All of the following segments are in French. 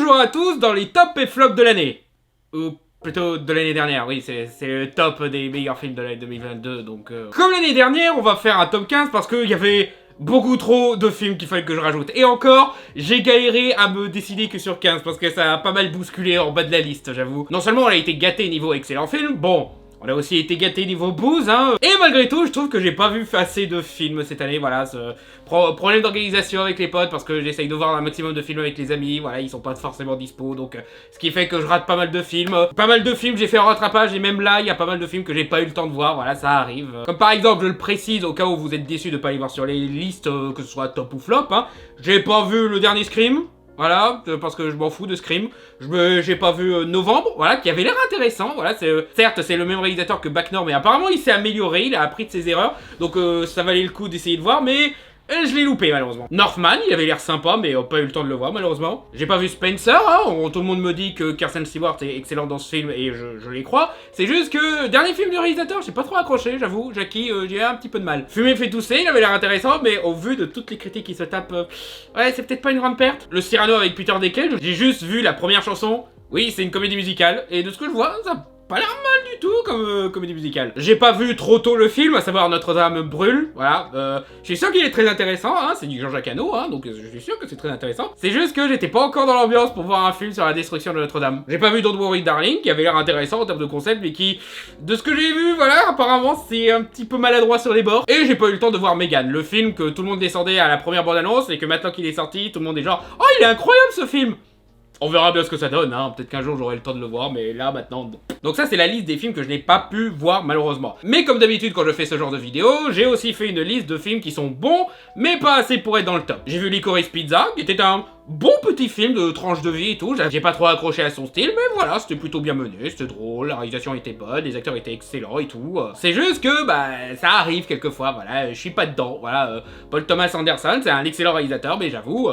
Bonjour à tous dans les tops et flops de l'année. Ou plutôt de l'année dernière, oui, c'est le top des meilleurs films de l'année 2022, donc... Comme l'année dernière, on va faire un top 15 parce qu'il y avait beaucoup trop de films qu'il fallait que je rajoute. Et encore, j'ai galéré à me décider que sur 15 parce que ça a pas mal bousculé en bas de la liste, j'avoue. Non seulement on a été gâté niveau excellent film, bon... On a aussi été gâté niveau booze, hein. Et malgré tout, je trouve que j'ai pas vu assez de films cette année, voilà. Problème d'organisation avec les potes, parce que j'essaye de voir un maximum de films avec les amis, voilà, ils sont pas forcément dispo, donc... ce qui fait que je rate pas mal de films. Pas mal de films, j'ai fait un rattrapage, et même là, il y a pas mal de films que j'ai pas eu le temps de voir, voilà, ça arrive. Comme par exemple, je le précise, au cas où vous êtes déçus de pas les voir sur les listes, que ce soit top ou flop, hein. J'ai pas vu le dernier Scream. Voilà, parce que je m'en fous de Scream. J'ai pas vu Novembre, voilà, qui avait l'air intéressant, voilà, certes c'est le même réalisateur que Bac Nord, mais apparemment il s'est amélioré, il a appris de ses erreurs, donc ça valait le coup d'essayer de voir, mais je l'ai loupé malheureusement. Northman, il avait l'air sympa, mais pas eu le temps de le voir malheureusement. J'ai pas vu Spencer, hein, tout le monde me dit que Kristen Stewart est excellent dans ce film, et je les crois. C'est juste que, dernier film du réalisateur, j'ai pas trop accroché, j'avoue, Jackie, j'ai un petit peu de mal. Fumer fait tousser, il avait l'air intéressant, mais au vu de toutes les critiques qui se tapent, ouais, c'est peut-être pas une grande perte. Le Cyrano avec Peter Dinklage, j'ai juste vu la première chanson, oui, c'est une comédie musicale, et de ce que je vois, ça... pas l'air mal du tout comme comédie musicale. J'ai pas vu trop tôt le film, à savoir Notre-Dame brûle, voilà. Je suis sûr qu'il est très intéressant, hein, c'est du Jean-Jacques Hano, hein, donc je suis sûr que c'est très intéressant. C'est juste que j'étais pas encore dans l'ambiance pour voir un film sur la destruction de Notre-Dame. J'ai pas vu Don't Worry Darling, qui avait l'air intéressant en termes de concept, mais qui, de ce que j'ai vu, voilà, apparemment c'est un petit peu maladroit sur les bords. Et j'ai pas eu le temps de voir Megan, le film que tout le monde descendait à la première bande-annonce, et que maintenant qu'il est sorti, tout le monde est genre « Oh, il est incroyable ce film !» On verra bien ce que ça donne, hein. Peut-être qu'un jour j'aurai le temps de le voir, mais là, maintenant, bon. Donc ça, c'est la liste des films que je n'ai pas pu voir, malheureusement. Mais comme d'habitude, quand je fais ce genre de vidéo, j'ai aussi fait une liste de films qui sont bons, mais pas assez pour être dans le top. J'ai vu Licorice Pizza, qui était un bon petit film de tranche de vie et tout. J'ai pas trop accroché à son style, mais voilà, c'était plutôt bien mené, c'était drôle, la réalisation était bonne, les acteurs étaient excellents et tout. C'est juste que, bah, ça arrive quelquefois, voilà, je suis pas dedans, voilà. Paul Thomas Anderson, c'est un excellent réalisateur, mais j'avoue,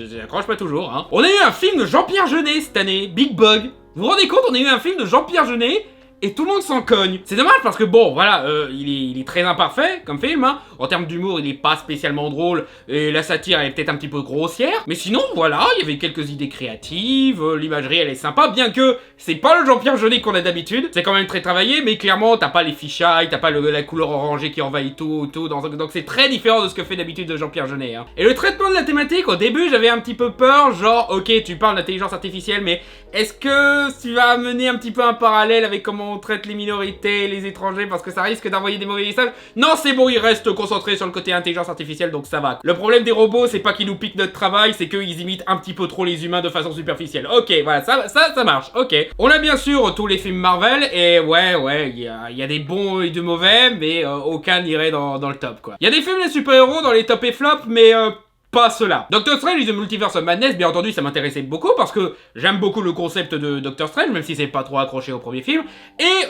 j'accroche pas toujours, hein. On a eu un film de Jean-Pierre Jeunet cette année, Big Bug. Vous vous rendez compte, on a eu un film de Jean-Pierre Jeunet et tout le monde s'en cogne. C'est dommage parce que bon, voilà, il est très imparfait comme film, hein. En termes d'humour, il est pas spécialement drôle et la satire elle est peut-être un petit peu grossière. Mais sinon, voilà, il y avait quelques idées créatives, l'imagerie elle est sympa, bien que c'est pas le Jean-Pierre Jeunet qu'on a d'habitude. C'est quand même très travaillé, mais clairement, t'as pas les fichailles, t'as pas la couleur orangée qui envahit tout, donc c'est très différent de ce que fait d'habitude de Jean-Pierre Jeunet, hein. Et le traitement de la thématique, au début, j'avais un petit peu peur, genre, ok, tu parles d'intelligence artificielle, mais est-ce que tu vas amener un petit peu un parallèle avec comment on traite les minorités, les étrangers, parce que ça risque d'envoyer des mauvais messages? Non, c'est bon, il reste concentré sur le côté intelligence artificielle, donc ça va. Le problème des robots, c'est pas qu'ils nous piquent notre travail, c'est qu'ils imitent un petit peu trop les humains de façon superficielle. Ok, voilà, ça marche, ok. On a bien sûr tous les films Marvel, et ouais, il y a des bons et de mauvais, mais aucun n'irait dans le top, quoi. Il y a des films de super-héros dans les top et flops, mais pas cela. Doctor Strange The Multiverse of Madness, bien entendu, ça m'intéressait beaucoup parce que j'aime beaucoup le concept de Doctor Strange, même si c'est pas trop accroché au premier film. Et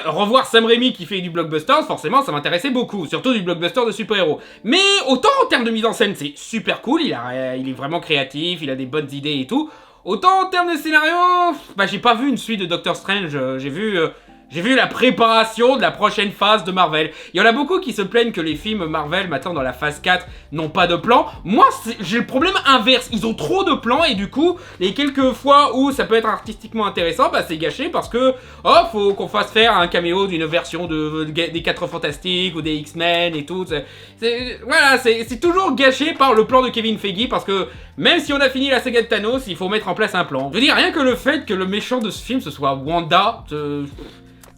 revoir Sam Raimi qui fait du blockbuster, forcément, ça m'intéressait beaucoup, surtout du blockbuster de super-héros. Mais autant en termes de mise en scène, c'est super cool, il est vraiment créatif, il a des bonnes idées et tout. Autant en termes de scénario, bah j'ai pas vu une suite de Doctor Strange, j'ai vu la préparation de la prochaine phase de Marvel. Il y en a beaucoup qui se plaignent que les films Marvel, maintenant dans la phase 4, n'ont pas de plan. Moi, j'ai le problème inverse. Ils ont trop de plans et du coup, les quelques fois où ça peut être artistiquement intéressant, bah c'est gâché parce que, oh, faut qu'on fasse faire un caméo d'une version des 4 Fantastiques ou des X-Men et tout. Voilà, c'est toujours gâché par le plan de Kevin Feige parce que même si on a fini la saga de Thanos, il faut mettre en place un plan. Je veux dire, rien que le fait que le méchant de ce film, ce soit Wanda...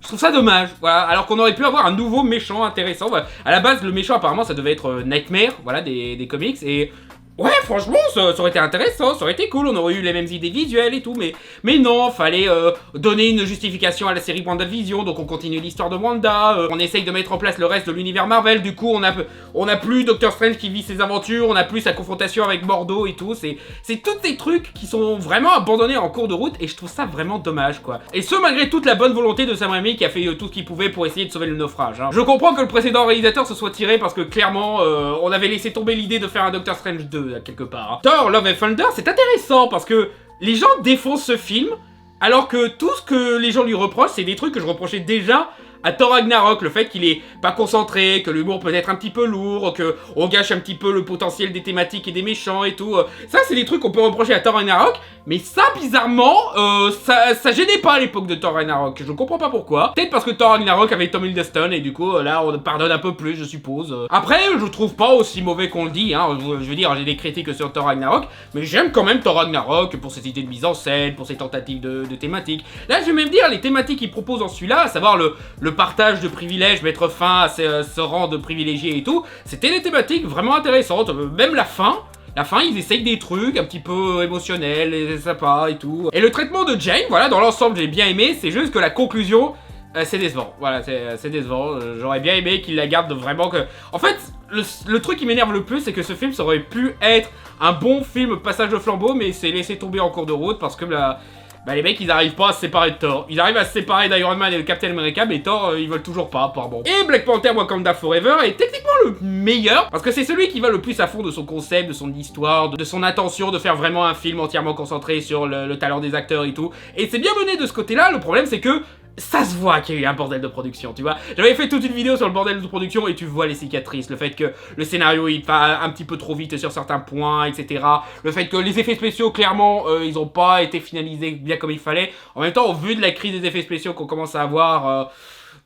Je trouve ça dommage, voilà, alors qu'on aurait pu avoir un nouveau méchant intéressant. Voilà. À la base, le méchant, apparemment, ça devait être Nightmare, voilà, des comics, et... ouais, franchement, ça aurait été intéressant, ça aurait été cool, on aurait eu les mêmes idées visuelles et tout, mais non, fallait donner une justification à la série WandaVision, donc on continue l'histoire de Wanda, on essaye de mettre en place le reste de l'univers Marvel, du coup on a plus Doctor Strange qui vit ses aventures, on a plus sa confrontation avec Mordo et tout, c'est tous ces trucs qui sont vraiment abandonnés en cours de route, et je trouve ça vraiment dommage, quoi. Et ce, malgré toute la bonne volonté de Sam Raimi qui a fait tout ce qu'il pouvait pour essayer de sauver le naufrage, hein. Je comprends que le précédent réalisateur se soit tiré parce que clairement, on avait laissé tomber l'idée de faire un Doctor Strange 2, quelque part, hein. Thor, Love and Thunder, c'est intéressant parce que les gens défoncent ce film alors que tout ce que les gens lui reprochent, c'est des trucs que je reprochais déjà à Thor Ragnarok, le fait qu'il est pas concentré, que l'humour peut être un petit peu lourd, que on gâche un petit peu le potentiel des thématiques et des méchants et tout. Ça, c'est des trucs qu'on peut reprocher à Thor Ragnarok, Mais ça, bizarrement, ça gênait pas à l'époque de Thor Ragnarok. Je comprends pas pourquoi. Peut-être parce que Thor Ragnarok avait Tom Hiddleston et du coup, là, on pardonne un peu plus, je suppose. Après, je trouve pas aussi mauvais qu'on le dit, hein. Je veux dire, j'ai des critiques sur Thor Ragnarok, mais j'aime quand même Thor Ragnarok pour ses idées de mise en scène, pour ses tentatives de thématiques. Là, je vais même dire, les thématiques qu'il propose dans celui-là, à savoir le partage de privilèges, mettre fin à ce rang de privilégiés et tout, c'était des thématiques vraiment intéressantes. Même la fin, ils essayent des trucs un petit peu émotionnels et sympas et tout. Et le traitement de Jane, voilà, dans l'ensemble, j'ai bien aimé. C'est juste que la conclusion, c'est décevant. Voilà, c'est décevant. J'aurais bien aimé qu'il la garde vraiment que... En fait, le truc qui m'énerve le plus, c'est que ce film, ça aurait pu être un bon film passage de flambeau, mais c'est laissé tomber en cours de route parce que les mecs, ils arrivent pas à se séparer de Thor. Ils arrivent à se séparer d'Iron Man et de Captain America, mais Thor, ils veulent toujours pas, apparemment. Et Black Panther Wakanda Forever est techniquement le meilleur, parce que c'est celui qui va le plus à fond de son concept, de son histoire, de son intention de faire vraiment un film entièrement concentré sur le talent des acteurs et tout. Et c'est bien mené de ce côté-là. Le problème, c'est que ça se voit qu'il y a eu un bordel de production, tu vois. J'avais fait toute une vidéo sur le bordel de production et tu vois les cicatrices, le fait que le scénario il va un petit peu trop vite sur certains points, etc. Le fait que les effets spéciaux, clairement, ils ont pas été finalisés bien comme il fallait. En même temps, au vu de la crise des effets spéciaux qu'on commence à avoir...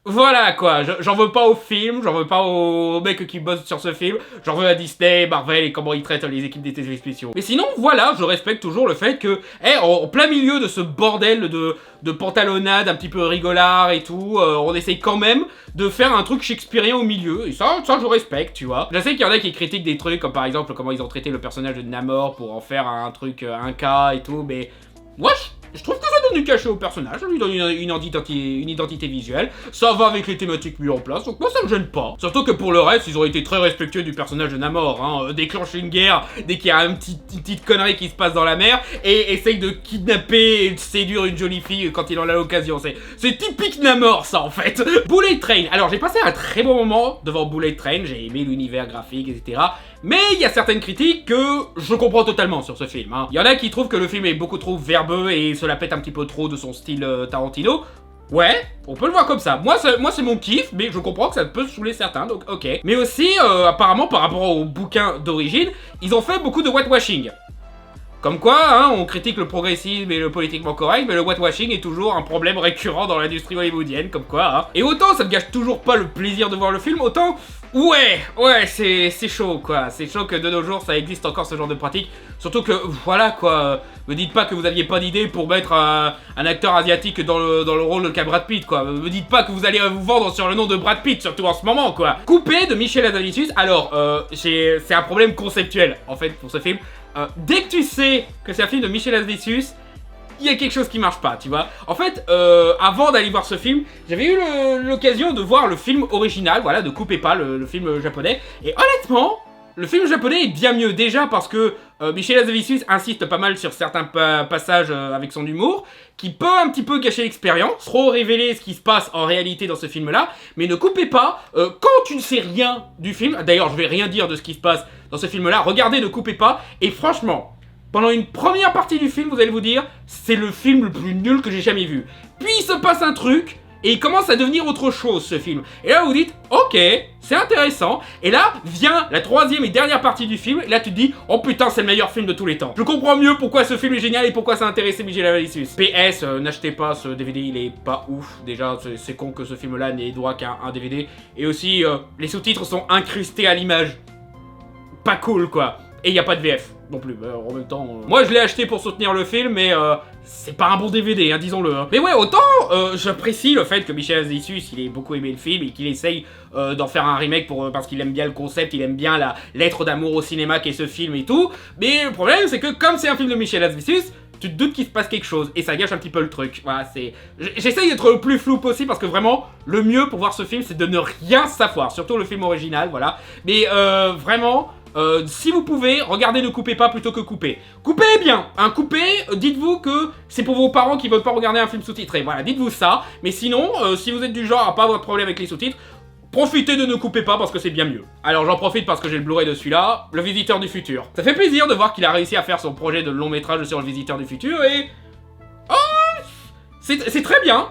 Voilà quoi, j'en veux pas au film, j'en veux pas aux mecs qui bossent sur ce film, j'en veux à Disney, Marvel et comment ils traitent les équipes des effets spéciaux. Mais sinon, voilà, je respecte toujours le fait que, en plein milieu de ce bordel de pantalonnade un petit peu rigolard et tout, on essaye quand même de faire un truc shakespearien au milieu, et ça je respecte, tu vois. Je sais qu'il y en a qui critiquent des trucs, comme par exemple comment ils ont traité le personnage de Namor pour en faire un truc, un cas et tout, mais... moi, je trouve que ça donne du cachet au personnage, ça lui donne une identité visuelle, ça va avec les thématiques mises en place, donc moi ça me gêne pas. Surtout que pour le reste, ils ont été très respectueux du personnage de Namor, hein, déclencher une guerre dès qu'il y a une petite connerie qui se passe dans la mer, et essaye de kidnapper et de séduire une jolie fille quand il en a l'occasion, c'est typique Namor ça en fait. Bullet Train, alors j'ai passé un très bon moment devant Bullet Train, j'ai aimé l'univers graphique, etc. Mais il y a certaines critiques que je comprends totalement sur ce film, hein. Il y en a qui trouvent que le film est beaucoup trop verbeux et se la pète un petit peu trop de son style Tarantino. Ouais, on peut le voir comme ça. Moi c'est mon kiff, mais je comprends que ça peut saouler certains, donc ok. Mais aussi, apparemment, par rapport au bouquin d'origine, ils ont fait beaucoup de whitewashing. Comme quoi, hein, on critique le progressisme et le politiquement correct, mais le whitewashing est toujours un problème récurrent dans l'industrie hollywoodienne, comme quoi, hein. Et autant ça ne gâche toujours pas le plaisir de voir le film, autant... Ouais, c'est chaud, quoi. C'est chaud que de nos jours, ça existe encore ce genre de pratique. Surtout que, voilà, quoi. Me dites pas que vous aviez pas d'idée pour mettre un acteur asiatique dans le rôle de Brad Pitt, quoi. Me dites pas que vous allez vous vendre sur le nom de Brad Pitt, surtout en ce moment, quoi. Coupé de Michel Hazanavicius. Alors, c'est un problème conceptuel, en fait, pour ce film. Dès que tu sais que c'est un film de Michel Hazanavicius, il y a quelque chose qui marche pas, tu vois. En fait, avant d'aller voir ce film, j'avais eu l'occasion de voir le film original, voilà, de Coupez pas, le film japonais. Et honnêtement, le film japonais est bien mieux, déjà parce que Michel Hazanavicius insiste pas mal sur certains passages avec son humour, qui peut un petit peu gâcher l'expérience, trop révéler ce qui se passe en réalité dans ce film-là. Mais ne coupez pas, quand tu ne sais rien du film, d'ailleurs je vais rien dire de ce qui se passe dans ce film-là, regardez, ne coupez pas, et franchement... pendant une première partie du film, vous allez vous dire, c'est le film le plus nul que j'ai jamais vu. Puis il se passe un truc, et il commence à devenir autre chose, ce film. Et là, vous dites, ok, c'est intéressant. Et là, vient la troisième et dernière partie du film, et là, tu te dis, oh putain, c'est le meilleur film de tous les temps. Je comprends mieux pourquoi ce film est génial et pourquoi ça a intéressé Michel Hazanavicius. PS, n'achetez pas ce DVD, il est pas ouf. Déjà, c'est con que ce film-là n'ait droit qu'à un DVD. Et aussi, les sous-titres sont incrustés à l'image. Pas cool, quoi. Et il n'y a pas de VF non plus, en même temps... Moi je l'ai acheté pour soutenir le film, mais c'est pas un bon DVD, hein, disons-le. Hein. Mais ouais, autant j'apprécie le fait que Michel Hazanavicius, il ait beaucoup aimé le film et qu'il essaye d'en faire un remake parce qu'il aime bien le concept, il aime bien la lettre d'amour au cinéma qu'est ce film et tout. Mais le problème, c'est que comme c'est un film de Michel Hazanavicius, tu te doutes qu'il se passe quelque chose, et ça gâche un petit peu le truc. Voilà, c'est... J'essaye d'être le plus flou possible, parce que vraiment, le mieux pour voir ce film, c'est de ne rien savoir. Surtout le film original, voilà. Mais vraiment... si vous pouvez, regardez Ne coupez pas plutôt que coupez. Coupez bien, hein, coupez, dites-vous que c'est pour vos parents qui veulent pas regarder un film sous-titré. Voilà, dites-vous ça. Mais sinon, si vous êtes du genre à pas avoir de problème avec les sous-titres, profitez de Ne coupez pas parce que c'est bien mieux. Alors j'en profite parce que j'ai le Blu-ray de celui-là, Le Visiteur du Futur. Ça fait plaisir de voir qu'il a réussi à faire son projet de long métrage sur Le Visiteur du Futur et... oh, C'est très bien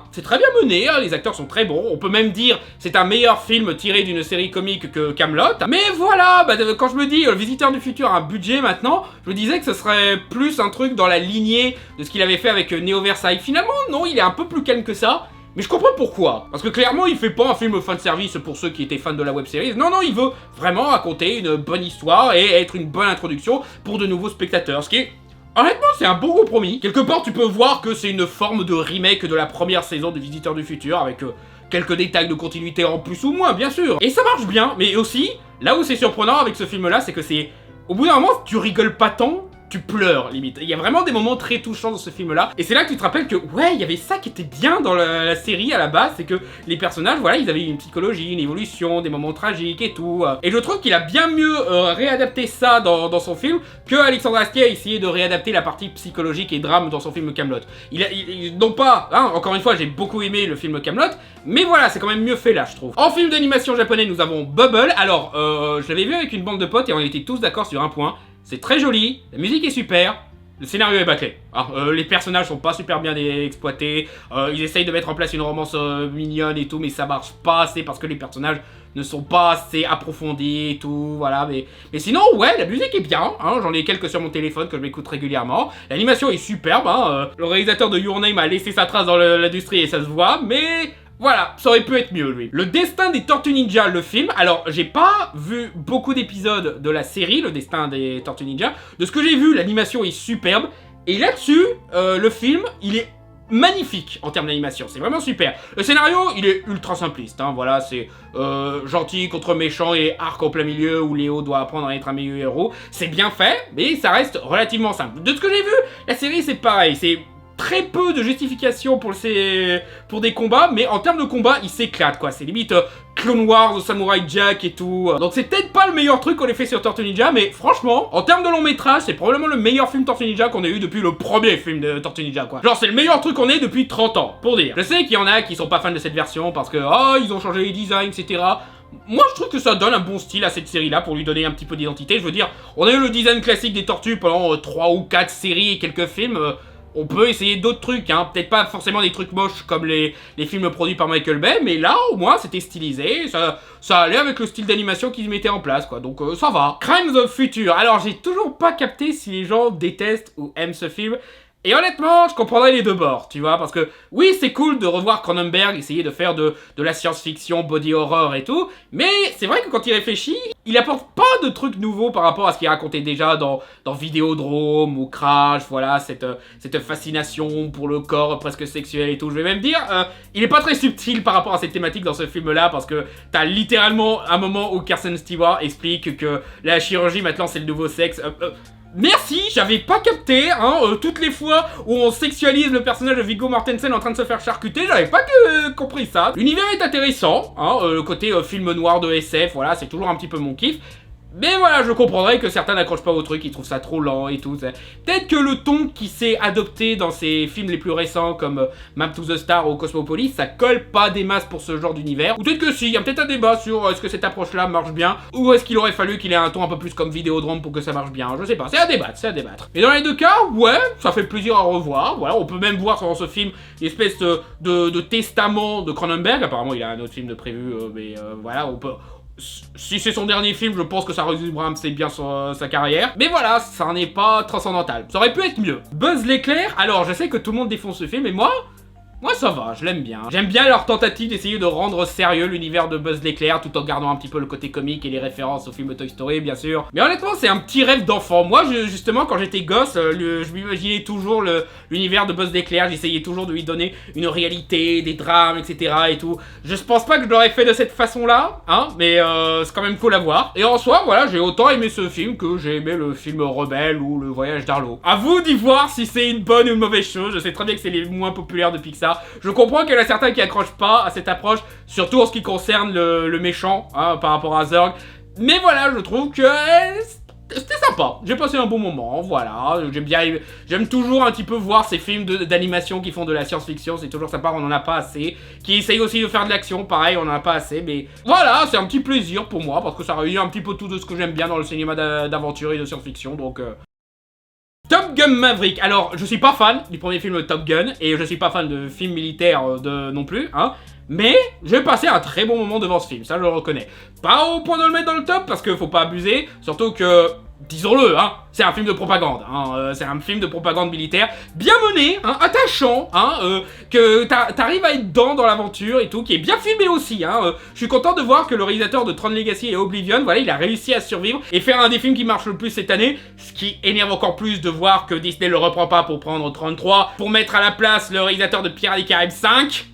mené, hein, les acteurs sont très bons, on peut même dire c'est un meilleur film tiré d'une série comique que Kaamelott. Mais voilà, quand je me dis le Visiteur du Futur a un budget maintenant, je me disais que ce serait plus un truc dans la lignée de ce qu'il avait fait avec Neo Versailles. Finalement, non, il est un peu plus calme que ça. Mais je comprends pourquoi. Parce que clairement, il fait pas un film fan service pour ceux qui étaient fans de la web-série. Non, il veut vraiment raconter une bonne histoire et être une bonne introduction pour de nouveaux spectateurs. Ce qui est... Honnêtement, c'est un bon compromis. Quelque part, tu peux voir que c'est une forme de remake de la première saison de Visiteur du Futur, avec quelques détails de continuité en plus ou moins, bien sûr. Et ça marche bien, mais aussi, là où c'est surprenant avec ce film-là, c'est que c'est... Au bout d'un moment, tu rigoles pas tant, tu pleures, limite. Il y a vraiment des moments très touchants dans ce film-là. Et c'est là que tu te rappelles que, ouais, il y avait ça qui était bien dans la série à la base, c'est que les personnages, voilà, ils avaient une psychologie, une évolution, des moments tragiques et tout. Et je trouve qu'il a bien mieux réadapté ça dans son film que Alexandre Astier a essayé de réadapter la partie psychologique et drame dans son film Kaamelott. Non pas, hein, encore une fois, j'ai beaucoup aimé le film Kaamelott, mais voilà, c'est quand même mieux fait là, je trouve. En film d'animation japonais, nous avons Bubble. Alors, je l'avais vu avec une bande de potes et on était tous d'accord sur un point. C'est très joli, la musique est super, le scénario est bâclé. Les personnages sont pas super bien exploités, ils essayent de mettre en place une romance mignonne et tout, mais ça marche pas assez parce que les personnages ne sont pas assez approfondis et tout, voilà. Mais sinon, ouais, la musique est bien, hein, j'en ai quelques sur mon téléphone que je m'écoute régulièrement. L'animation est superbe, hein, le réalisateur de Your Name a laissé sa trace dans l'industrie et ça se voit, mais... Voilà, ça aurait pu être mieux, lui. Le destin des Tortues Ninja, le film. Alors, j'ai pas vu beaucoup d'épisodes de la série, le destin des Tortues Ninja. De ce que j'ai vu, l'animation est superbe. Et là-dessus, le film, il est magnifique en termes d'animation. C'est vraiment super. Le scénario, il est ultra simpliste. Hein, voilà, c'est gentil contre méchant et arc en plein milieu où Léo doit apprendre à être un meilleur héros. C'est bien fait, mais ça reste relativement simple. De ce que j'ai vu, la série, c'est pareil. C'est... très peu de justification pour des combats, mais en termes de combat, il s'éclate, quoi. C'est limite Clone Wars, Samurai Jack et tout. Donc c'est peut-être pas le meilleur truc qu'on ait fait sur Tortue Ninja, mais franchement, en termes de long métrage, c'est probablement le meilleur film Tortue Ninja qu'on ait eu depuis le premier film de Tortue Ninja, quoi. Genre, c'est le meilleur truc qu'on ait depuis 30 ans, pour dire. Je sais qu'il y en a qui sont pas fans de cette version parce que, ils ont changé les designs, etc. Moi, je trouve que ça donne un bon style à cette série-là pour lui donner un petit peu d'identité. Je veux dire, on a eu le design classique des tortues pendant 3 ou 4 séries et quelques films. On peut essayer d'autres trucs, hein. Peut-être pas forcément des trucs moches comme les films produits par Michael Bay, mais là, au moins, c'était stylisé, ça allait avec le style d'animation qu'ils mettaient en place, quoi. Donc, ça va. Crimes of Future. Alors, j'ai toujours pas capté si les gens détestent ou aiment ce film. Et honnêtement, je comprendrais les deux bords, tu vois, parce que oui, c'est cool de revoir Cronenberg essayer de faire de la science-fiction, body horror et tout, mais c'est vrai que quand il réfléchit, il apporte pas de trucs nouveaux par rapport à ce qu'il racontait déjà dans Vidéodrome ou Crash, voilà, cette fascination pour le corps presque sexuel et tout. Je vais même dire, il est pas très subtil par rapport à cette thématique dans ce film-là, parce que t'as littéralement un moment où Kirsten Stewart explique que la chirurgie maintenant c'est le nouveau sexe. Merci, j'avais pas capté, hein, toutes les fois où on sexualise le personnage de Viggo Mortensen en train de se faire charcuter, j'avais pas compris ça. L'univers est intéressant, hein, le côté film noir de SF, voilà, c'est toujours un petit peu mon kiff. Mais voilà, je comprendrais que certains n'accrochent pas au truc, ils trouvent ça trop lent et tout. Peut-être que le ton qui s'est adopté dans ces films les plus récents comme Map to the Star ou Cosmopolis, ça colle pas des masses pour ce genre d'univers. Ou peut-être que si, il y a peut-être un débat sur est-ce que cette approche-là marche bien, ou est-ce qu'il aurait fallu qu'il ait un ton un peu plus comme Vidéodrome pour que ça marche bien, je sais pas, c'est à débattre. Mais dans les deux cas, ouais, ça fait plaisir à revoir, voilà, on peut même voir dans ce film une espèce de testament de Cronenberg, apparemment il a un autre film de prévu, mais voilà, on peut... Si c'est son dernier film, je pense que ça résumera assez bien sa carrière. Mais voilà, ça n'est pas transcendantal. Ça aurait pu être mieux. Buzz l'éclair, alors je sais que tout le monde défonce ce film, mais moi ça va, je l'aime bien. J'aime bien leur tentative d'essayer de rendre sérieux l'univers de Buzz l'éclair tout en gardant un petit peu le côté comique et les références au film Toy Story, bien sûr. Mais honnêtement, c'est un petit rêve d'enfant. Moi, justement, quand j'étais gosse, je m'imaginais toujours l'univers de Buzz l'éclair. J'essayais toujours de lui donner une réalité, des drames, etc. et tout. Je pense pas que je l'aurais fait de cette façon-là, hein, mais c'est quand même cool à voir. Et en soi, voilà, j'ai autant aimé ce film que j'ai aimé le film Rebelle ou le Voyage d'Arlo. À vous d'y voir si c'est une bonne ou une mauvaise chose. Je sais très bien que c'est les moins populaires de Pixar. Je comprends qu'il y en a certains qui accrochent pas à cette approche, surtout en ce qui concerne le méchant, hein, par rapport à Zurg. Mais voilà, je trouve que c'était sympa. J'ai passé un bon moment, voilà. J'aime toujours un petit peu voir ces films d'animation qui font de la science-fiction. C'est toujours sympa, on en a pas assez. Qui essayent aussi de faire de l'action, pareil, on en a pas assez. Mais voilà, c'est un petit plaisir pour moi parce que ça réunit un petit peu tout de ce que j'aime bien dans le cinéma d'aventure et de science-fiction. Donc Top Gun Maverick. Alors, je suis pas fan du premier film Top Gun, et je suis pas fan de films militaires non plus, hein. Mais j'ai passé un très bon moment devant ce film, ça je le reconnais. Pas au point de le mettre dans le top, parce que faut pas abuser, surtout que, disons-le, hein, c'est un film de propagande, hein, c'est un film de propagande militaire, bien mené, hein, attachant, hein, que t'arrives à être dans l'aventure et tout, qui est bien filmé aussi, hein. Je suis content de voir que le réalisateur de Tron Legacy et Oblivion, voilà, il a réussi à survivre et faire un des films qui marche le plus cette année, ce qui énerve encore plus de voir que Disney le reprend pas pour prendre 33, pour mettre à la place le réalisateur de Pirates des Caraïbes 5.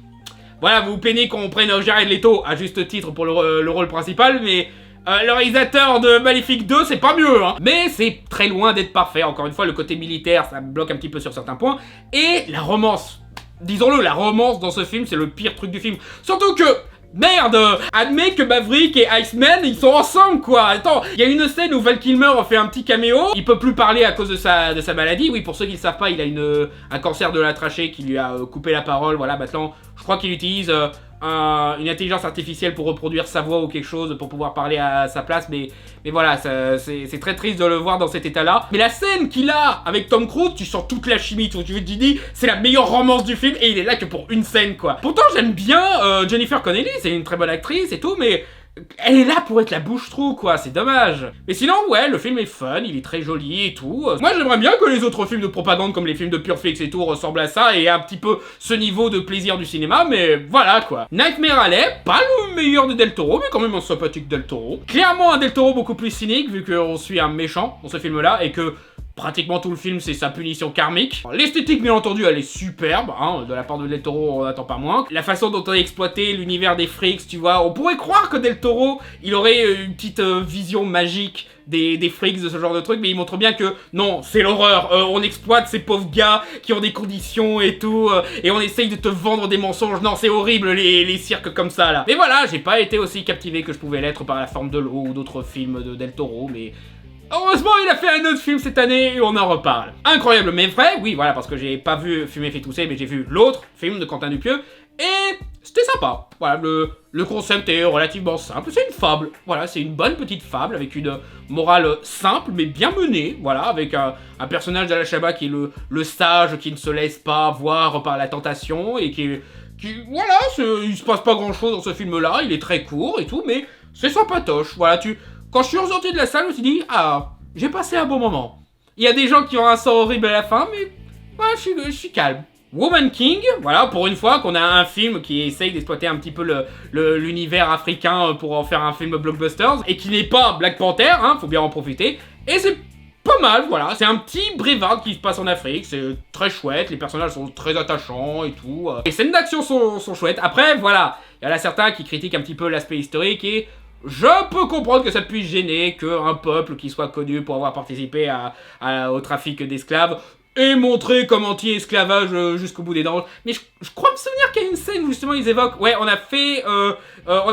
Voilà, vous vous plaignez qu'on prenne Jared Leto, à juste titre pour le rôle principal, mais le réalisateur de Maléfique 2, c'est pas mieux, hein. Mais c'est très loin d'être parfait, encore une fois, le côté militaire, ça bloque un petit peu sur certains points, et la romance, disons-le, la romance dans ce film, c'est le pire truc du film. Surtout que, merde, admets que Maverick et Iceman, ils sont ensemble, quoi. Attends, il y a une scène où Val Kilmer fait un petit caméo, il peut plus parler à cause de sa maladie. Oui, pour ceux qui ne savent pas, il a un cancer de la trachée qui lui a coupé la parole, voilà, maintenant, je crois qu'il utilise une intelligence artificielle pour reproduire sa voix ou quelque chose pour pouvoir parler à sa place, mais voilà, c'est très triste de le voir dans cet état-là. Mais la scène qu'il a avec Tom Cruise, tu sens toute la chimie, tu te dis, c'est la meilleure romance du film et il est là que pour une scène, quoi. Pourtant, j'aime bien Jennifer Connelly, c'est une très bonne actrice et tout, mais elle est là pour être la bouche-trou, quoi, c'est dommage. Mais sinon, ouais, le film est fun, il est très joli et tout. Moi, j'aimerais bien que les autres films de propagande, comme les films de Pure Flix et tout, ressemblent à ça, et un petit peu ce niveau de plaisir du cinéma, mais voilà, quoi. Nightmare Alley, pas le meilleur de Del Toro, mais quand même un sympathique Del Toro. Clairement un Del Toro beaucoup plus cynique, vu qu'on suit un méchant dans ce film-là, et que pratiquement tout le film, c'est sa punition karmique. L'esthétique, bien entendu, elle est superbe, hein, de la part de Del Toro, on n'attend pas moins. La façon dont on a exploité l'univers des Freaks, tu vois, on pourrait croire que Del Toro, il aurait une petite vision magique des Freaks, de ce genre de truc, mais il montre bien que, non, c'est l'horreur, on exploite ces pauvres gars qui ont des conditions et tout, et on essaye de te vendre des mensonges. Non, c'est horrible, les cirques comme ça, là. Mais voilà, j'ai pas été aussi captivé que je pouvais l'être par La Forme de l'eau ou d'autres films de Del Toro, mais heureusement, il a fait un autre film cette année et on en reparle. Incroyable mais vrai, oui, voilà, parce que j'ai pas vu Fumer fait tousser, mais j'ai vu l'autre film de Quentin Dupieux, et c'était sympa. Voilà, le concept est relativement simple, c'est une fable. Voilà, c'est une bonne petite fable avec une morale simple mais bien menée, voilà, avec un personnage d'Al Shaba qui est le sage qui ne se laisse pas voir par la tentation et qui voilà, il se passe pas grand chose dans ce film-là, il est très court et tout, mais c'est sympatoche. Voilà, quand je suis ressorti de la salle, je me suis dit, ah, j'ai passé un bon moment. Il y a des gens qui ont un sort horrible à la fin, mais voilà, je suis calme. Woman King, voilà, pour une fois qu'on a un film qui essaye d'exploiter un petit peu l'univers africain pour en faire un film blockbuster, et qui n'est pas Black Panther, hein, faut bien en profiter, et c'est pas mal, voilà, c'est un petit Brevard qui se passe en Afrique, c'est très chouette, les personnages sont très attachants et tout, les scènes d'action sont chouettes. Après, voilà, il y en a certains qui critiquent un petit peu l'aspect historique, et je peux comprendre que ça puisse gêner qu'un peuple qui soit connu pour avoir participé au trafic d'esclaves est montré comme anti-esclavage jusqu'au bout des dents. Mais je crois me souvenir qu'il y a une scène où justement ils évoquent, ouais, on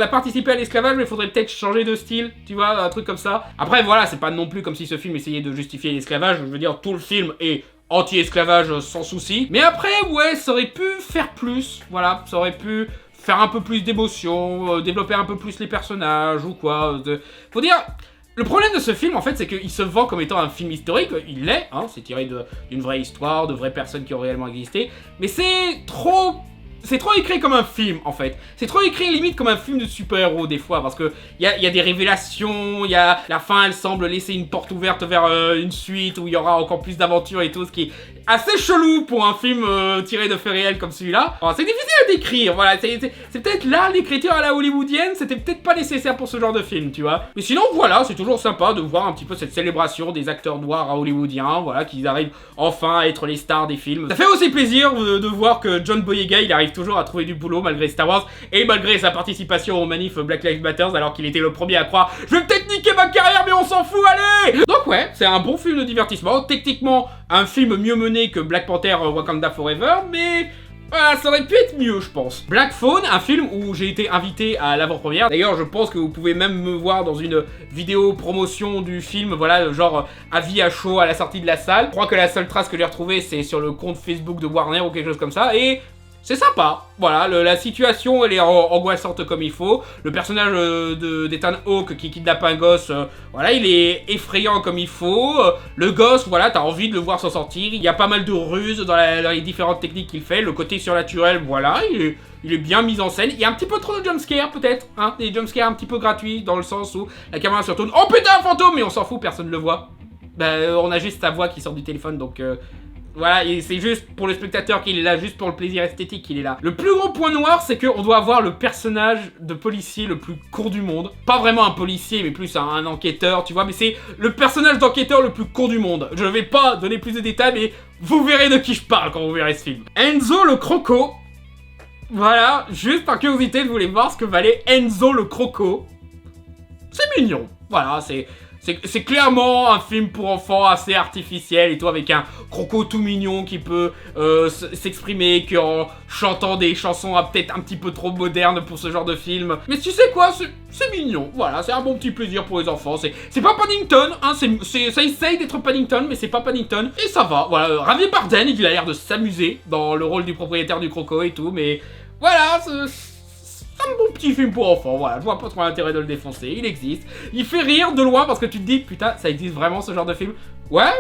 a participé à l'esclavage, mais il faudrait peut-être changer de style, tu vois, un truc comme ça. Après voilà, c'est pas non plus comme si ce film essayait de justifier l'esclavage, je veux dire, tout le film est anti-esclavage sans souci. Mais après, ouais, ça aurait pu faire plus, voilà, ça aurait pu faire un peu plus d'émotion, développer un peu plus les personnages ou quoi. Faut dire, le problème de ce film en fait, c'est qu'il se vend comme étant un film historique, il l'est, hein, c'est tiré d'une vraie histoire, de vraies personnes qui ont réellement existé, mais c'est trop écrit comme un film en fait. C'est trop écrit limite comme un film de super-héros des fois, parce que y a des révélations, la fin elle semble laisser une porte ouverte vers une suite où il y aura encore plus d'aventures et tout, ce qui est assez chelou pour un film tiré de faits réels comme celui-là. C'est difficile à décrire, voilà, c'est peut-être là l'écriture à la hollywoodienne, c'était peut-être pas nécessaire pour ce genre de film, tu vois. Mais sinon voilà, c'est toujours sympa de voir un petit peu cette célébration des acteurs noirs hollywoodiens, voilà, qu'ils arrivent enfin à être les stars des films. Ça fait aussi plaisir de voir que John Boyega, il arrive toujours à trouver du boulot malgré Star Wars et malgré sa participation au manif Black Lives Matter, alors qu'il était le premier à croire je vais peut-être niquer ma carrière mais on s'en fout, allez. Donc ouais, c'est un bon film de divertissement, techniquement un film mieux mené que Black Panther Wakanda Forever, mais voilà, ça aurait pu être mieux, je pense. Black Phone, un film où j'ai été invité à l'avant-première. D'ailleurs, je pense que vous pouvez même me voir dans une vidéo promotion du film, voilà, genre avis à chaud à la sortie de la salle. Je crois que la seule trace que j'ai retrouvée, c'est sur le compte Facebook de Warner ou quelque chose comme ça, et c'est sympa. Voilà, la situation, elle est angoissante comme il faut. Le personnage d'Ethan Hawke qui kidnappe un gosse, voilà, il est effrayant comme il faut. Le gosse, voilà, t'as envie de le voir s'en sortir. Il y a pas mal de ruses dans les différentes techniques qu'il fait. Le côté surnaturel, voilà, il est bien mis en scène. Il y a un petit peu trop de jumpscares, peut-être, hein, des jumpscares un petit peu gratuits, dans le sens où la caméra se retourne. Oh putain, un fantôme! Mais on s'en fout, personne ne le voit. Bah, on a juste sa voix qui sort du téléphone, donc... Voilà, et c'est juste pour le spectateur qu'il est là, juste pour le plaisir esthétique qu'il est là. Le plus gros point noir, c'est qu'on doit avoir le personnage de policier le plus con du monde. Pas vraiment un policier, mais plus un enquêteur, tu vois, mais c'est le personnage d'enquêteur le plus con du monde. Je vais pas donner plus de détails, mais vous verrez de qui je parle quand vous verrez ce film. Enzo le Croco. Voilà, juste par curiosité, je voulais voir ce que valait Enzo le Croco. C'est mignon. Voilà, c'est clairement un film pour enfants assez artificiel et tout, avec un croco tout mignon qui peut s'exprimer qu'en chantant des chansons peut-être un petit peu trop modernes pour ce genre de film. Mais tu sais quoi, c'est mignon, voilà, c'est un bon petit plaisir pour les enfants. C'est pas Paddington, hein, ça essaye d'être Paddington, mais c'est pas Paddington. Et ça va, voilà, Javier Bardem, il a l'air de s'amuser dans le rôle du propriétaire du croco et tout, mais voilà, c'est un bon petit film pour enfants, voilà, je vois pas trop l'intérêt de le défoncer, il existe. Il fait rire de loin parce que tu te dis, putain, ça existe vraiment ce genre de film? Ouais,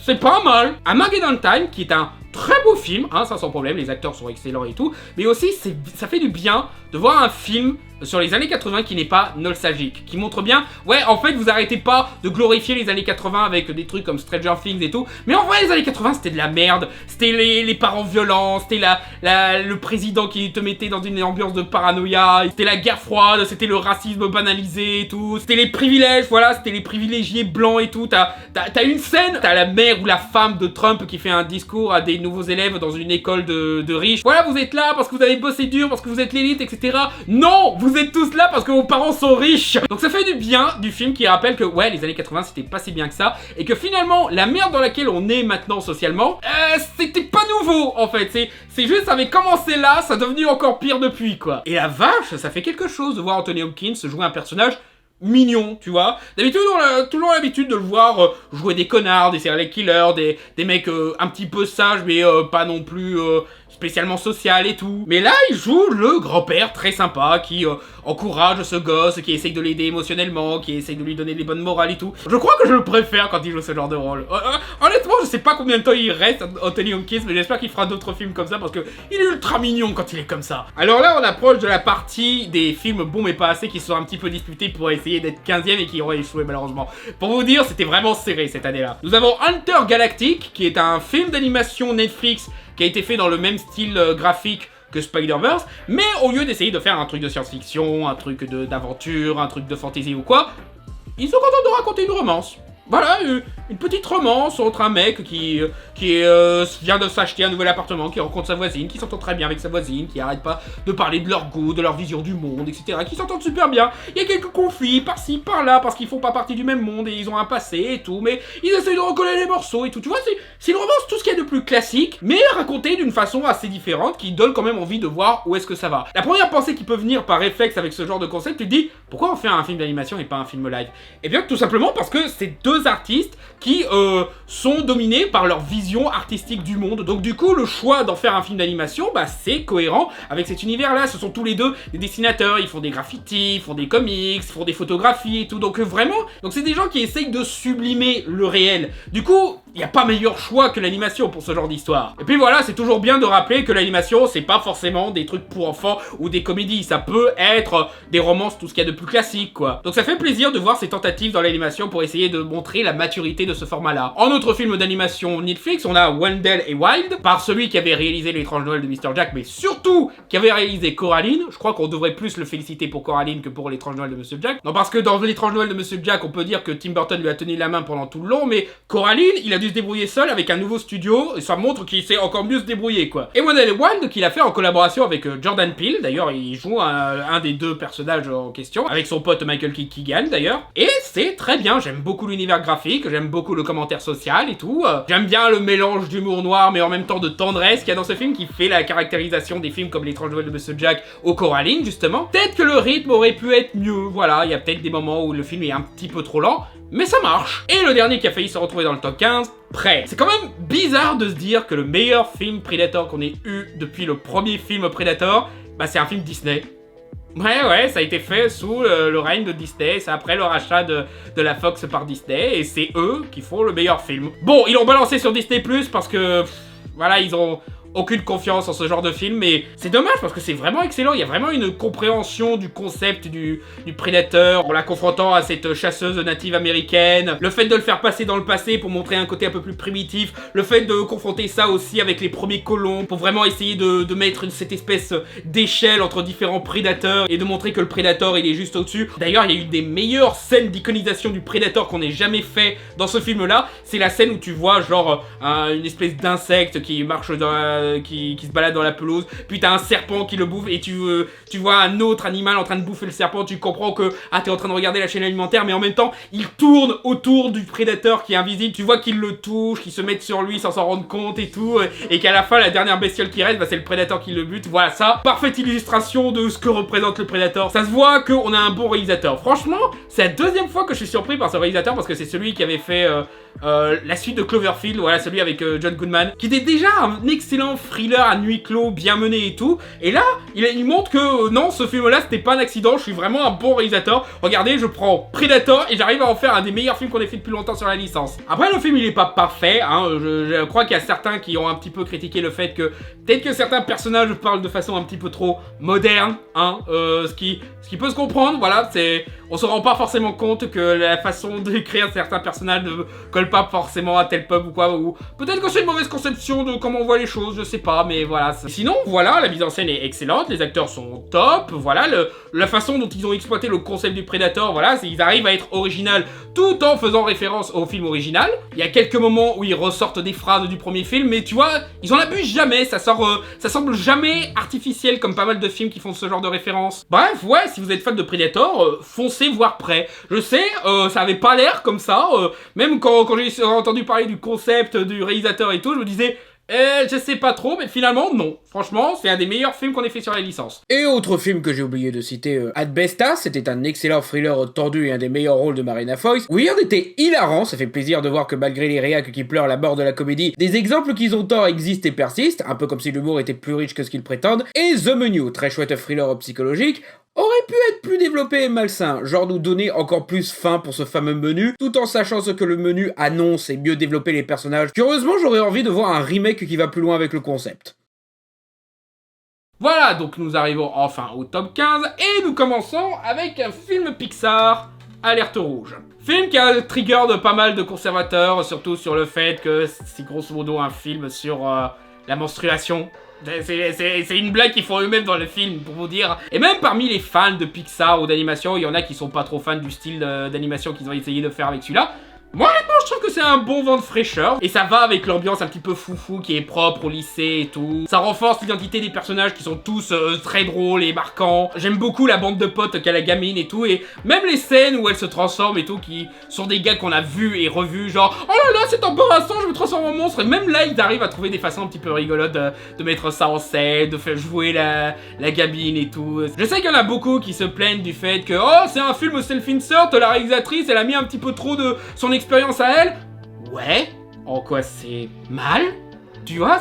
c'est pas mal. Armageddon Time, qui est un très beau film, hein, ça sans problème, les acteurs sont excellents et tout, mais aussi ça fait du bien de voir un film sur les années 80 qui n'est pas nostalgique, qui montre bien, ouais, en fait, vous arrêtez pas de glorifier les années 80 avec des trucs comme Stranger Things et tout, mais en vrai, les années 80, c'était de la merde, c'était les parents violents, c'était le président qui te mettait dans une ambiance de paranoïa, c'était la guerre froide, c'était le racisme banalisé et tout, c'était les privilèges, voilà, c'était les privilégiés blancs et tout, t'as une scène, t'as la mère ou la femme de Trump qui fait un discours à des nouveaux élèves dans une école de riches, voilà, vous êtes là parce que vous avez bossé dur, parce que vous êtes l'élite, etc. Non, vous êtes tous là parce que vos parents sont riches. Donc ça fait du bien du film qui rappelle que ouais, les années 80 c'était pas si bien que ça, et que finalement la merde dans laquelle on est maintenant socialement, c'était pas nouveau en fait, c'est juste ça avait commencé là, ça est devenu encore pire depuis quoi. Et la vache, ça fait quelque chose de voir Anthony Hopkins jouer un personnage mignon, tu vois. D'habitude, on a toujours l'habitude de le voir jouer des connards, des serial killers, des mecs un petit peu sages, mais pas non plus spécialement social et tout. Mais là, il joue le grand-père très sympa qui encourage ce gosse, qui essaye de l'aider émotionnellement, qui essaye de lui donner des bonnes morales et tout. Je crois que je le préfère quand il joue ce genre de rôle. Honnêtement, je sais pas combien de temps il reste, Anthony Hopkins, mais j'espère qu'il fera d'autres films comme ça parce que il est ultra mignon quand il est comme ça. Alors là, on approche de la partie des films bons mais pas assez qui sont un petit peu disputés pour essayer d'être 15e et qui auraient échoué malheureusement. Pour vous dire, c'était vraiment serré cette année-là. Nous avons Hunter Galactic, qui est un film d'animation Netflix qui a été fait dans le même style graphique que Spider-Verse, mais au lieu d'essayer de faire un truc de science-fiction, un truc d'aventure, un truc de fantasy ou quoi, ils sont contents de raconter une romance. Voilà, une petite romance entre un mec qui vient de s'acheter un nouvel appartement, qui rencontre sa voisine, qui s'entend très bien avec sa voisine, qui arrête pas de parler de leur goût, de leur vision du monde, etc., qui s'entendent super bien. Il y a quelques conflits par-ci, par-là, parce qu'ils font pas partie du même monde et ils ont un passé et tout, mais ils essayent de recoller les morceaux et tout. Tu vois, c'est une romance, tout ce qu'il y a de plus classique, mais racontée d'une façon assez différente, qui donne quand même envie de voir où est-ce que ça va. La première pensée qui peut venir par réflexe avec ce genre de concept, tu te dis, pourquoi on fait un film d'animation et pas un film live? Eh bien, tout simplement parce que c'est deux artistes qui sont dominés par leur vision artistique du monde. Donc du coup, le choix d'en faire un film d'animation, bah c'est cohérent avec cet univers-là. Ce sont tous les deux des dessinateurs, ils font des graffitis, ils font des comics, ils font des photographies et tout. Donc vraiment, donc c'est des gens qui essayent de sublimer le réel. Du coup, il n'y a pas meilleur choix que l'animation pour ce genre d'histoire. Et puis voilà, c'est toujours bien de rappeler que l'animation, c'est pas forcément des trucs pour enfants ou des comédies. Ça peut être des romances, tout ce qu'il y a de plus classique, quoi. Donc ça fait plaisir de voir ces tentatives dans l'animation pour essayer de montrer la maturité de ce format-là. En autre film d'animation Netflix, on a Wendell et Wild, par celui qui avait réalisé L'étrange Noël de Mr. Jack, mais surtout qui avait réalisé Coraline. Je crois qu'on devrait plus le féliciter pour Coraline que pour L'étrange Noël de Mr. Jack. Non, parce que dans L'étrange Noël de Mr. Jack, on peut dire que Tim Burton lui a tenu la main pendant tout le long, mais Coraline, il a dû se débrouiller seul avec un nouveau studio, et ça montre qu'il sait encore mieux se débrouiller, quoi. Et Wendell et Wild, qu'il a fait en collaboration avec Jordan Peele, d'ailleurs, il joue un des deux personnages en question, avec son pote Michael Keegan, d'ailleurs. Et c'est très bien, j'aime beaucoup l'univers graphique, j'aime beaucoup le commentaire social et tout. J'aime bien le mélange d'humour noir mais en même temps de tendresse qu'il y a dans ce film qui fait la caractérisation des films comme L'étrange Noël de Mr. Jack ou Coraline justement. Peut-être que le rythme aurait pu être mieux, voilà, il y a peut-être des moments où le film est un petit peu trop lent. mais ça marche. Et le dernier qui a failli se retrouver dans le top 15, Prey. C'est quand même bizarre de se dire que le meilleur film Predator qu'on ait eu depuis le premier film Predator, bah c'est un film Disney. Ouais, ça a été fait sous le règne de Disney, c'est après le rachat de la Fox par Disney, et c'est eux qui font le meilleur film. Bon, ils l'ont balancé sur Disney+, parce que, voilà, ils ont aucune confiance en ce genre de film, mais c'est dommage parce que c'est vraiment excellent. Il y a vraiment une compréhension du concept du Predator en la confrontant à cette chasseuse native américaine, le fait de le faire passer dans le passé pour montrer un côté un peu plus primitif, le fait de confronter ça aussi avec les premiers colons pour vraiment essayer de mettre cette espèce d'échelle entre différents prédateurs et de montrer que le Predator il est juste au-dessus. D'ailleurs, il y a eu des meilleures scènes d'iconisation du Predator qu'on ait jamais fait dans ce film-là. C'est la scène où tu vois genre une espèce d'insecte qui marche dans qui se balade dans la pelouse, puis t'as un serpent qui le bouffe et tu vois un autre animal en train de bouffer le serpent, tu comprends que t'es en train de regarder la chaîne alimentaire, mais en même temps il tourne autour du prédateur qui est invisible, tu vois qu'il le touche, qu'il se met sur lui sans s'en rendre compte et tout, et qu'à la fin la dernière bestiole qui reste, bah, c'est le prédateur qui le bute. Voilà, ça, parfaite illustration de ce que représente le prédateur. Ça se voit qu'on a un bon réalisateur. Franchement, c'est la deuxième fois que je suis surpris par ce réalisateur parce que c'est celui qui avait fait la suite de Cloverfield, voilà, celui avec John Goodman, qui était déjà un excellent thriller à nuit clos, bien mené et tout. Et là, il montre que non, ce film-là, c'était pas un accident, je suis vraiment un bon réalisateur. Regardez, je prends Predator et j'arrive à en faire un des meilleurs films qu'on ait fait depuis longtemps sur la licence. Après, le film, il est pas parfait, hein. Je crois qu'il y a certains qui ont un petit peu critiqué le fait que peut-être que certains personnages parlent de façon un petit peu trop moderne, hein, ce qui peut se comprendre, voilà, c'est... On se rend pas forcément compte que la façon d'écrire certains personnages ne colle pas forcément à tel pub ou quoi, ou peut-être que c'est une mauvaise conception de comment on voit les choses, je sais pas, mais voilà. Sinon, voilà, la mise en scène est excellente, les acteurs sont top, voilà, la façon dont ils ont exploité le concept du Predator, voilà, ils arrivent à être original tout en faisant référence au film original. Il y a quelques moments où ils ressortent des phrases du premier film, mais tu vois, ils en abusent jamais, ça semble jamais artificiel comme pas mal de films qui font ce genre de références. Bref, ouais, si vous êtes fan de Predator, foncez voir Prey. Je sais, ça avait pas l'air comme ça, même quand j'ai entendu parler du concept, du réalisateur et tout, je me disais... je sais pas trop, mais finalement, non. Franchement, c'est un des meilleurs films qu'on ait fait sur la licence. Et autre film que j'ai oublié de citer, Asbestas, c'était un excellent thriller tendu et un des meilleurs rôles de Marina Foïs. Weird était hilarant, ça fait plaisir de voir que malgré les réacs qui pleurent la mort de la comédie, des exemples qu'ils ont tort existent et persistent, un peu comme si l'humour était plus riche que ce qu'ils prétendent. Et The Menu, très chouette thriller psychologique, aurait pu être plus développé et malsain, genre nous donner encore plus faim pour ce fameux menu, tout en sachant ce que le menu annonce et mieux développer les personnages. Curieusement, j'aurais envie de voir un remake qui va plus loin avec le concept. Voilà, donc nous arrivons enfin au top 15, et nous commençons avec un film Pixar, Alerte Rouge. Film qui a trigger de pas mal de conservateurs, surtout sur le fait que c'est grosso modo un film sur la menstruation. C'est une blague qu'ils font eux-mêmes dans le film, pour vous dire. Et même parmi les fans de Pixar ou d'animation, il y en a qui sont pas trop fans du style d'animation qu'ils ont essayé de faire avec celui-là. Moi, honnêtement, je trouve que c'est un bon vent de fraîcheur. Et ça va avec l'ambiance un petit peu foufou qui est propre au lycée et tout. Ça renforce l'identité des personnages qui sont tous très drôles et marquants. J'aime beaucoup la bande de potes qu'a la gamine et tout. Et même les scènes où elle se transforme et tout, qui sont des gars qu'on a vus et revus. Genre, oh là là, c'est embarrassant, je me transforme en monstre. Et même là, ils arrivent à trouver des façons un petit peu rigolotes de mettre ça en scène, de faire jouer la gamine et tout. Je sais qu'il y en a beaucoup qui se plaignent du fait que, oh, c'est un film self-insert, la réalisatrice, elle a mis un petit peu trop de son expérience à elle. Ouais, en quoi c'est mal? Tu vois,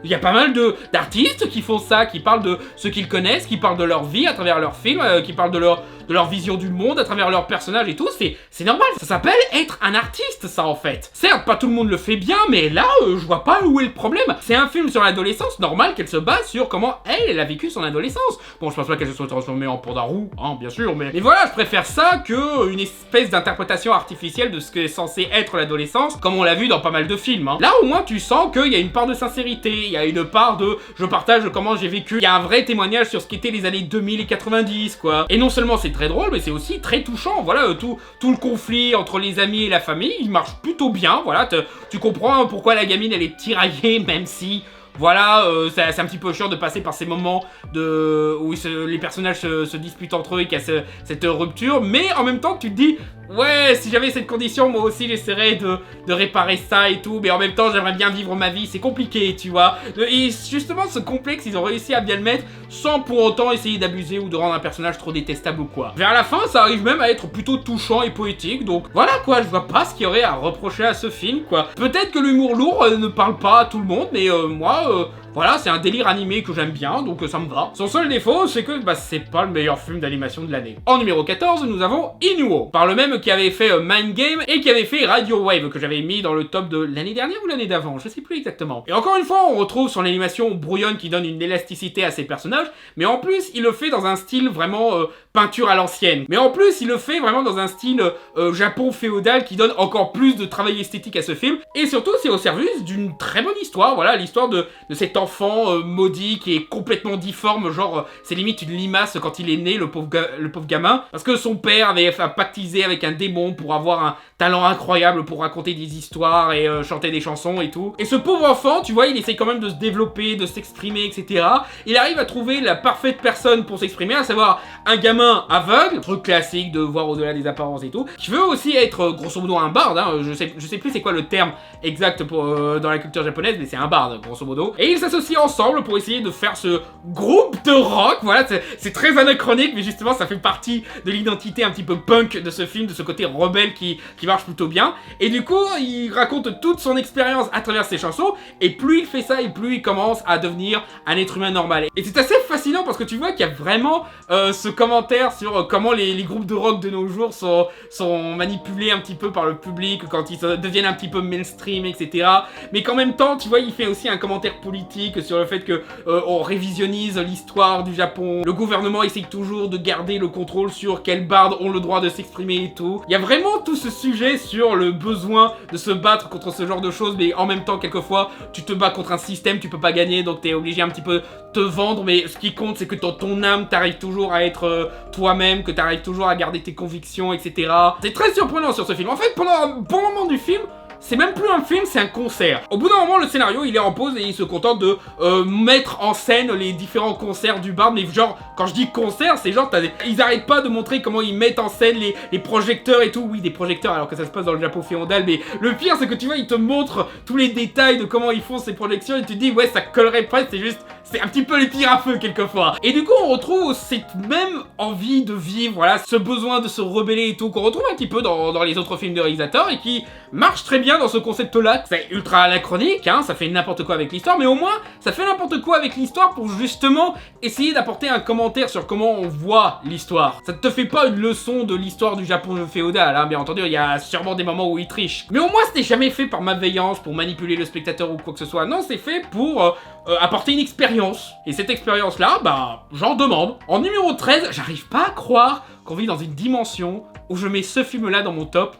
il y a pas mal d'artistes qui font ça, qui parlent de ce qu'ils connaissent, qui parlent de leur vie à travers leurs films, qui parlent de leur vision du monde à travers leurs personnages et tout. C'est normal, ça s'appelle être un artiste, ça, en fait. Certes, pas tout le monde le fait bien, mais là, je vois pas où est le problème. C'est un film sur l'adolescence, normal qu'elle se base sur comment elle a vécu son adolescence. Bon, je pense pas qu'elle se soit transformée en panda roux, hein, bien sûr, mais voilà, je préfère ça que une espèce d'interprétation artificielle de ce que est censé être l'adolescence, comme on l'a vu dans pas mal de films, hein. Là, au moins, tu sens qu'il y a une part de sincérité, il y a une part de je partage comment j'ai vécu, il y a un vrai témoignage sur ce qu'étaient les années 2000 et 90, quoi. Et non seulement c'est très drôle, mais c'est aussi très touchant, voilà, tout le conflit entre les amis et la famille, il marche plutôt bien, voilà, tu comprends pourquoi la gamine elle est tiraillée, même si voilà, c'est un petit peu chiant de passer par ces moments où les personnages se disputent entre eux et qu'il y a cette rupture, mais en même temps tu te dis, ouais, si j'avais cette condition, moi aussi j'essaierais de réparer ça et tout, mais en même temps j'aimerais bien vivre ma vie, c'est compliqué, tu vois. Et justement ce complexe, ils ont réussi à bien le mettre sans pour autant essayer d'abuser ou de rendre un personnage trop détestable ou quoi. Vers la fin, ça arrive même à être plutôt touchant et poétique, donc voilà quoi, je vois pas ce qu'il y aurait à reprocher à ce film quoi. Peut-être que l'humour lourd ne parle pas à tout le monde, mais moi, voilà, c'est un délire animé que j'aime bien, donc ça me va. Son seul défaut, c'est que c'est pas le meilleur film d'animation de l'année. En numéro 14, nous avons Inuo, par le même qui avait fait Mind Game et qui avait fait Radio Wave, que j'avais mis dans le top de l'année dernière ou l'année d'avant, je sais plus exactement. Et encore une fois, on retrouve son animation brouillonne qui donne une élasticité à ses personnages, mais en plus, il le fait dans un style vraiment peinture à l'ancienne. Mais en plus, il le fait vraiment dans un style Japon féodal qui donne encore plus de travail esthétique à ce film. Et surtout, c'est au service d'une très bonne histoire, voilà, l'histoire de cet enfant maudit qui est complètement difforme, genre c'est limite une limace quand il est né, le pauvre gamin, parce que son père avait pactisé avec un démon pour avoir un talent incroyable pour raconter des histoires et chanter des chansons et tout. Et ce pauvre enfant, tu vois, il essaie quand même de se développer, de s'exprimer, etc. Il arrive à trouver la parfaite personne pour s'exprimer, à savoir un gamin aveugle, truc classique de voir au-delà des apparences et tout, qui veut aussi être grosso modo un barde, hein, je sais plus c'est quoi le terme exact pour, dans la culture japonaise, mais c'est un barde grosso modo. Et ils s'associent ensemble pour essayer de faire ce groupe de rock, voilà, c'est très anachronique, mais justement ça fait partie de l'identité un petit peu punk de ce film, de ce côté rebelle qui marche plutôt bien. Et du coup, il raconte toute son expérience à travers ses chansons, et plus il fait ça, et plus il commence à devenir un être humain normal. Et c'est assez fascinant parce que tu vois qu'il y a vraiment ce commentaire sur comment les groupes de rock de nos jours sont manipulés un petit peu par le public quand ils deviennent un petit peu mainstream, etc. Mais qu'en même temps, tu vois, il fait aussi un commentaire politique sur le fait que on révisionnise l'histoire du Japon. Le gouvernement essaye toujours de garder le contrôle sur quels bardes ont le droit de s'exprimer et tout. Il y a vraiment tout ce sujet sur le besoin de se battre contre ce genre de choses, mais en même temps, quelquefois, tu te bats contre un système, tu peux pas gagner, donc t'es obligé un petit peu de te vendre, mais ce qui compte, c'est que dans ton âme, t'arrives toujours à être toi-même, que t'arrives toujours à garder tes convictions, etc. C'est très surprenant sur ce film. En fait, pendant un bon moment du film, c'est même plus un film, c'est un concert. Au bout d'un moment, le scénario, il est en pause et il se contente de mettre en scène les différents concerts du bar. Mais genre, quand je dis concert, c'est genre, ils arrêtent pas de montrer comment ils mettent en scène les projecteurs et tout. Oui, des projecteurs, alors que ça se passe dans le Japon féodal. Mais le pire, c'est que tu vois, ils te montrent tous les détails de comment ils font ces projections. Et tu te dis, ouais, ça collerait pas, c'est juste... C'est un petit peu les pires à feu quelquefois. Et du coup on retrouve cette même envie de vivre, voilà, ce besoin de se rebeller et tout, qu'on retrouve un petit peu dans les autres films de réalisateurs et qui marche très bien dans ce concept-là. C'est ultra anachronique, hein, ça fait n'importe quoi avec l'histoire, mais au moins ça fait n'importe quoi avec l'histoire pour justement essayer d'apporter un commentaire sur comment on voit l'histoire. Ça ne te fait pas une leçon de l'histoire du Japon féodal, hein, bien entendu, il y a sûrement des moments où ils trichent. Mais au moins ce n'est jamais fait par malveillance, pour manipuler le spectateur ou quoi que ce soit. Non, c'est fait pour apporter une expérience. Et cette expérience-là, bah, j'en demande. En numéro 13, j'arrive pas à croire qu'on vit dans une dimension où je mets ce film-là dans mon top,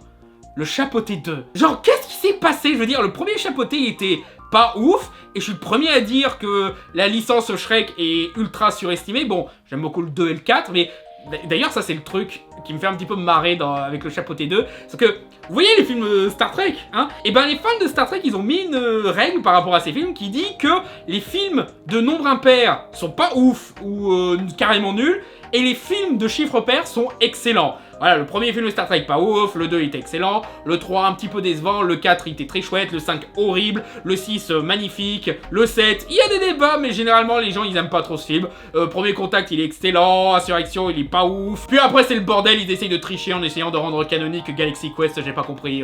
Le Chapeauté 2. Genre, qu'est-ce qui s'est passé? Je veux dire, le premier Chapeauté, il était pas ouf, et je suis le premier à dire que la licence Shrek est ultra surestimée. Bon, j'aime beaucoup le 2 et le 4, mais... D'ailleurs, ça c'est le truc qui me fait un petit peu marrer avec le Chapeauté 2, c'est que, vous voyez les films Star Trek, hein? Et ben les fans de Star Trek, ils ont mis une règle par rapport à ces films qui dit que les films de nombre impair sont pas ouf ou carrément nuls, et les films de chiffres pairs sont excellents. Voilà, le premier film de Star Trek pas ouf, le 2 était excellent, le 3 un petit peu décevant, le 4 il était très chouette, le 5 horrible, le 6 magnifique, le 7, il y a des débats, mais généralement les gens ils aiment pas trop ce film. Premier Contact il est excellent, Insurrection il est pas ouf, puis après c'est le bordel, ils essayent de tricher en essayant de rendre canonique Galaxy Quest, j'ai pas compris,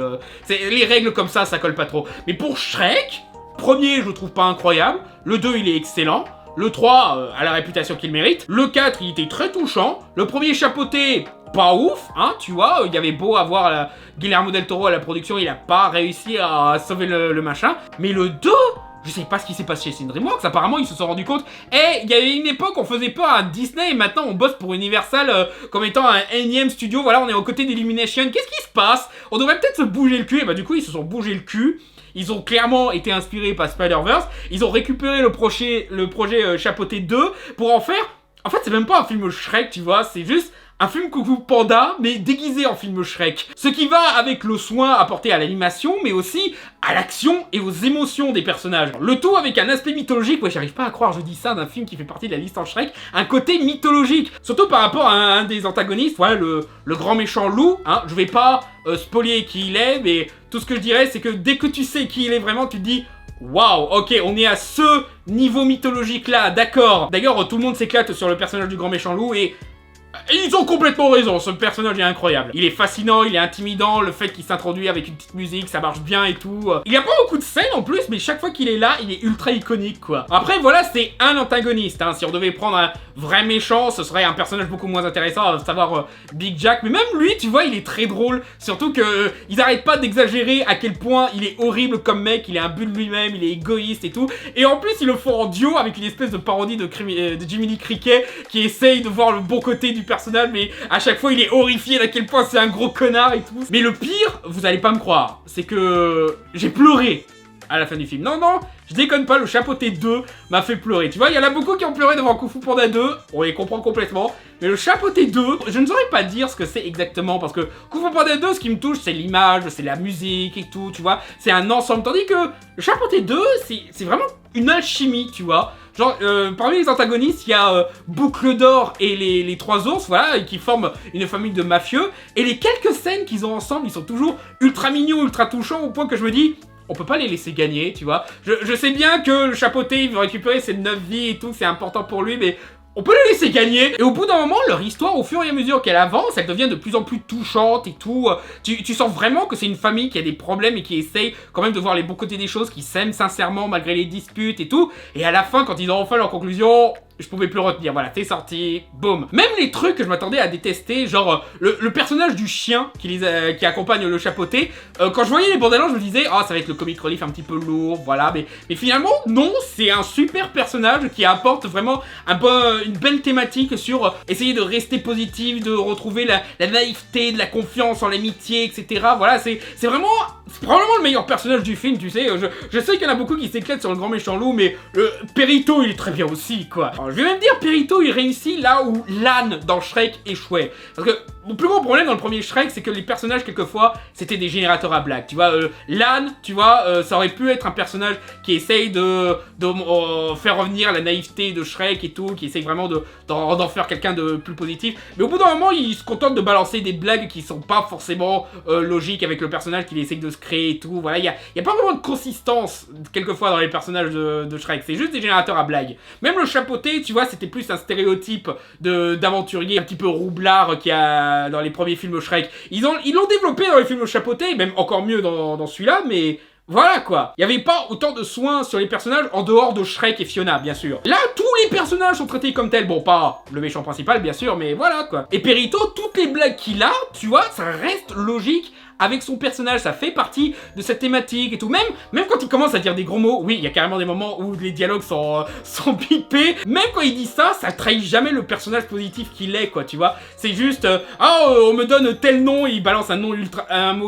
les règles comme ça colle pas trop. Mais pour Shrek, premier je le trouve pas incroyable, le 2 il est excellent, le 3 a la réputation qu'il mérite, le 4 il était très touchant, le premier Chapeauté pas ouf, hein, tu vois, il y avait beau avoir Guillermo del Toro à la production, il a pas réussi à sauver le machin, mais le 2, je sais pas ce qui s'est passé chez DreamWorks, apparemment ils se sont rendus compte, il y avait une époque on faisait peur à Disney et maintenant on bosse pour Universal comme étant un énième studio, voilà, on est aux côtés d'Illumination, qu'est-ce qui se passe? On devrait peut-être se bouger le cul, et bah du coup ils se sont bougé le cul. Ils ont clairement été inspirés par Spider-Verse, ils ont récupéré le projet Chapeauté 2 pour en faire... En fait c'est même pas un film Shrek, tu vois, c'est juste un film Kung Fu Panda, mais déguisé en film Shrek. Ce qui va avec le soin apporté à l'animation, mais aussi à l'action et aux émotions des personnages. Le tout avec un aspect mythologique, ouais j'arrive pas à croire, je dis ça d'un film qui fait partie de la liste en Shrek, un côté mythologique. Surtout par rapport à un des antagonistes, voilà, le grand méchant loup, hein, je vais pas spoiler qui il est, mais tout ce que je dirais c'est que dès que tu sais qui il est vraiment, tu te dis waouh, ok, on est à ce niveau mythologique là, d'accord. D'ailleurs, tout le monde s'éclate sur le personnage du grand méchant loup et ils ont complètement raison, ce personnage est incroyable. Il est fascinant, il est intimidant, le fait qu'il s'introduit avec une petite musique, ça marche bien et tout. Il y a pas beaucoup de scènes en plus, mais chaque fois qu'il est là, il est ultra iconique quoi. Après voilà, c'est un antagoniste, hein. Si on devait prendre un vrai méchant, ce serait un personnage beaucoup moins intéressant, à savoir Big Jack. Mais même lui, tu vois, il est très drôle. Surtout que ils arrêtent pas d'exagérer à quel point il est horrible comme mec, il est un but de lui-même, il est égoïste et tout. Et en plus, ils le font en duo avec une espèce de parodie de Jiminy Cricket qui essaye de voir le bon côté du personnage, mais à chaque fois il est horrifié d'à quel point c'est un gros connard et tout. Mais le pire, vous allez pas me croire, c'est que j'ai pleuré à la fin du film. Non, non, je déconne pas, le Chapeauté 2 m'a fait pleurer. Tu vois, il y en a beaucoup qui ont pleuré devant Kung Fu Panda 2, on les comprend complètement. Mais le Chapeauté 2, je ne saurais pas dire ce que c'est exactement, parce que Kung Fu Panda 2, ce qui me touche, c'est l'image, c'est la musique et tout, tu vois. C'est un ensemble, tandis que le Chapeauté 2, c'est vraiment une alchimie, tu vois. Genre, parmi les antagonistes, il y a Boucle d'Or et les trois ours, voilà, qui forment une famille de mafieux. Et les quelques scènes qu'ils ont ensemble, ils sont toujours ultra mignons, ultra touchants, au point que je me dis, on peut pas les laisser gagner, tu vois. Je sais bien que le Chapeauté, il veut récupérer ses 9 vies et tout, c'est important pour lui, mais on peut les laisser gagner. Et au bout d'un moment, leur histoire, au fur et à mesure qu'elle avance, elle devient de plus en plus touchante et tout. Tu sens vraiment que c'est une famille qui a des problèmes et qui essaye quand même de voir les bons côtés des choses, qui s'aiment sincèrement malgré les disputes et tout. Et à la fin, quand ils ont enfin leur conclusion, je pouvais plus retenir. Voilà, t'es sorti, boum. Même les trucs que je m'attendais à détester, genre le personnage du chien qui accompagne le Chapeauté, quand je voyais les bandes annonces, je me disais, ah, ça va être le comic relief un petit peu lourd, voilà. Mais finalement, non, c'est un super personnage qui apporte vraiment une belle thématique sur essayer de rester positif, de retrouver la naïveté, de la confiance en l'amitié, etc. Voilà, c'est probablement le meilleur personnage du film, tu sais. Je sais qu'il y en a beaucoup qui s'éclatent sur le grand méchant loup, mais Perito, il est très bien aussi, quoi. Alors, je vais même dire, Perito, il réussit là où l'âne dans Shrek échouait. Parce que mon plus gros problème dans le premier Shrek, c'est que les personnages, quelquefois, c'était des générateurs à blagues. Tu vois, l'âne, tu vois, ça aurait pu être un personnage qui essaye de faire revenir la naïveté de Shrek et tout, qui essaye vraiment d'en faire quelqu'un de plus positif. Mais au bout d'un moment, il se contente de balancer des blagues qui sont pas forcément logiques avec le personnage qu'il essaye de se créer et tout. Voilà, il y a pas vraiment de consistance, quelquefois, dans les personnages de Shrek. C'est juste des générateurs à blagues. Même le Chapeauté, tu vois, c'était plus un stéréotype d'aventurier un petit peu roublard qu'il y a dans les premiers films Shrek. Ils l'ont développé dans les films Chapeauté, même encore mieux dans celui-là, mais voilà quoi. Il n'y avait pas autant de soins sur les personnages en dehors de Shrek et Fiona, bien sûr. Là, tous les personnages sont traités comme tels. Bon, pas le méchant principal, bien sûr, mais voilà quoi. Et Perito, toutes les blagues qu'il a, tu vois, ça reste logique avec son personnage, ça fait partie de cette thématique et tout. Même quand il commence à dire des gros mots, oui, il y a carrément des moments où les dialogues sont bipés. Même quand il dit ça, ça trahit jamais le personnage positif qu'il est, quoi, tu vois. C'est juste, on me donne tel nom, il balance un mot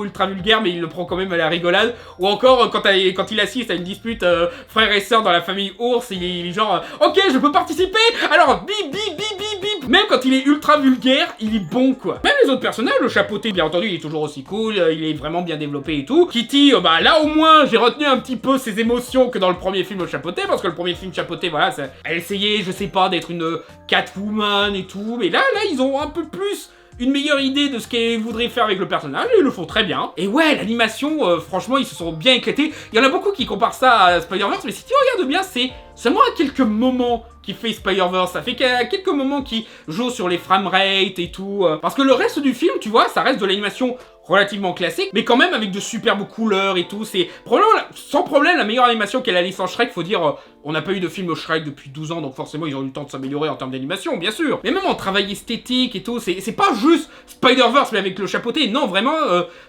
ultra vulgaire, mais il le prend quand même à la rigolade. Ou encore, quand il assiste à une dispute frère et sœur dans la famille ours, il est genre, ok, je peux participer, alors bip, bip, bip, bip, bip. Même quand il est ultra vulgaire, il est bon, quoi. Même les autres personnages, le Chapeauté, bien entendu, il est toujours aussi cool, il est vraiment bien développé et tout. Kitty, là au moins, j'ai retenu un petit peu ses émotions que dans le premier film Chapeauté, parce que le premier film Chapeauté, voilà, elle essayait, je sais pas, d'être une Catwoman et tout, mais là, ils ont un peu plus une meilleure idée de ce qu'elle voudrait faire avec le personnage, et ils le font très bien. Et ouais, l'animation, franchement, ils se sont bien éclatés. Il y en a beaucoup qui comparent ça à Spider-Verse, mais si tu regardes bien, c'est seulement à quelques moments qui fait Spider-Verse, ça fait quelques moments qui joue sur les framerates et tout. Parce que le reste du film, tu vois, ça reste de l'animation relativement classique, mais quand même avec de superbes couleurs et tout. C'est probablement, sans problème, la meilleure animation qu'est la licence Shrek. Faut dire, on n'a pas eu de film Shrek depuis 12 ans, donc forcément ils ont eu le temps de s'améliorer en termes d'animation, bien sûr. Mais même en travail esthétique et tout, c'est pas juste Spider-Verse mais avec le Chapeauté. Non, vraiment,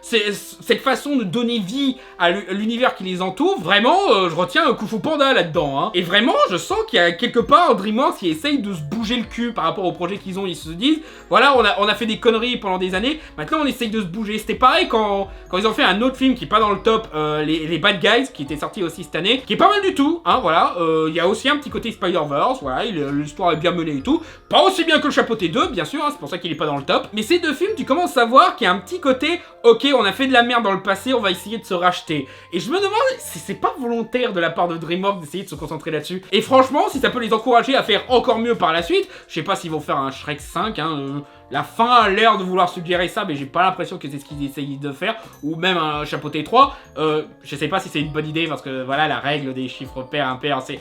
cette façon de donner vie à l'univers qui les entoure, vraiment, je retiens un Kung Fu Panda là-dedans. Hein. Et vraiment, je sens qu'il y a quelque part DreamWorks qui essaye de se bouger le cul par rapport au projet qu'ils ont. Ils se disent, voilà, on a fait des conneries pendant des années, maintenant on essaye de se bouger. C'était pareil quand ils ont fait un autre film qui est pas dans le top, les Bad Guys, qui était sorti aussi cette année, qui est pas mal du tout, hein, voilà. il y a aussi un petit côté Spider-Verse, voilà, l'histoire est bien menée et tout. Pas aussi bien que le Chapeauté 2, bien sûr, hein, c'est pour ça qu'il est pas dans le top. Mais ces deux films, tu commences à voir qu'il y a un petit côté, ok, on a fait de la merde dans le passé, on va essayer de se racheter. Et je me demande si c'est pas volontaire de la part de DreamWorks d'essayer de se concentrer là-dessus. Et franchement, si ça peut les encourager à faire encore mieux par la suite, je sais pas s'ils vont faire un Shrek 5, hein, la fin a l'air de vouloir suggérer ça, mais j'ai pas l'impression que c'est ce qu'ils essayent de faire, ou même un Chapeauté 3. Je sais pas si c'est une bonne idée, parce que voilà, la règle des chiffres pairs, impairs, c'est...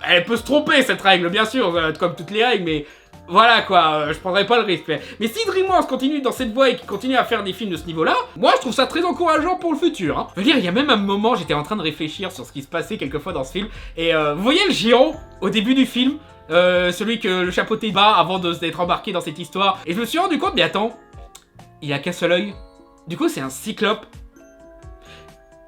Elle peut se tromper cette règle, bien sûr, comme toutes les règles, mais... Voilà quoi, je prendrais pas le risque. Mais si DreamWorks continue dans cette voie et qu'il continue à faire des films de ce niveau-là, moi je trouve ça très encourageant pour le futur. Hein. Je veux dire, il y a même un moment, j'étais en train de réfléchir sur ce qui se passait quelquefois dans ce film, et vous voyez le géant au début du film, celui que le Chapeauté bat avant d'être embarqué dans cette histoire, et je me suis rendu compte, mais attends, il a qu'un seul œil. Du coup, c'est un cyclope.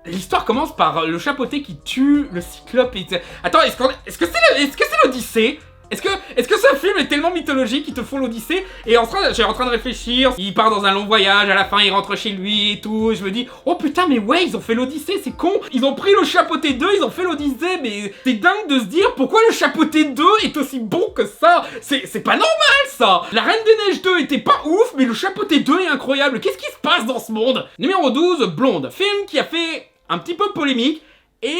L'histoire commence par le Chapeauté qui tue le cyclope et... Attends, est-ce que c'est l'Odyssée ? Est-ce que ce film est tellement mythologique qu'ils te font l'Odyssée? Et j'ai en train de réfléchir, il part dans un long voyage, à la fin il rentre chez lui et tout, et je me dis, oh putain mais ouais, ils ont fait l'Odyssée, c'est con. Ils ont pris le Chapeauté 2, ils ont fait l'Odyssée, mais c'est dingue de se dire pourquoi le Chapeauté 2 est aussi bon que ça. C'est pas normal ça. La Reine des Neiges 2 était pas ouf, mais le Chapeauté 2 est incroyable. Qu'est-ce qui se passe dans ce monde? Numéro 12, Blonde, film qui a fait un petit peu polémique, et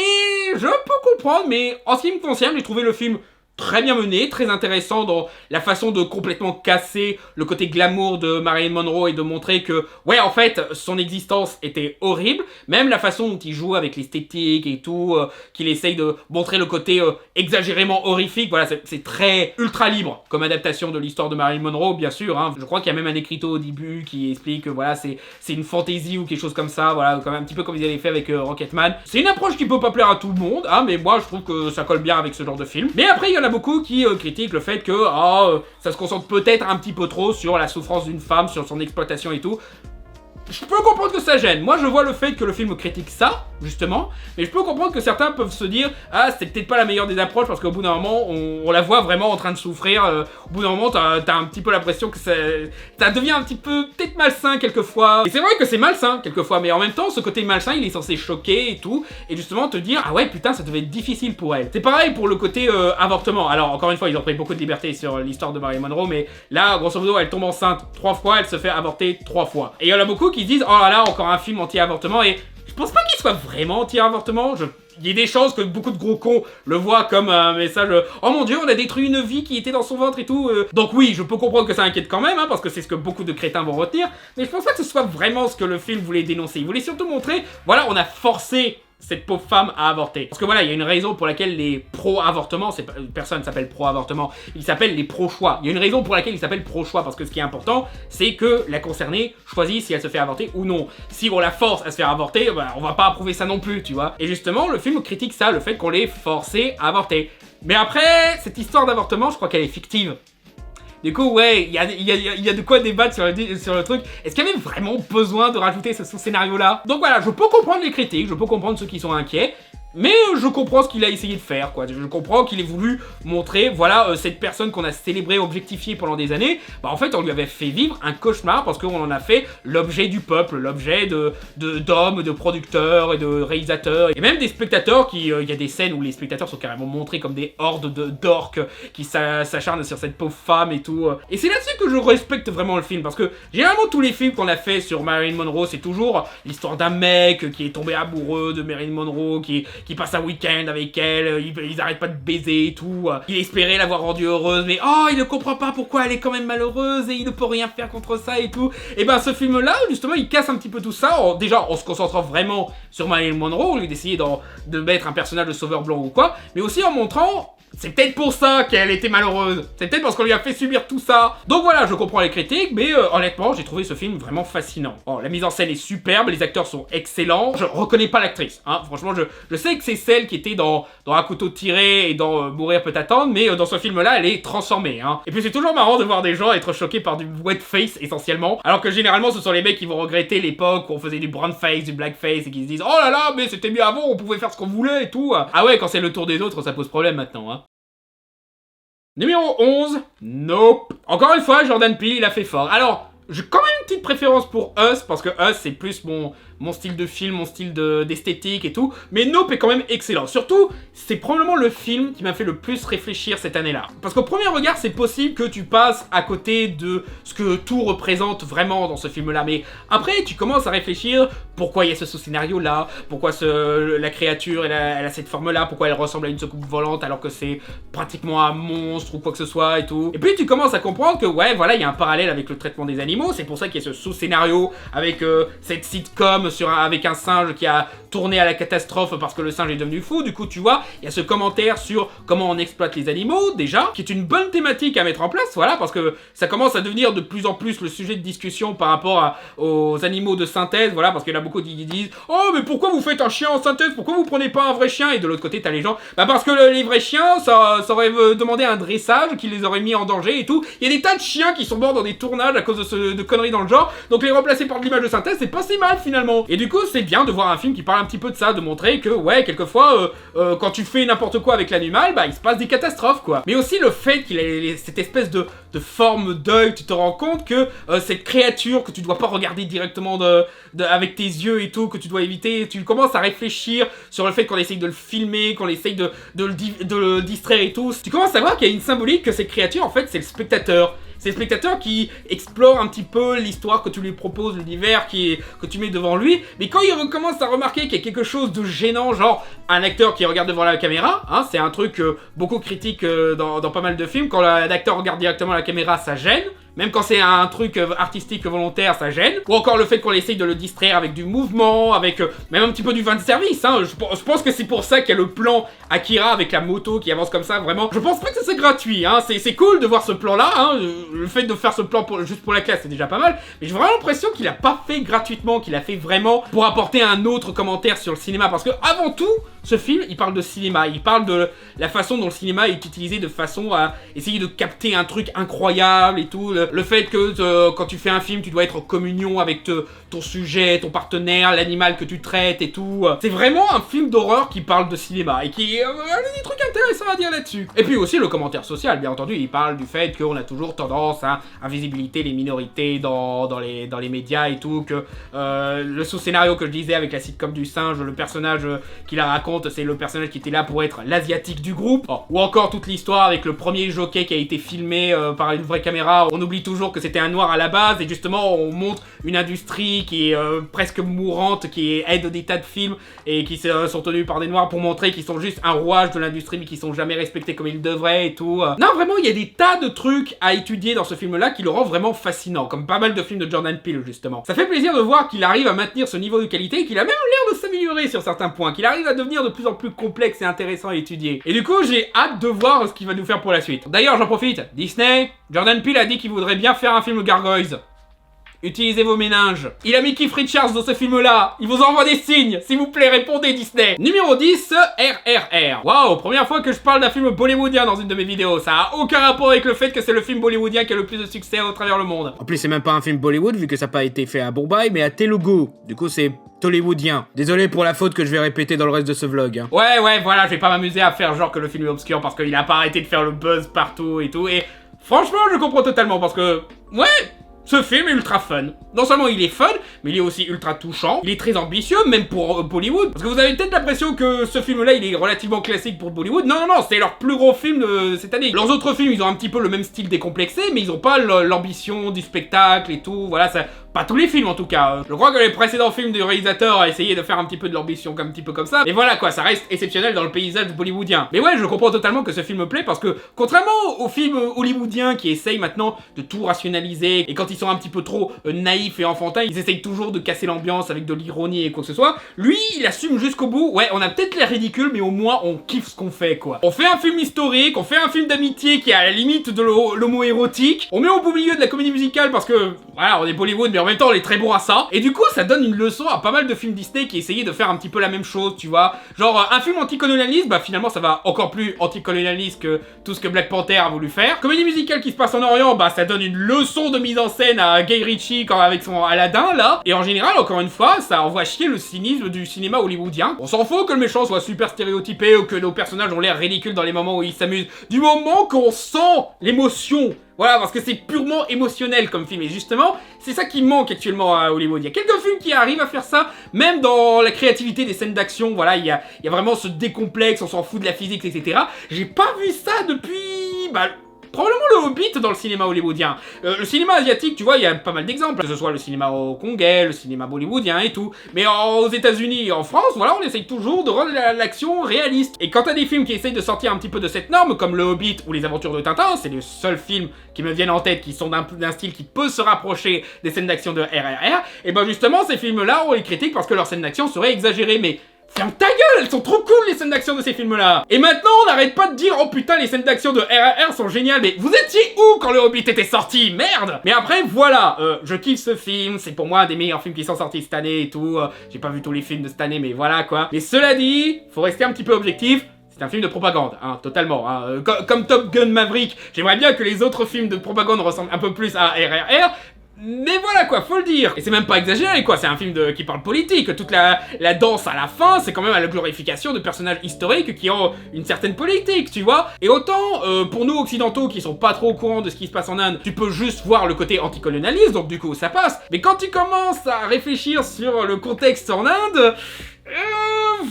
je peux comprendre, mais en ce qui me concerne, j'ai trouvé le film très bien mené, très intéressant dans la façon de complètement casser le côté glamour de Marilyn Monroe et de montrer que, ouais, en fait, son existence était horrible. Même la façon dont il joue avec l'esthétique et tout, qu'il essaye de montrer le côté exagérément horrifique, voilà, c'est très ultra libre comme adaptation de l'histoire de Marilyn Monroe, bien sûr. Hein. Je crois qu'il y a même un écriteau au début qui explique que, voilà, c'est une fantaisie ou quelque chose comme ça, voilà, comme un petit peu comme ils avaient fait avec Rocketman. C'est une approche qui peut pas plaire à tout le monde, hein, mais moi, je trouve que ça colle bien avec ce genre de film. Mais après, il y en a beaucoup qui critiquent le fait que ça se concentre peut-être un petit peu trop sur la souffrance d'une femme, sur son exploitation et tout. Je peux comprendre que ça gêne. Moi, je vois le fait que le film critique ça, justement, mais je peux comprendre que certains peuvent se dire « Ah, c'est peut-être pas la meilleure des approches, parce qu'au bout d'un moment, on la voit vraiment en train de souffrir. Au bout d'un moment, t'as un petit peu l'impression que ça devient un petit peu peut-être malsain quelquefois. » Et c'est vrai que c'est malsain quelquefois, mais en même temps, ce côté malsain, il est censé choquer et tout, et justement te dire « Ah ouais, putain, ça devait être difficile pour elle. » C'est pareil pour le côté avortement. Alors, encore une fois, ils ont pris beaucoup de liberté sur l'histoire de Marilyn Monroe, mais là, grosso modo, elle tombe enceinte 3 fois, elle se fait avorter 3 fois. Et il y en a beaucoup qui disent « Oh là là, encore un film anti-avortement » et je pense pas qu'il soit vraiment anti-avortement. Il y a des chances que beaucoup de gros cons le voient comme un message oh mon dieu, on a détruit une vie qui était dans son ventre et tout. Donc oui, je peux comprendre que ça inquiète quand même, hein, parce que c'est ce que beaucoup de crétins vont retenir. Mais je pense pas que ce soit vraiment ce que le film voulait dénoncer. Il voulait surtout montrer, voilà, on a forcé cette pauvre femme à avorter. Parce que voilà, il y a une raison pour laquelle les pro-avortement, personne s'appelle pro-avortement, ils s'appellent les pro-choix. Il y a une raison pour laquelle ils s'appellent pro-choix, parce que ce qui est important, c'est que la concernée choisit si elle se fait avorter ou non. Si on la force à se faire avorter, bah, on va pas approuver ça non plus, tu vois. Et justement, le film critique ça, le fait qu'on l'ait forcé à avorter. Mais après, cette histoire d'avortement, je crois qu'elle est fictive. Du coup, ouais, il y a de quoi débattre sur le truc. Est-ce qu'il y avait vraiment besoin de rajouter ce scénario-là? Donc voilà, je peux comprendre les critiques, je peux comprendre ceux qui sont inquiets, mais je comprends ce qu'il a essayé de faire, quoi. Je comprends qu'il ait voulu montrer, voilà, cette personne qu'on a célébrée, objectifiée pendant des années, bah en fait, on lui avait fait vivre un cauchemar parce qu'on en a fait l'objet du peuple, l'objet d'hommes, de producteurs et de réalisateurs, et même des spectateurs qui... Il y a des scènes où les spectateurs sont carrément montrés comme des hordes d'orques qui s'acharnent sur cette pauvre femme et tout. Et c'est là-dessus que je respecte vraiment le film, parce que généralement, tous les films qu'on a fait sur Marilyn Monroe, c'est toujours l'histoire d'un mec qui est tombé amoureux de Marilyn Monroe, qui passe un week-end avec elle, ils arrêtent pas de baiser et tout, il espérait l'avoir rendue heureuse, mais oh, il ne comprend pas pourquoi elle est quand même malheureuse et il ne peut rien faire contre ça et tout. Et ben ce film-là, justement, il casse un petit peu tout ça, déjà en se concentrant vraiment sur Marilyn Monroe, au lieu d'essayer de mettre un personnage de sauveur blanc ou quoi, mais aussi en montrant... C'est peut-être pour ça qu'elle était malheureuse. C'est peut-être parce qu'on lui a fait subir tout ça. Donc voilà, je comprends les critiques, mais honnêtement, j'ai trouvé ce film vraiment fascinant. Oh, la mise en scène est superbe, les acteurs sont excellents. Je reconnais pas l'actrice, hein. Franchement, je sais que c'est celle qui était dans Un couteau tiré et dans Mourir peut attendre, mais dans ce film-là, elle est transformée, hein. Et puis c'est toujours marrant de voir des gens être choqués par du wet face, essentiellement, alors que généralement, ce sont les mecs qui vont regretter l'époque où on faisait du brown face, du black face, et qui se disent « Oh là là, mais c'était mieux avant, on pouvait faire ce qu'on voulait et tout ». Ah ouais, quand c'est le tour des autres, ça pose problème maintenant, hein. Numéro 11, Nope. Encore une fois, Jordan Peele, il a fait fort. Alors, j'ai quand même une petite préférence pour Us, parce que Us, c'est plus mon mon style de film, mon style d'esthétique et tout, mais Nope est quand même excellent. Surtout, c'est probablement le film qui m'a fait le plus réfléchir cette année-là. Parce qu'au premier regard, c'est possible que tu passes à côté de ce que tout représente vraiment dans ce film-là, mais après, tu commences à réfléchir pourquoi il y a ce sous-scénario-là, pourquoi la créature, elle a cette forme-là, pourquoi elle ressemble à une soucoupe volante alors que c'est pratiquement un monstre ou quoi que ce soit et tout. Et puis tu commences à comprendre que ouais, voilà, il y a un parallèle avec le traitement des animaux, c'est pour ça qu'il y a ce sous-scénario avec cette sitcom avec un singe qui a tourné à la catastrophe parce que le singe est devenu fou. Du coup, tu vois, il y a ce commentaire sur comment on exploite les animaux, déjà, qui est une bonne thématique à mettre en place, voilà, parce que ça commence à devenir de plus en plus le sujet de discussion par rapport aux animaux de synthèse, voilà, parce qu'il y en a beaucoup qui disent « Oh, mais pourquoi vous faites un chien en synthèse? Pourquoi vous prenez pas un vrai chien » Et de l'autre côté, t'as les gens « Bah parce que les vrais chiens, ça aurait demandé un dressage qui les aurait mis en danger et tout. Il y a des tas de chiens qui sont morts dans des tournages à cause de conneries dans le genre, donc les remplacer par de l'image de synthèse, c'est pas si mal finalement. » Et du coup, c'est bien de voir un film qui parle un petit peu de ça, de montrer que, ouais, quelquefois, quand tu fais n'importe quoi avec l'animal, bah il se passe des catastrophes, quoi. Mais aussi le fait qu'il ait cette espèce de forme d'œil, tu te rends compte que cette créature que tu dois pas regarder directement avec tes yeux et tout, que tu dois éviter, tu commences à réfléchir sur le fait qu'on essaye de le filmer, qu'on essaye de le distraire et tout. Tu commences à voir qu'il y a une symbolique que cette créature, en fait, c'est le spectateur. C'est le spectateur qui explore un petit peu l'histoire que tu lui proposes, l'univers que tu mets devant lui. Mais quand il commence à remarquer qu'il y a quelque chose de gênant, genre un acteur qui regarde devant la caméra, hein, c'est un truc beaucoup critique dans pas mal de films. Quand l'acteur regarde directement la caméra, ça gêne. Même quand c'est un truc artistique volontaire, ça gêne. Ou encore le fait qu'on essaye de le distraire avec du mouvement, avec même un petit peu du vin de service. Hein. Je pense que c'est pour ça qu'il y a le plan Akira avec la moto qui avance comme ça, vraiment. Je pense pas que c'est gratuit. Hein. C'est cool de voir ce plan-là. Hein. Le fait de faire ce plan juste pour la classe, c'est déjà pas mal. Mais j'ai vraiment l'impression qu'il a pas fait gratuitement, qu'il a fait vraiment pour apporter un autre commentaire sur le cinéma. Parce que avant tout, ce film, il parle de cinéma. Il parle de la façon dont le cinéma est utilisé de façon à essayer de capter un truc incroyable et tout. Le fait que quand tu fais un film, tu dois être en communion avec ton sujet, ton partenaire, l'animal que tu traites et tout. C'est vraiment un film d'horreur qui parle de cinéma et qui a des trucs intéressants à dire là-dessus. Et puis aussi le commentaire social, bien entendu, il parle du fait qu'on a toujours tendance à invisibiliser les minorités dans les médias et tout, que le sous-scénario que je disais avec la sitcom du singe, le personnage qui la raconte, c'est le personnage qui était là pour être l'asiatique du groupe. Oh. Ou encore toute l'histoire avec le premier jockey qui a été filmé par une vraie caméra. On oublie toujours que c'était un noir à la base et justement on montre une industrie qui est presque mourante, qui aide des tas de films et qui sont tenus par des noirs pour montrer qu'ils sont juste un rouage de l'industrie mais qui sont jamais respectés comme ils devraient et tout. Non, vraiment, il y a des tas de trucs à étudier dans ce film-là qui le rend vraiment fascinant, comme pas mal de films de Jordan Peele justement. Ça fait plaisir de voir qu'il arrive à maintenir ce niveau de qualité et qu'il a même l'air de s'améliorer sur certains points, qu'il arrive à devenir de plus en plus complexe et intéressant à étudier. Et du coup, j'ai hâte de voir ce qu'il va nous faire pour la suite. D'ailleurs, j'en profite, Disney, Jordan Peele a dit qu'il voudrait bien faire un film Gargoyles. Utilisez vos méninges. Il a mis Keith Richards dans ce film-là. Il vous envoie des signes. S'il vous plaît, répondez, Disney. Numéro 10, RRR. Waouh, première fois que je parle d'un film bollywoodien dans une de mes vidéos. Ça a aucun rapport avec le fait que c'est le film bollywoodien qui a le plus de succès à travers le monde. En plus, c'est même pas un film Bollywood, vu que ça n'a pas été fait à Bombay, mais à Telugu. Du coup, c'est tollywoodien. Désolé pour la faute que je vais répéter dans le reste de ce vlog. Hein. Ouais, voilà, je vais pas m'amuser à faire genre que le film est obscur parce qu'il a pas arrêté de faire le buzz partout et tout. Et franchement, je comprends totalement parce que... Ouais, ce film est ultra fun. Non seulement il est fun, mais il est aussi ultra touchant. Il est très ambitieux, même pour Bollywood. Parce que vous avez peut-être l'impression que ce film-là, il est relativement classique pour Bollywood. Non, c'est leur plus gros film de cette année. Leurs autres films, ils ont un petit peu le même style décomplexé, mais ils ont pas l'ambition du spectacle et tout. Voilà, ça... Pas tous les films en tout cas. Je crois que les précédents films du réalisateur a essayé de faire un petit peu de l'ambition, un petit peu comme ça. Mais voilà quoi, ça reste exceptionnel dans le paysage bollywoodien. Mais ouais, je comprends totalement que ce film me plaît parce que, contrairement aux films hollywoodiens qui essayent maintenant de tout rationaliser, et quand ils sont un petit peu trop naïfs et enfantins, ils essayent toujours de casser l'ambiance avec de l'ironie et quoi que ce soit. Lui, il assume jusqu'au bout. Ouais, on a peut-être l'air ridicule, mais au moins on kiffe ce qu'on fait quoi. On fait un film historique, on fait un film d'amitié qui est à la limite de l'homo-érotique. On met au beau milieu de la comédie musicale parce que, voilà, on est Bollywood, mais en même temps on est très bon à ça. Et du coup ça donne une leçon à pas mal de films Disney qui essayaient de faire un petit peu la même chose, tu vois. Genre un film anticolonialiste, bah finalement ça va encore plus anticolonialiste que tout ce que Black Panther a voulu faire. Comédie musicale qui se passe en Orient, bah ça donne une leçon de mise en scène à Guy Ritchie avec son Aladdin là. Et en général, encore une fois, ça envoie chier le cynisme du cinéma hollywoodien. On s'en fout que le méchant soit super stéréotypé ou que nos personnages ont l'air ridicules dans les moments où ils s'amusent. Du moment qu'on sent l'émotion. Voilà, parce que c'est purement émotionnel comme film, et justement, c'est ça qui manque actuellement à Hollywood. Il y a quelques films qui arrivent à faire ça, même dans la créativité des scènes d'action, voilà, il y a vraiment ce décomplexe, on s'en fout de la physique, etc. J'ai pas vu ça depuis... probablement le Hobbit dans le cinéma hollywoodien. Le cinéma asiatique, tu vois, il y a pas mal d'exemples, que ce soit le cinéma hongkongais, le cinéma bollywoodien et tout. Mais aux États-Unis et en France, voilà, on essaye toujours de rendre l'action réaliste. Et quand t'as des films qui essayent de sortir un petit peu de cette norme, comme le Hobbit ou les Aventures de Tintin, c'est les seuls films qui me viennent en tête qui sont d'un style qui peut se rapprocher des scènes d'action de RRR, et ben justement, ces films-là, on les critique parce que leurs scènes d'action seraient exagérées, mais... ferme ta gueule, elles sont trop cool les scènes d'action de ces films-là. Et maintenant, on n'arrête pas de dire oh putain, les scènes d'action de RRR sont géniales. Mais vous étiez où quand le Hobbit était sorti, merde. Mais après, voilà, je kiffe ce film, c'est pour moi un des meilleurs films qui sont sortis cette année et tout. J'ai pas vu tous les films de cette année, mais voilà quoi. Mais cela dit, faut rester un petit peu objectif. C'est un film de propagande, hein, totalement. Hein. Comme Top Gun Maverick, j'aimerais bien que les autres films de propagande ressemblent un peu plus à RRR. Mais voilà quoi, faut le dire. Et c'est même pas exagéré quoi, c'est un film qui parle politique. Toute la danse à la fin, c'est quand même à la glorification de personnages historiques qui ont une certaine politique, tu vois. Et autant, pour nous occidentaux qui sont pas trop au courant de ce qui se passe en Inde, tu peux juste voir le côté anticolonialiste, donc du coup ça passe. Mais quand tu commences à réfléchir sur le contexte en Inde...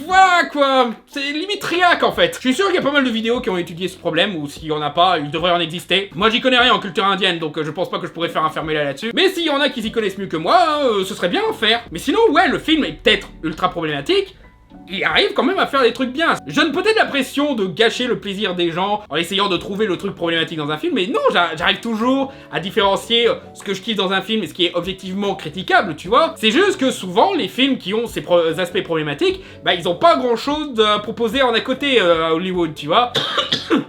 voilà quoi, c'est limite réac en fait. Je suis sûr qu'il y a pas mal de vidéos qui ont étudié ce problème, ou s'il y en a pas, il devrait en exister. Moi j'y connais rien en culture indienne, donc je pense pas que je pourrais faire un fermé là-dessus. Mais s'il y en a qui s'y connaissent mieux que moi, ce serait bien à faire. Mais sinon ouais, le film est peut-être ultra problématique, il arrive quand même à faire des trucs bien. Je donne peut-être la pression de gâcher le plaisir des gens en essayant de trouver le truc problématique dans un film, mais non, j'arrive toujours à différencier ce que je kiffe dans un film et ce qui est objectivement critiquable, tu vois. C'est juste que souvent, les films qui ont ces aspects problématiques, ils ont pas grand-chose à proposer en à côté à Hollywood, tu vois.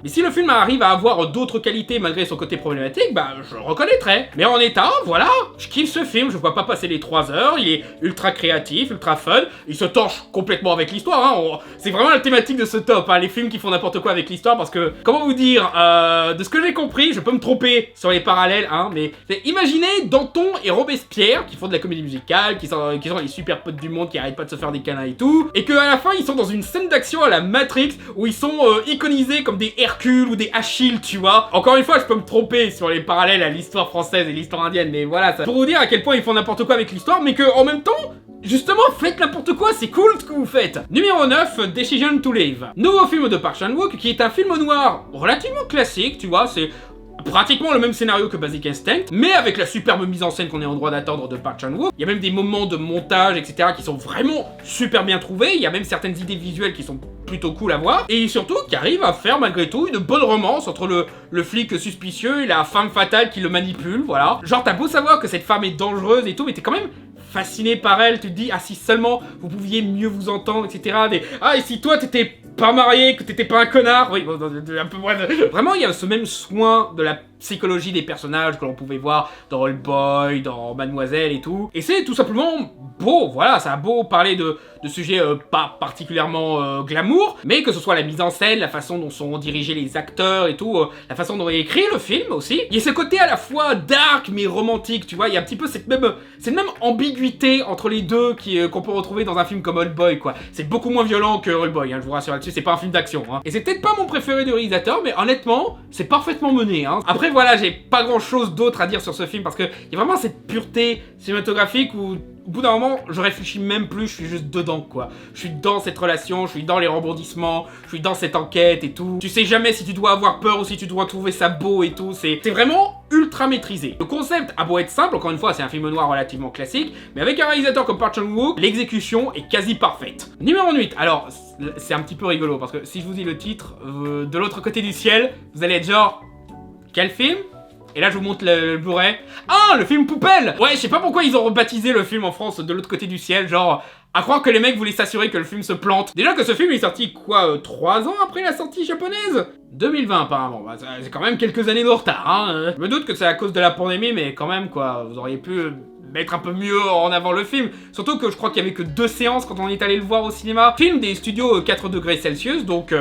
Mais si le film arrive à avoir d'autres qualités malgré son côté problématique, je le reconnaîtrais. Mais en état, voilà, je kiffe ce film, je vois pas passer les 3 heures, il est ultra créatif, ultra fun, il se torche complètement avec l'histoire, hein. C'est vraiment la thématique de ce top, hein, les films qui font n'importe quoi avec l'histoire, parce que, comment vous dire, de ce que j'ai compris, je peux me tromper sur les parallèles, hein, mais imaginez Danton et Robespierre, qui font de la comédie musicale, qui sont les super potes du monde, qui arrêtent pas de se faire des câlins et tout, et qu'à la fin, ils sont dans une scène d'action à la Matrix, où ils sont iconisés comme des Hercule ou des Achille, tu vois. Encore une fois, je peux me tromper sur les parallèles à l'histoire française et l'histoire indienne, mais voilà, ça pour vous dire à quel point ils font n'importe quoi avec l'histoire, mais que en même temps, justement, faites n'importe quoi, c'est cool ce que vous faites. Numéro 9, Decision to Live. Nouveau film de Park Chan-wook, qui est un film noir relativement classique, tu vois, c'est pratiquement le même scénario que Basic Instinct, mais avec la superbe mise en scène qu'on est en droit d'attendre de Park Chan-wook. Il y a même des moments de montage, etc. qui sont vraiment super bien trouvés. Il y a même certaines idées visuelles qui sont plutôt cool à voir. Et surtout, qui arrive à faire malgré tout une bonne romance entre le flic suspicieux et la femme fatale qui le manipule, voilà. Genre, t'as beau savoir que cette femme est dangereuse et tout, mais t'es quand même fasciné par elle, tu te dis, ah si seulement vous pouviez mieux vous entendre, etc. Et si toi t'étais pas marié, que t'étais pas un connard, oui, bon, un peu bref. Vraiment, il y a ce même soin de la psychologie des personnages que l'on pouvait voir dans Old Boy, dans Mademoiselle et tout. Et c'est tout simplement beau, voilà, ça a beau parler de sujets pas particulièrement glamour, mais que ce soit la mise en scène, la façon dont sont dirigés les acteurs et tout, la façon dont est écrit le film aussi. Il y a ce côté à la fois dark mais romantique, tu vois, il y a un petit peu cette même ambiguïté entre les deux qu'on peut retrouver dans un film comme Old Boy, quoi. C'est beaucoup moins violent que Old Boy, hein, je vous rassure là-dessus, c'est pas un film d'action, hein. Et c'est peut-être pas mon préféré du réalisateur, mais honnêtement, c'est parfaitement mené, hein. Après voilà, j'ai pas grand-chose d'autre à dire sur ce film parce que il y a vraiment cette pureté cinématographique où au bout d'un moment, je réfléchis même plus, je suis juste dedans, quoi. Je suis dans cette relation, je suis dans les rebondissements, je suis dans cette enquête et tout. Tu sais jamais si tu dois avoir peur ou si tu dois trouver ça beau et tout. C'est vraiment ultra maîtrisé. Le concept a beau être simple, encore une fois, c'est un film noir relativement classique, mais avec un réalisateur comme Park Chan-wook, l'exécution est quasi parfaite. Numéro 8, alors, c'est un petit peu rigolo, parce que si je vous dis le titre, de l'autre côté du ciel, vous allez être genre... Quel film ? Et là je vous montre le Blu-ray. Ah, le film Poubelle. Ouais, je sais pas pourquoi ils ont rebaptisé le film en France de l'autre côté du ciel, genre... À croire que les mecs voulaient s'assurer que le film se plante. Déjà que ce film est sorti, quoi, 3 ans après la sortie japonaise ? 2020 apparemment, c'est quand même quelques années de retard, hein. Je me doute que c'est à cause de la pandémie, mais quand même, quoi, vous auriez pu mettre un peu mieux en avant le film. Surtout que je crois qu'il y avait que 2 séances quand on est allé le voir au cinéma. Film des studios 4 degrés Celsius, donc...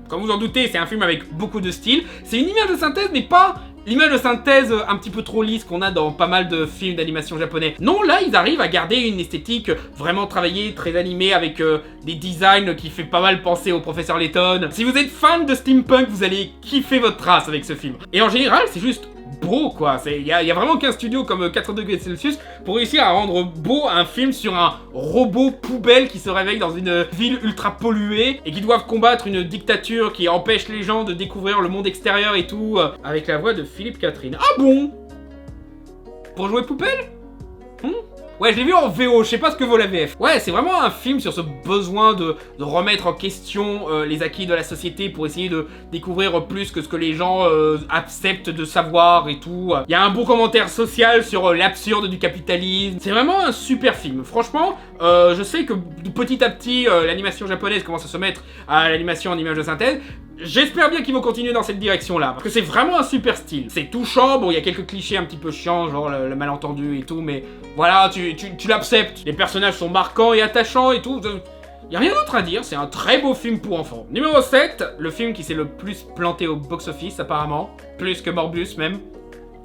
Comme vous en doutez, c'est un film avec beaucoup de style. C'est une image de synthèse, mais pas l'image de synthèse un petit peu trop lisse qu'on a dans pas mal de films d'animation japonais. Non, là, ils arrivent à garder une esthétique vraiment travaillée, très animée, avec des designs qui fait pas mal penser au Professeur Layton. Si vous êtes fan de steampunk, vous allez kiffer votre race avec ce film. Et en général, c'est juste beau, quoi. Il y a vraiment qu'un studio comme 4 degrés Celsius pour réussir à rendre beau un film sur un robot poubelle qui se réveille dans une ville ultra polluée et qui doivent combattre une dictature qui empêche les gens de découvrir le monde extérieur et tout, avec la voix de Philippe Catherine. Ah bon? Pour jouer poubelle? Ouais, je l'ai vu en VO, je sais pas ce que vaut la VF. Ouais, c'est vraiment un film sur ce besoin de remettre en question les acquis de la société pour essayer de découvrir plus que ce que les gens acceptent de savoir et tout. Il y a un bon commentaire social sur l'absurde du capitalisme. C'est vraiment un super film. Franchement, je sais que petit à petit, l'animation japonaise commence à se mettre à l'animation en image de synthèse. J'espère bien qu'ils vont continuer dans cette direction-là, parce que c'est vraiment un super style. C'est touchant, bon, il y a quelques clichés un petit peu chiants, genre le malentendu et tout, mais voilà, tu l'acceptes. Les personnages sont marquants et attachants et tout. Y a rien d'autre à dire, c'est un très beau film pour enfants. Numéro 7, le film qui s'est le plus planté au box-office, apparemment. Plus que Morbius, même.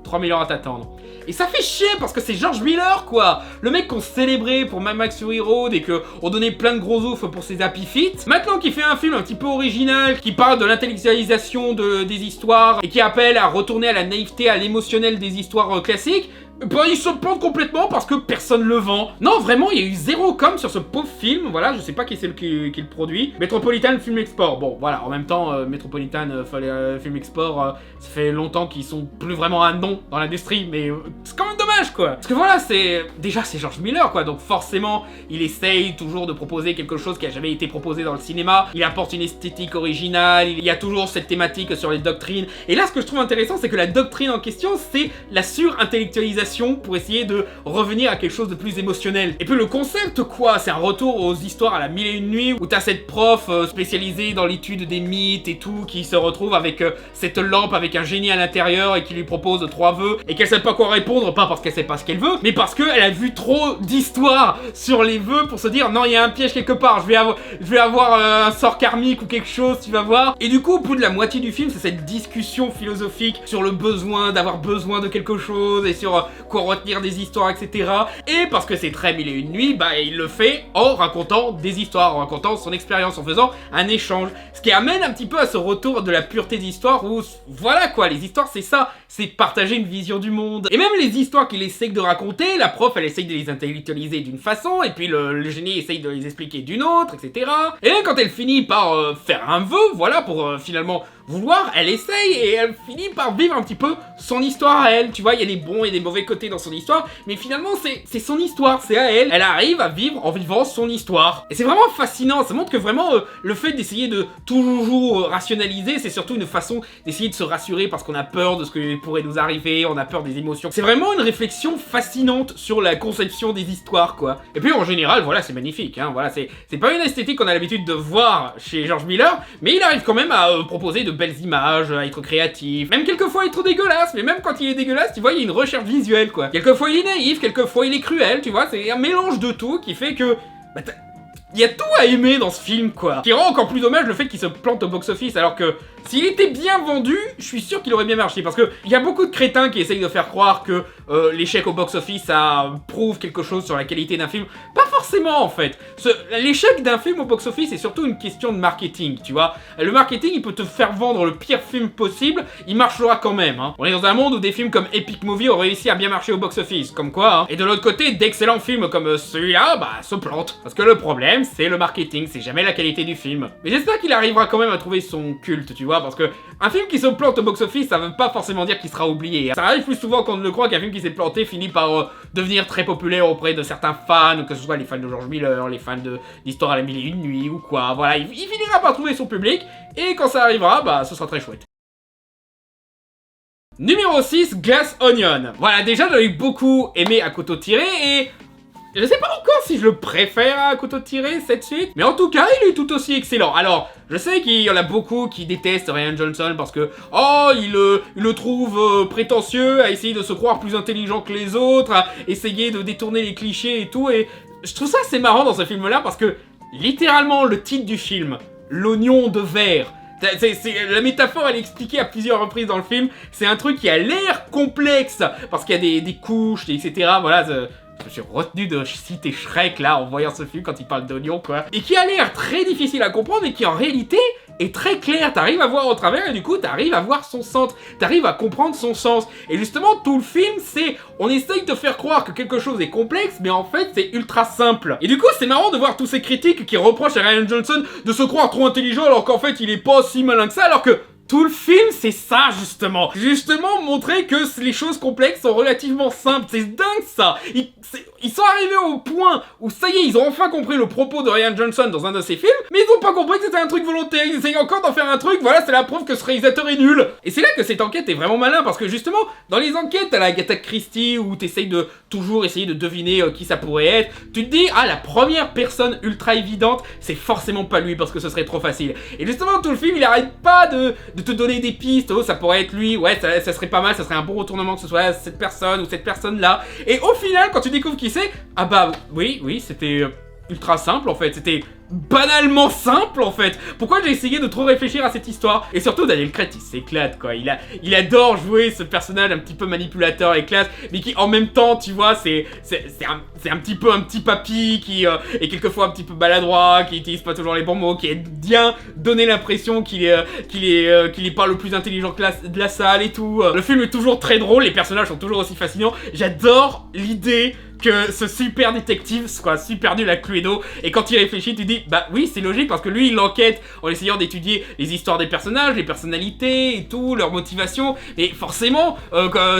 3 millions à t'attendre. Et ça fait chier parce que c'est George Miller, quoi. Le mec qu'on célébrait pour Mad Max Fury Road et qu'on donnait plein de gros oufs pour ses Happy Feet. Maintenant qu'il fait un film un petit peu original, qui parle de l'intellectualisation des histoires et qui appelle à retourner à la naïveté, à l'émotionnel des histoires classiques, bah, il se plante complètement parce que personne le vend. Non, vraiment, il y a eu zéro com sur ce pauvre film. Voilà, je sais pas qui c'est qui le produit. Metropolitan Film Export. Bon, voilà, en même temps, Metropolitan Film Export, ça fait longtemps qu'ils sont plus vraiment un nom dans l'industrie, mais c'est quand même dommage, quoi. Parce que voilà, déjà, c'est George Miller, quoi. Donc forcément, il essaye toujours de proposer quelque chose qui a jamais été proposé dans le cinéma. Il apporte une esthétique originale. Il y a toujours cette thématique sur les doctrines. Et là, ce que je trouve intéressant, c'est que la doctrine en question, c'est la surintellectualisation pour essayer de revenir à quelque chose de plus émotionnel. Et puis le concept, quoi, c'est un retour aux histoires à la mille et une nuits où t'as cette prof spécialisée dans l'étude des mythes et tout qui se retrouve avec cette lampe avec un génie à l'intérieur et qui lui propose 3 vœux et qu'elle sait pas quoi répondre, pas parce qu'elle sait pas ce qu'elle veut, mais parce qu'elle a vu trop d'histoires sur les vœux pour se dire non, il y a un piège quelque part, je vais avoir un sort karmique ou quelque chose, tu vas voir. Et du coup, au bout de la moitié du film, c'est cette discussion philosophique sur le besoin d'avoir besoin de quelque chose et sur quoi retenir des histoires, etc. Et parce que c'est très mille et une nuits, bah il le fait en racontant des histoires, en racontant son expérience, en faisant un échange. Ce qui amène un petit peu à ce retour de la pureté d'histoire où, voilà quoi, les histoires c'est ça, c'est partager une vision du monde. Et même les histoires qu'il essaye de raconter, la prof elle essaye de les intellectualiser d'une façon, et puis le génie essaye de les expliquer d'une autre, etc. Et même quand elle finit par faire un vœu, voilà, pour finalement vouloir, elle essaye et elle finit par vivre un petit peu son histoire à elle. Tu vois, il y a des bons et des mauvais côtés dans son histoire, mais finalement c'est son histoire, c'est à elle. Elle arrive à vivre en vivant son histoire. Et c'est vraiment fascinant, ça montre que vraiment le fait d'essayer de toujours rationaliser, c'est surtout une façon d'essayer de se rassurer parce qu'on a peur de ce que pourrait nous arriver, on a peur des émotions. C'est vraiment une réflexion fascinante sur la conception des histoires, quoi. Et puis en général, voilà, c'est magnifique, hein, voilà, c'est pas une esthétique qu'on a l'habitude de voir chez George Miller, mais il arrive quand même à proposer de belles images, à être créatif, même quelquefois être dégueulasse, mais même quand il est dégueulasse, tu vois, il y a une recherche visuelle, quoi. Quelquefois il est naïf, quelquefois il est cruel, tu vois, c'est un mélange de tout qui fait que... bah, il y a tout à aimer dans ce film, quoi. Qui rend encore plus dommage le fait qu'il se plante au box-office, alors que s'il était bien vendu, je suis sûr qu'il aurait bien marché. Parce que il y a beaucoup de crétins qui essayent de faire croire que l'échec au box-office, ça prouve quelque chose sur la qualité d'un film. Pas forcément, en fait. L'échec d'un film au box-office est surtout une question de marketing, tu vois. Le marketing, il peut te faire vendre le pire film possible, il marchera quand même, hein. On est dans un monde où des films comme Epic Movie ont réussi à bien marcher au box-office, comme quoi, hein. Et de l'autre côté, d'excellents films comme celui-là, bah, se plantent. Parce que le problème, c'est le marketing, c'est jamais la qualité du film. Mais j'espère qu'il arrivera quand même à trouver son culte, tu vois, parce que un film qui se plante au box-office, ça veut pas forcément dire qu'il sera oublié. Ça arrive plus souvent qu'on ne le croit qu'un film qui s'est planté finit par devenir très populaire auprès de certains fans, que ce soit les fans de George Miller, les fans d'Histoire à la mille et une nuits ou quoi. Voilà, il finira par trouver son public, et quand ça arrivera, bah, ce sera très chouette. Numéro 6, Glass Onion. Voilà, déjà j'avais beaucoup aimé À couteau tiré et... je sais pas encore si je le préfère à couteau tiré cette suite, mais en tout cas il est tout aussi excellent. Alors, je sais qu'il y en a beaucoup qui détestent Rian Johnson parce que oh il le trouve prétentieux, à essayer de se croire plus intelligent que les autres, à essayer de détourner les clichés et tout, et je trouve ça assez marrant dans ce film-là parce que littéralement le titre du film, l'oignon de verre. La métaphore, elle est expliquée à plusieurs reprises dans le film. C'est un truc qui a l'air complexe parce qu'il y a des couches, etc. Voilà. Je me suis retenu de citer Shrek là en voyant ce film quand il parle d'oignon, quoi. Et qui a l'air très difficile à comprendre et qui en réalité est très clair, t'arrives à voir au travers et du coup t'arrives à voir son centre, t'arrives à comprendre son sens. Et justement tout le film c'est, on essaye de faire croire que quelque chose est complexe mais en fait c'est ultra simple. Et du coup c'est marrant de voir tous ces critiques qui reprochent à Rian Johnson de se croire trop intelligent alors qu'en fait il est pas si malin que ça, alors que tout le film, c'est ça, justement. Justement, montrer que les choses complexes sont relativement simples. C'est dingue, ça. Ils sont arrivés au point où, ça y est, ils ont enfin compris le propos de Rian Johnson dans un de ses films, mais ils ont pas compris que c'était un truc volontaire. Ils essayent encore d'en faire un truc, voilà, c'est la preuve que ce réalisateur est nul. Et c'est là que cette enquête est vraiment malin, parce que justement, dans les enquêtes à la Agatha Christie, où t'essayes de toujours essayer de deviner qui ça pourrait être, tu te dis, ah, la première personne ultra évidente, c'est forcément pas lui, parce que ce serait trop facile. Et justement, tout le film, il arrête pas de te donner des pistes, oh ça pourrait être lui, ouais ça serait pas mal, ça serait un bon retournement que ce soit cette personne ou cette personne là, et au final quand tu découvres qui c'est, ah bah oui c'était ultra simple en fait, c'était banalement simple en fait. Pourquoi j'ai essayé de trop réfléchir à cette histoire? Et surtout Daniel Craig il s'éclate quoi, il adore jouer ce personnage un petit peu manipulateur et classe, mais qui en même temps tu vois c'est un petit peu un petit papy qui est quelquefois un petit peu maladroit, qui utilise pas toujours les bons mots, qui aime bien donner l'impression qu'il est pas le plus intelligent de la salle et tout. Le film est toujours très drôle, les personnages sont toujours aussi fascinants. J'adore l'idée que ce super détective soit super nul à Cluedo, et quand il réfléchit tu dis bah oui c'est logique parce que lui il enquête en essayant d'étudier les histoires des personnages, les personnalités et tout, leur motivation, et forcément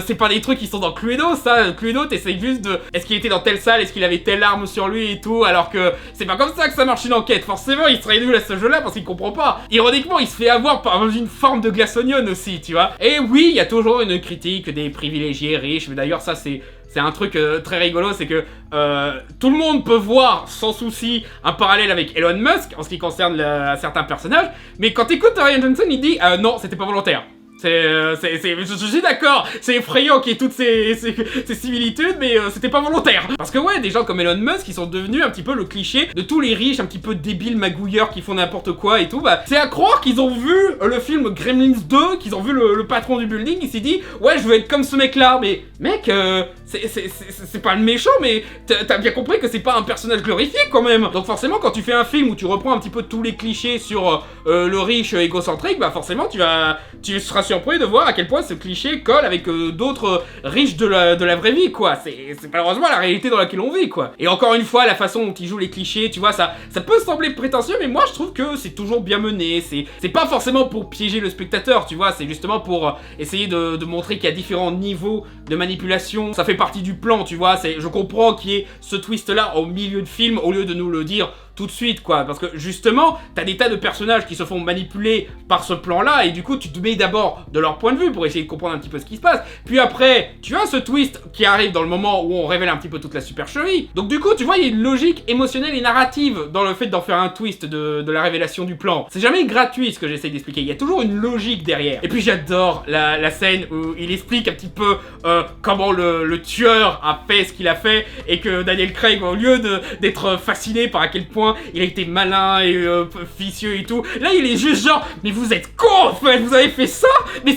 c'est pas des trucs qui sont dans Cluedo, ça. Cluedo t'essayes juste de est-ce qu'il était dans telle salle, est-ce qu'il avait telle arme sur lui et tout, alors que c'est pas comme ça que ça marche une enquête. Forcément il serait nul à ce jeu là parce qu'il comprend pas. Ironiquement il se fait avoir par une forme de Glass Onion aussi tu vois. Et oui il y a toujours une critique des privilégiés riches, mais d'ailleurs ça c'est un truc très rigolo, c'est que tout le monde peut voir sans souci un parallèle avec Elon Musk en ce qui concerne certains personnages, mais quand t'écoutes Rian Johnson, il dit non, c'était pas volontaire. Je suis d'accord, c'est effrayant qu'il y ait toutes ces similitudes, mais c'était pas volontaire. Parce que ouais, des gens comme Elon Musk, qui sont devenus un petit peu le cliché de tous les riches un petit peu débiles magouilleurs qui font n'importe quoi et tout, bah c'est à croire qu'ils ont vu le film Gremlins 2, qu'ils ont vu le patron du building, il s'est dit ouais je veux être comme ce mec là, mais mec c'est pas le méchant, mais t'as bien compris que c'est pas un personnage glorifié quand même. Donc forcément quand tu fais un film où tu reprends un petit peu tous les clichés sur le riche égocentrique, bah forcément tu seras surpris de voir à quel point ce cliché colle avec d'autres riches de la vraie vie quoi. C'est malheureusement la réalité dans laquelle on vit quoi. Et encore une fois la façon dont ils jouent les clichés, tu vois, ça peut sembler prétentieux, mais moi je trouve que c'est toujours bien mené. C'est pas forcément pour piéger le spectateur, tu vois, c'est justement pour essayer de montrer qu'il y a différents niveaux de manipulation. Ça fait partie du plan, tu vois, je comprends qu'il y ait ce twist là au milieu de film au lieu de nous le dire tout de suite quoi, parce que justement t'as des tas de personnages qui se font manipuler par ce plan là, et du coup tu te mets d'abord de leur point de vue pour essayer de comprendre un petit peu ce qui se passe, puis après tu as ce twist qui arrive dans le moment où on révèle un petit peu toute la supercherie. Donc du coup tu vois il y a une logique émotionnelle et narrative dans le fait d'en faire un twist de la révélation du plan. C'est jamais gratuit ce que j'essaie d'expliquer, il y a toujours une logique derrière. Et puis j'adore la scène où il explique un petit peu comment le tueur a fait ce qu'il a fait, et que Daniel Craig, au lieu d'être fasciné par à quel point il a été malin et vicieux et tout, là il est juste genre mais vous êtes con en fait, vous avez fait ça, mais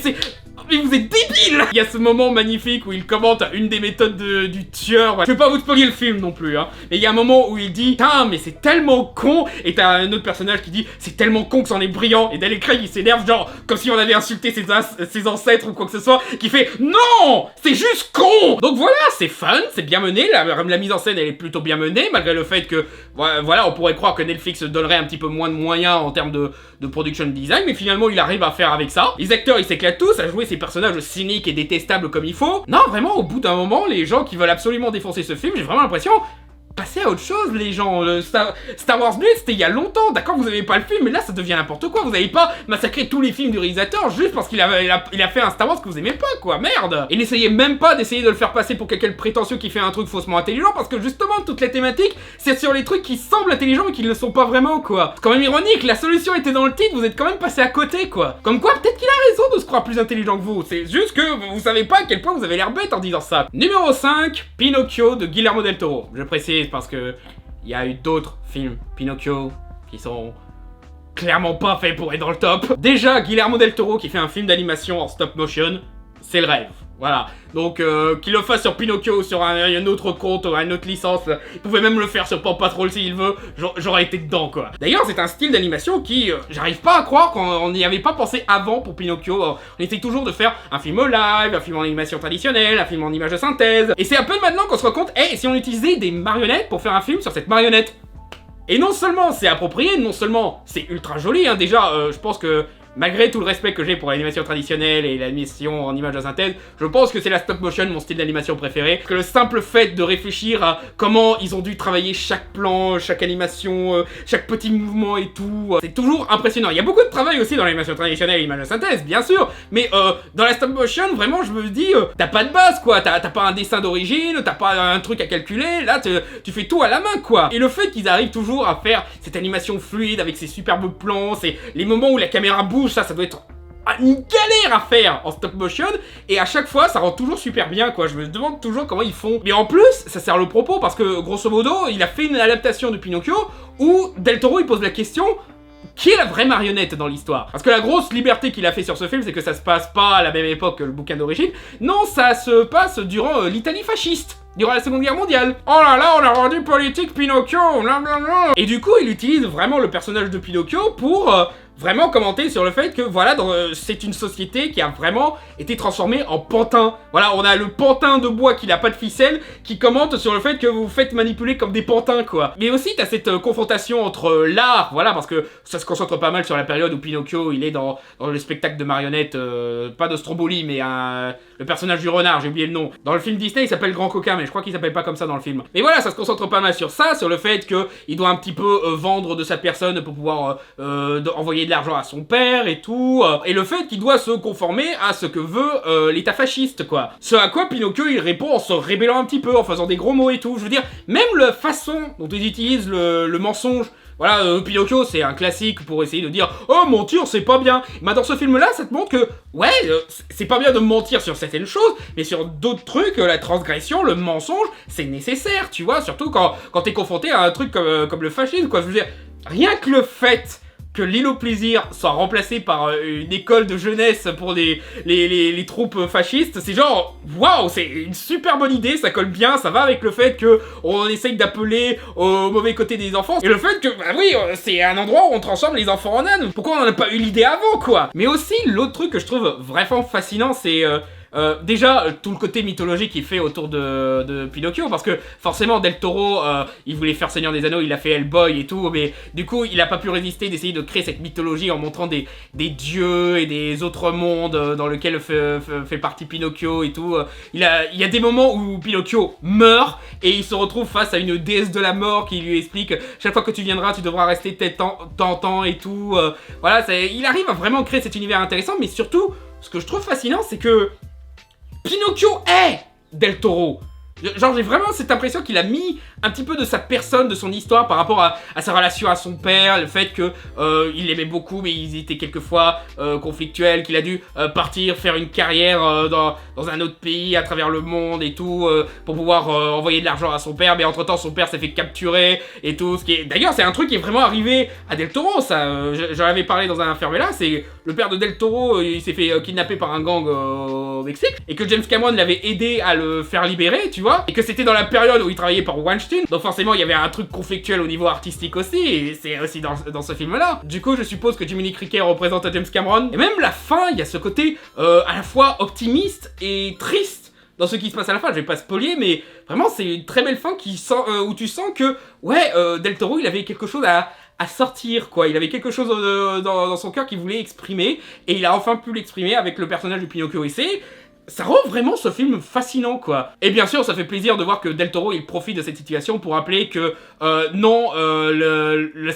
vous êtes débile. Il y a ce moment magnifique où il commente une des méthodes du tueur. Je vais pas vous spoiler le film non plus, hein. Mais il y a un moment où il dit putain mais c'est tellement con, et t'as un autre personnage qui dit c'est tellement con que c'en est brillant, et Daniel Craig il s'énerve genre comme si on avait insulté ses ancêtres ou quoi que ce soit, qui fait non c'est juste con. Donc voilà, c'est fun, c'est bien mené, la mise en scène elle est plutôt bien menée, malgré le fait que voilà on pourrait croire que Netflix donnerait un petit peu moins de moyens en termes de production design, mais finalement il arrive à faire avec ça. Les acteurs ils s'éclatent tous à jouer ces personnages cyniques et détestables comme il faut. Non vraiment au bout d'un moment les gens qui veulent absolument défoncer ce film, j'ai vraiment l'impression passez à autre chose les gens. Star Wars Blade c'était il y a longtemps, d'accord vous aimez pas le film, mais là ça devient n'importe quoi. Vous avez pas massacré tous les films du réalisateur juste parce qu'il a fait un Star Wars que vous aimez pas quoi, merde. Et n'essayez même pas d'essayer de le faire passer pour quelqu'un de prétentieux qui fait un truc faussement intelligent, parce que justement toute la thématique c'est sur les trucs qui semblent intelligents mais qui ne le sont pas vraiment quoi. C'est quand même ironique, la solution était dans le titre, vous êtes quand même passé à côté quoi. Comme quoi peut-être qu'il a raison de se croire plus intelligent que vous, c'est juste que vous savez pas à quel point vous avez l'air bête en disant ça. Numéro 5, Pinocchio de Guillermo del Toro. Je précise parce que il y a eu d'autres films Pinocchio qui sont clairement pas faits pour être dans le top. Déjà, Guillermo del Toro qui fait un film d'animation en stop motion, c'est le rêve. Voilà, donc qu'il le fasse sur Pinocchio, sur un autre compte, une autre licence, il pouvait même le faire sur Paw Patrol s'il veut, j'aurais été dedans quoi. D'ailleurs c'est un style d'animation qui, j'arrive pas à croire qu'on n'y avait pas pensé avant pour Pinocchio, on essaye toujours de faire un film au live, un film en animation traditionnelle, un film en image de synthèse, et c'est un peu maintenant qu'on se rend compte, hey, si on utilisait des marionnettes pour faire un film sur cette marionnette. Et non seulement c'est approprié, non seulement c'est ultra joli, hein, déjà je pense que malgré tout le respect que j'ai pour l'animation traditionnelle et l'animation en image de synthèse, je pense que c'est la stop motion mon style d'animation préféré. Que le simple fait de réfléchir à comment ils ont dû travailler chaque plan, chaque animation, chaque petit mouvement et tout, c'est toujours impressionnant. Il y a beaucoup de travail aussi dans l'animation traditionnelle et l'image de synthèse, bien sûr, mais dans la stop motion, vraiment, je me dis, t'as pas de base, quoi, t'as pas un dessin d'origine, t'as pas un truc à calculer, là, tu fais tout à la main, quoi. Et le fait qu'ils arrivent toujours à faire cette animation fluide avec ces superbes plans, c'est les moments où la caméra bouge, ça doit être une galère à faire en stop motion, et à chaque fois ça rend toujours super bien quoi, je me demande toujours comment ils font. Mais en plus, ça sert le propos parce que grosso modo, il a fait une adaptation de Pinocchio où Del Toro il pose la question: qui est la vraie marionnette dans l'histoire? Parce que la grosse liberté qu'il a fait sur ce film, c'est que ça se passe pas à la même époque que le bouquin d'origine, non, ça se passe durant l'Italie fasciste. Durant la Seconde Guerre mondiale. Oh là là, on a rendu politique Pinocchio, blablabla. Et du coup, il utilise vraiment le personnage de Pinocchio pour vraiment commenter sur le fait que, voilà, c'est une société qui a vraiment été transformée en pantin. Voilà, on a le pantin de bois qui n'a pas de ficelle, qui commente sur le fait que vous vous faites manipuler comme des pantins, quoi. Mais aussi, t'as cette confrontation entre l'art, voilà, parce que ça se concentre pas mal sur la période où Pinocchio, il est dans le spectacle de marionnettes, pas de Stromboli, mais le personnage du renard, j'ai oublié le nom. Dans le film Disney, il s'appelle Grand Coquin, mais je crois qu'il s'appelle pas comme ça dans le film. Mais voilà, ça se concentre pas mal sur ça, sur le fait qu'il doit un petit peu vendre de sa personne pour pouvoir envoyer de l'argent à son père et tout, et le fait qu'il doit se conformer à ce que veut l'état fasciste, quoi. Ce à quoi Pinocchio, il répond en se rébellant un petit peu, en faisant des gros mots et tout. Je veux dire, même la façon dont ils utilisent le mensonge. Voilà, Pinocchio, c'est un classique pour essayer de dire « Oh, mentir, c'est pas bien !» Mais dans ce film-là, ça te montre que, ouais, c'est pas bien de mentir sur certaines choses, mais sur d'autres trucs, la transgression, le mensonge, c'est nécessaire, tu vois, surtout quand t'es confronté à un truc comme le fascisme, quoi. Je veux dire, rien que le fait que l'île au plaisir soit remplacée par une école de jeunesse pour les troupes fascistes, c'est genre, waouh, c'est une super bonne idée, ça colle bien, ça va avec le fait que on essaye d'appeler au mauvais côté des enfants, et le fait que, bah oui, c'est un endroit où on transforme les enfants en ânes, pourquoi on en a pas eu l'idée avant, quoi. Mais aussi, l'autre truc que je trouve vraiment fascinant, c'est déjà, tout le côté mythologique qu'il fait autour de Pinocchio, parce que forcément Del Toro, il voulait faire Seigneur des Anneaux, il a fait Hellboy et tout, mais du coup il a pas pu résister d'essayer de créer cette mythologie en montrant des dieux et des autres mondes dans lesquels fait partie Pinocchio et tout. Il y a des moments où Pinocchio meurt et il se retrouve face à une déesse de la mort qui lui explique chaque fois que tu viendras tu devras rester tant et tout. Voilà, il arrive à vraiment créer cet univers intéressant, mais surtout ce que je trouve fascinant c'est que Pinocchio est Del Toro. Genre j'ai vraiment cette impression qu'il a mis un petit peu de sa personne, de son histoire par rapport à sa relation à son père, le fait que il l'aimait beaucoup mais ils étaient quelquefois conflictuels, qu'il a dû partir faire une carrière dans un autre pays à travers le monde et tout pour pouvoir envoyer de l'argent à son père, mais entre temps son père s'est fait capturer et tout, ce qui est... D'ailleurs c'est un truc qui est vraiment arrivé à Del Toro, ça, j'en avais parlé dans un Fermé là, c'est le père de Del Toro, il s'est fait kidnapper par un gang au Mexique et que James Cameron l'avait aidé à le faire libérer, tu vois, et que c'était dans la période où il travaillait pour Weinstein, donc forcément il y avait un truc conflictuel au niveau artistique aussi, et c'est aussi dans ce film-là. Du coup, je suppose que Jiminy Cricket représente James Cameron, et même la fin, il y a ce côté à la fois optimiste et triste dans ce qui se passe à la fin. Je vais pas spoiler, mais vraiment c'est une très belle fin où tu sens que, ouais, Del Toro, il avait quelque chose à sortir, quoi. Il avait quelque chose dans son cœur qu'il voulait exprimer, et il a enfin pu l'exprimer avec le personnage de Pinocchio. Et ça rend vraiment ce film fascinant, quoi. Et bien sûr, ça fait plaisir de voir que Del Toro, il profite de cette situation pour rappeler que non,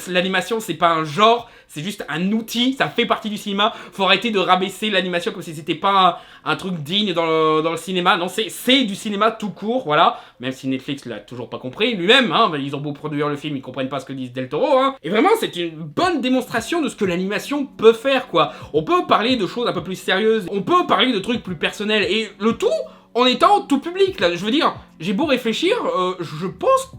l'animation, c'est pas un genre, c'est juste un outil, ça fait partie du cinéma. Faut arrêter de rabaisser l'animation comme si c'était pas un truc digne dans le cinéma. Non, c'est du cinéma tout court, voilà. Même si Netflix l'a toujours pas compris, lui-même, hein, ils ont beau produire le film, ils comprennent pas ce que dit Del Toro, hein. Et vraiment, c'est une bonne démonstration de ce que l'animation peut faire, quoi. On peut parler de choses un peu plus sérieuses, on peut parler de trucs plus personnels, et le tout en étant tout public, là. Je veux dire, j'ai beau réfléchir, je pense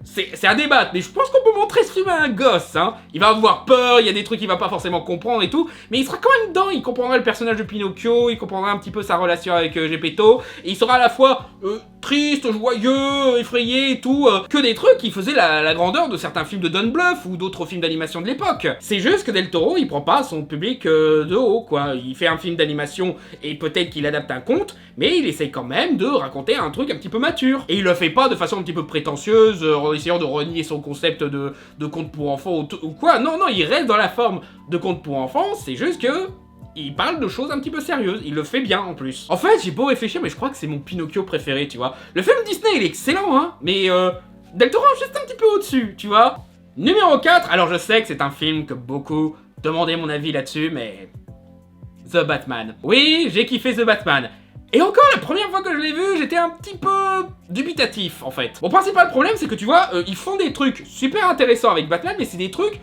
c'est à débattre, mais je pense qu'on peut montrer ce film à un gosse, hein. Il va avoir peur, il y a des trucs qu'il va pas forcément comprendre et tout, mais il sera quand même dedans, il comprendra le personnage de Pinocchio, il comprendra un petit peu sa relation avec Geppetto, et il sera à la fois triste, joyeux, effrayé et tout, que des trucs qui faisaient la grandeur de certains films de Don Bluth ou d'autres films d'animation de l'époque. C'est juste que Del Toro, il prend pas son public de haut, quoi. Il fait un film d'animation et peut-être qu'il adapte un conte, mais il essaye quand même de raconter un truc un petit peu mature. Et il le fait pas de façon un petit peu prétentieuse, en essayant de renier son concept de conte pour enfants ou quoi. Non, il reste dans la forme de conte pour enfants, c'est juste que il parle de choses un petit peu sérieuses, il le fait bien en plus. En fait, j'ai beau réfléchir, mais je crois que c'est mon Pinocchio préféré, tu vois. Le film Disney, il est excellent, hein, mais Del Toro est juste un petit peu au-dessus, tu vois. Numéro 4, alors je sais que c'est un film que beaucoup demandaient mon avis là-dessus, mais... The Batman. Oui, j'ai kiffé The Batman. Et encore, la première fois que je l'ai vu, j'étais un petit peu dubitatif, en fait. Mon principal problème, c'est que tu vois, ils font des trucs super intéressants avec Batman, mais c'est des trucs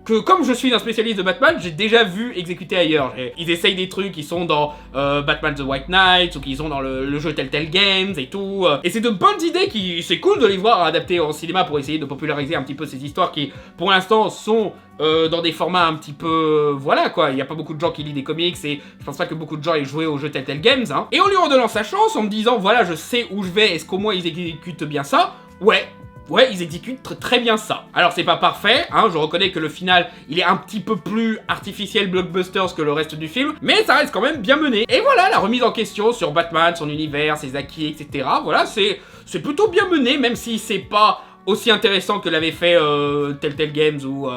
que, comme je suis un spécialiste de Batman, j'ai déjà vu exécuter ailleurs. Ils essayent des trucs qui sont dans Batman The White Knight, ou qui sont dans le jeu Telltale Games et tout. Et c'est de bonnes idées c'est cool de les voir adaptées en cinéma pour essayer de populariser un petit peu ces histoires qui, pour l'instant, sont dans des formats un petit peu... voilà, quoi. Il n'y a pas beaucoup de gens qui lisent des comics, et je pense pas que beaucoup de gens aient joué au jeu Telltale Games, hein. Et en lui redonnant sa chance, en me disant, voilà, je sais où je vais, est-ce qu'au moins ils exécutent bien ça? Ouais, ils exécutent très bien ça. Alors c'est pas parfait, hein, je reconnais que le final, il est un petit peu plus artificiel blockbusters que le reste du film, mais ça reste quand même bien mené. Et voilà, la remise en question sur Batman, son univers, ses acquis, etc. Voilà, c'est plutôt bien mené, même si c'est pas aussi intéressant que l'avait fait Telltale Games ou...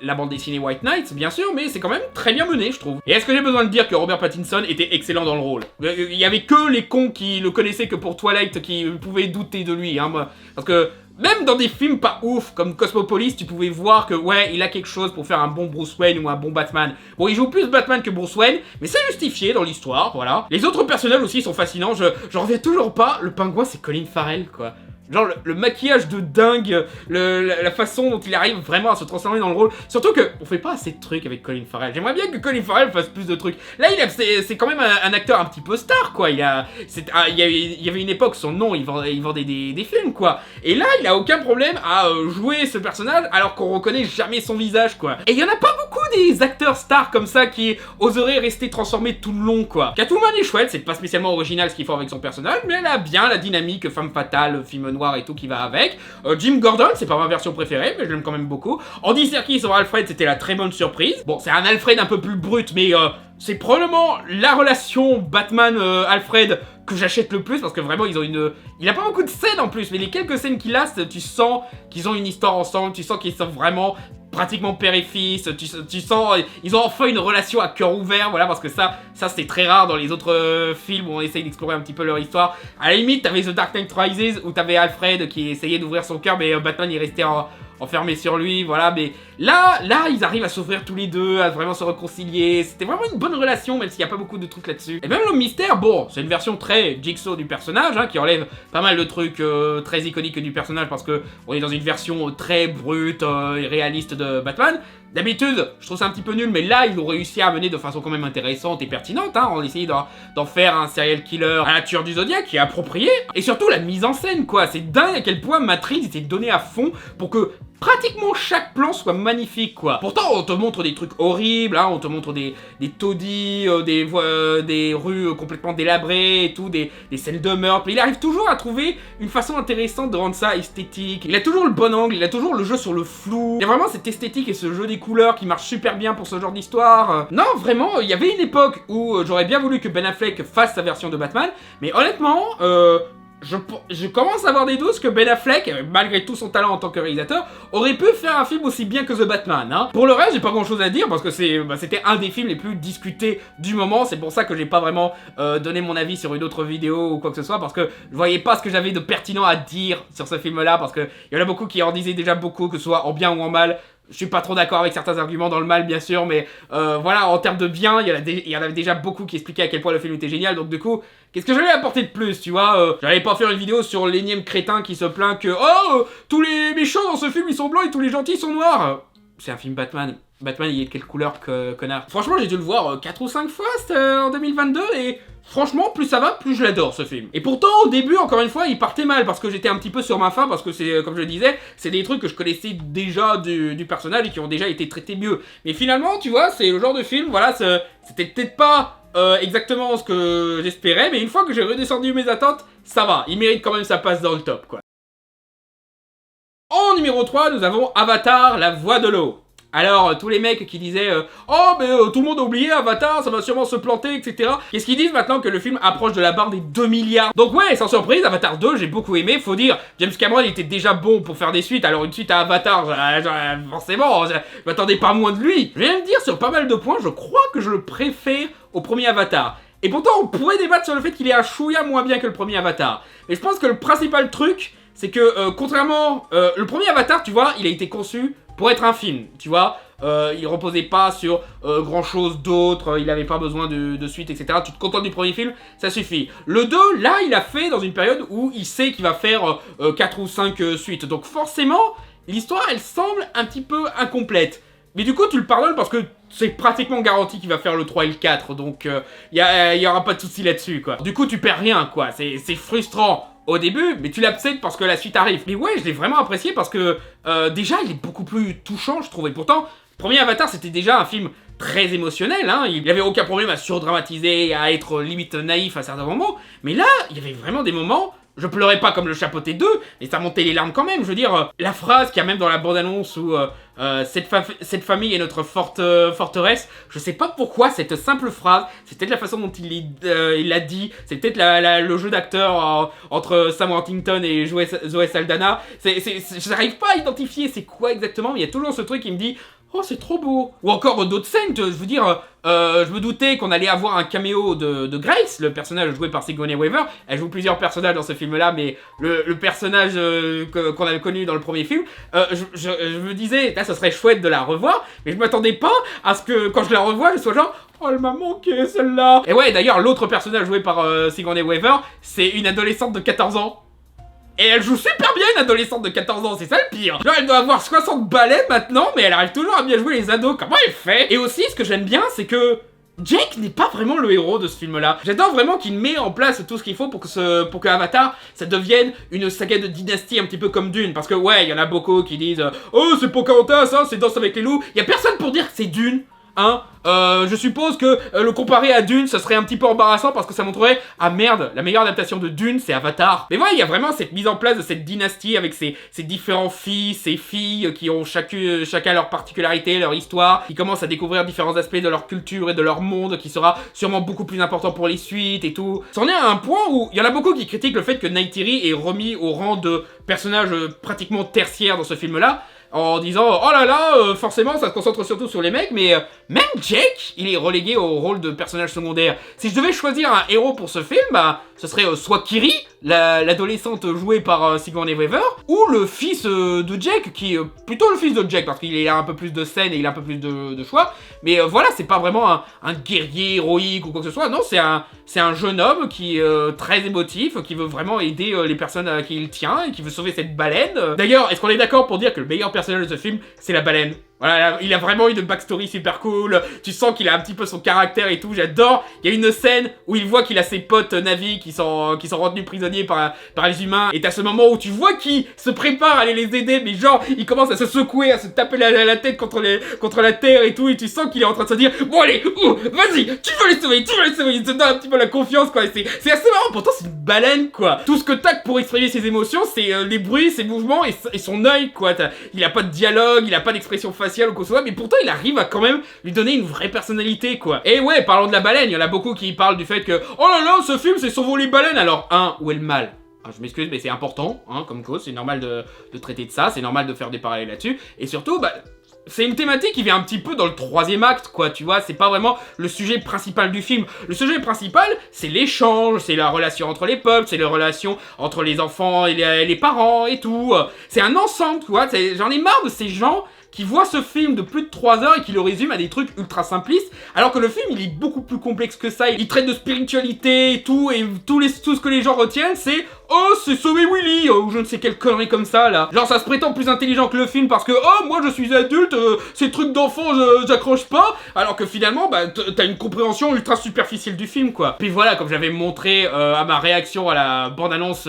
la bande dessinée White Knight, bien sûr, mais c'est quand même très bien mené, je trouve. Et est-ce que j'ai besoin de dire que Robert Pattinson était excellent dans le rôle? Il y avait que les cons qui le connaissaient que pour Twilight qui pouvaient douter de lui, hein, parce que même dans des films pas ouf, comme Cosmopolis, tu pouvais voir que, ouais, il a quelque chose pour faire un bon Bruce Wayne ou un bon Batman. Bon, il joue plus Batman que Bruce Wayne, mais c'est justifié dans l'histoire, voilà. Les autres personnages aussi sont fascinants, je reviens toujours pas, le pingouin c'est Colin Farrell, quoi. Genre le maquillage de dingue, la façon dont il arrive vraiment à se transformer dans le rôle. Surtout que on fait pas assez de trucs avec Colin Farrell. J'aimerais bien que Colin Farrell fasse plus de trucs. Là, c'est quand même un acteur un petit peu star, quoi. Il y avait une époque, son nom, il vendait des films, quoi. Et là, il a aucun problème à jouer ce personnage alors qu'on reconnaît jamais son visage, quoi. Et il y en a pas beaucoup des acteurs stars comme ça qui oseraient rester transformés tout le long, quoi. Catwoman est chouette, c'est pas spécialement original ce qu'ils font avec son personnage, mais elle a bien la dynamique femme fatale, film noir et tout qui va avec. Jim Gordon, c'est pas ma version préférée, mais je l'aime quand même beaucoup. Andy Serkis en Alfred, c'était la très bonne surprise. Bon, c'est un Alfred un peu plus brut, mais c'est probablement la relation Batman-Alfred que j'achète le plus, parce que vraiment, il a pas beaucoup de scènes en plus, mais les quelques scènes qu'il a, tu sens qu'ils ont une histoire ensemble, tu sens qu'ils sont vraiment pratiquement père et fils, tu sens, ils ont enfin une relation à cœur ouvert, voilà, parce que ça c'est très rare dans les autres films où on essaye d'explorer un petit peu leur histoire. À la limite, t'avais The Dark Knight Rises où t'avais Alfred qui essayait d'ouvrir son cœur, mais Batman il restait enfermé sur lui, voilà, mais là, ils arrivent à s'ouvrir tous les deux, à vraiment se réconcilier, c'était vraiment une bonne relation, même s'il n'y a pas beaucoup de trucs là-dessus. Et même l'homme mystère, bon, c'est une version très Jigsaw du personnage, hein, qui enlève pas mal de trucs très iconiques du personnage, parce que on est dans une version très brute et réaliste de Batman. D'habitude, je trouve ça un petit peu nul, mais là, ils l'ont réussi à mener de façon quand même intéressante et pertinente, hein, en essayant d'en faire un serial killer à la tueur du Zodiac, qui est approprié, et surtout la mise en scène, quoi. C'est dingue à quel point Matrix était donné à fond pour que pratiquement chaque plan soit magnifique, quoi. Pourtant, on te montre des trucs horribles, hein, on te montre des taudis, des rues complètement délabrées et tout, des scènes de meurtre, mais il arrive toujours à trouver une façon intéressante de rendre ça esthétique. Il a toujours le bon angle, il a toujours le jeu sur le flou. Il y a vraiment cette esthétique et ce jeu des couleurs qui marche super bien pour ce genre d'histoire. Non, vraiment, il y avait une époque où j'aurais bien voulu que Ben Affleck fasse sa version de Batman, mais honnêtement, je commence à avoir des doutes que Ben Affleck, malgré tout son talent en tant que réalisateur, aurait pu faire un film aussi bien que The Batman, hein. Pour le reste, j'ai pas grand chose à dire parce que c'était un des films les plus discutés du moment. C'est pour ça que j'ai pas vraiment donné mon avis sur une autre vidéo ou quoi que ce soit, parce que je voyais pas ce que j'avais de pertinent à dire sur ce film-là, parce que il y en a beaucoup qui en disaient déjà beaucoup, que ce soit en bien ou en mal. Je suis pas trop d'accord avec certains arguments dans le mal, bien sûr, mais voilà, en termes de bien, il y en avait déjà beaucoup qui expliquaient à quel point le film était génial, donc du coup, qu'est-ce que j'allais apporter de plus, tu vois j'allais pas faire une vidéo sur l'énième crétin qui se plaint que « Oh, tous les méchants dans ce film, ils sont blancs et tous les gentils sont noirs !» C'est un film Batman. Batman, il est de quelle couleur, connard? Franchement, j'ai dû le voir 4 ou 5 fois en 2022 et franchement, plus ça va, plus je l'adore ce film. Et pourtant, au début, encore une fois, il partait mal parce que j'étais un petit peu sur ma faim parce que c'est, comme je le disais, c'est des trucs que je connaissais déjà du personnage et qui ont déjà été traités mieux. Mais finalement, tu vois, c'est le genre de film, voilà, c'était peut-être pas exactement ce que j'espérais, mais une fois que j'ai redescendu mes attentes, ça va. Il mérite quand même sa place dans le top, quoi. En numéro 3, nous avons Avatar, la voix de l'eau. Alors, tous les mecs qui disaient oh, mais tout le monde a oublié Avatar, ça va sûrement se planter, etc. Qu'est-ce qu'ils disent maintenant que le film approche de la barre des 2 milliards? Donc ouais, sans surprise, Avatar 2, j'ai beaucoup aimé. Faut dire, James Cameron était déjà bon pour faire des suites. Alors une suite à Avatar, forcément, je m'attendais pas moins de lui. Je viens de dire, sur pas mal de points, je crois que je le préfère au premier Avatar. Et pourtant, on pourrait débattre sur le fait qu'il est un chouïa moins bien que le premier Avatar. Mais je pense que le principal truc, c'est que contrairement... le premier Avatar, tu vois, il a été conçu pour être un film, tu vois. Il reposait pas sur grand chose d'autre, il avait pas besoin de suite, etc. Tu te contentes du premier film, ça suffit. Le 2, là, il a fait dans une période où il sait qu'il va faire 4 ou 5 suites. Donc forcément, l'histoire, elle semble un petit peu incomplète. Mais du coup, tu le pardonnes parce que c'est pratiquement garanti qu'il va faire le 3 et le 4. Donc, y aura pas de souci là-dessus, quoi. Du coup, tu perds rien, quoi. C'est frustrant au début, mais tu l'acceptes parce que la suite arrive. Mais ouais, je l'ai vraiment apprécié parce que déjà, il est beaucoup plus touchant, je trouve. Et pourtant, premier Avatar, c'était déjà un film très émotionnel, hein. Il n'y avait aucun problème à surdramatiser, à être limite naïf à certains moments. Mais là, il y avait vraiment des moments... Je pleurais pas comme le Chapeauté 2, mais ça montait les larmes quand même. Je veux dire, la phrase qu'il y a même dans la bande-annonce où cette famille est notre forteresse, je sais pas pourquoi cette simple phrase, c'est peut-être la façon dont il l'a dit, c'est peut-être le jeu d'acteur entre Sam Worthington et Zoé Saldana. Je n'arrive pas à identifier c'est quoi exactement, mais il y a toujours ce truc qui me dit oh, c'est trop beau. Ou encore d'autres scènes, je veux dire, je me doutais qu'on allait avoir un caméo de Grace, le personnage joué par Sigourney Weaver. Elle joue plusieurs personnages dans ce film-là, mais le personnage qu'on avait connu dans le premier film, je me disais, là, ça serait chouette de la revoir, mais je m'attendais pas à ce que, quand je la revois, je sois genre, oh, elle m'a manqué, celle-là. Et ouais, d'ailleurs, l'autre personnage joué par Sigourney Weaver, c'est une adolescente de 14 ans. Et elle joue super bien une adolescente de 14 ans, c'est ça le pire. Genre elle doit avoir 60 balais maintenant, mais elle arrive toujours à bien jouer les ados, comment elle fait? Et aussi, ce que j'aime bien, c'est que Jake n'est pas vraiment le héros de ce film-là. J'adore vraiment qu'il met en place tout ce qu'il faut pour que Avatar, ça devienne une saga de dynastie un petit peu comme Dune. Parce que ouais, il y en a beaucoup qui disent oh, c'est Pocahontas, hein, c'est Danse avec les loups. Il y a personne pour dire que c'est Dune. Hein, je suppose que le comparer à Dune, ça serait un petit peu embarrassant parce que ça montrerait ah merde, la meilleure adaptation de Dune, c'est Avatar. Mais voilà, il y a vraiment cette mise en place de cette dynastie avec ces différents fils, ces filles qui ont chacun leur particularité, leur histoire, qui commencent à découvrir différents aspects de leur culture et de leur monde, qui sera sûrement beaucoup plus important pour les suites et tout. C'en est à un point où il y en a beaucoup qui critiquent le fait que Neytiri est remis au rang de personnage pratiquement tertiaire dans ce film-là. En disant oh là là, forcément ça se concentre surtout sur les mecs, mais même Jake, il est relégué au rôle de personnage secondaire. Si je devais choisir un héros pour ce film, bah, ce serait soit Kiri, l'adolescente jouée par Sigourney Weaver, ou le fils de Jake, qui est plutôt le fils de Jake, parce qu'il a un peu plus de scènes et il a un peu plus de choix. Mais voilà, c'est pas vraiment un guerrier héroïque ou quoi que ce soit, non, c'est un jeune homme qui est très émotif, qui veut vraiment aider les personnes à qui il tient, et qui veut sauver cette baleine. D'ailleurs, est-ce qu'on est d'accord pour dire que le meilleur personnage de ce film, c'est la baleine? Voilà, il a vraiment une backstory super cool, tu sens qu'il a un petit peu son caractère et tout, j'adore. Il y a une scène où il voit qu'il a ses potes Na'vi qui sont retenus prisonniers par les humains, et t'as ce moment où tu vois qu'il se prépare à aller les aider, mais genre, il commence à se secouer, à se taper la tête contre la terre et tout, et tu sens qu'il est en train de se dire, bon allez, vas-y, tu vas les sauver, il te donne un petit peu la confiance, quoi, c'est assez marrant, pourtant c'est une baleine, quoi. Tout ce que t'as pour exprimer ses émotions, c'est les bruits, ses mouvements et son œil, quoi. Il a pas de dialogue, il a pas d'expression faciale ou quoi que ce soit, mais pourtant il arrive à quand même lui donner une vraie personnalité, quoi. Et ouais, parlons de la baleine, il y en a beaucoup qui parlent du fait que oh là là, ce film c'est S'envoler baleine. Alors, où est le mal? Je m'excuse, mais c'est important, hein, comme cause, c'est normal de traiter de ça, c'est normal de faire des parallèles là-dessus, et surtout, bah, c'est une thématique qui vient un petit peu dans le troisième acte, quoi, tu vois, c'est pas vraiment le sujet principal du film. Le sujet principal, c'est l'échange, c'est la relation entre les peuples, c'est la relation entre les enfants et les parents et tout. C'est un ensemble, tu vois, j'en ai marre de ces gens qui voit ce film de plus de 3 heures et qui le résume à des trucs ultra simplistes, alors que le film il est beaucoup plus complexe que ça. Il traite de spiritualité et tout ce que les gens retiennent c'est oh c'est Sauver Willy ou je ne sais quelle connerie comme ça là. Genre ça se prétend plus intelligent que le film parce que oh moi je suis adulte, ces trucs d'enfant j'accroche pas, alors que finalement bah t'as une compréhension ultra superficielle du film quoi. Puis voilà, comme j'avais montré à ma réaction à la bande-annonce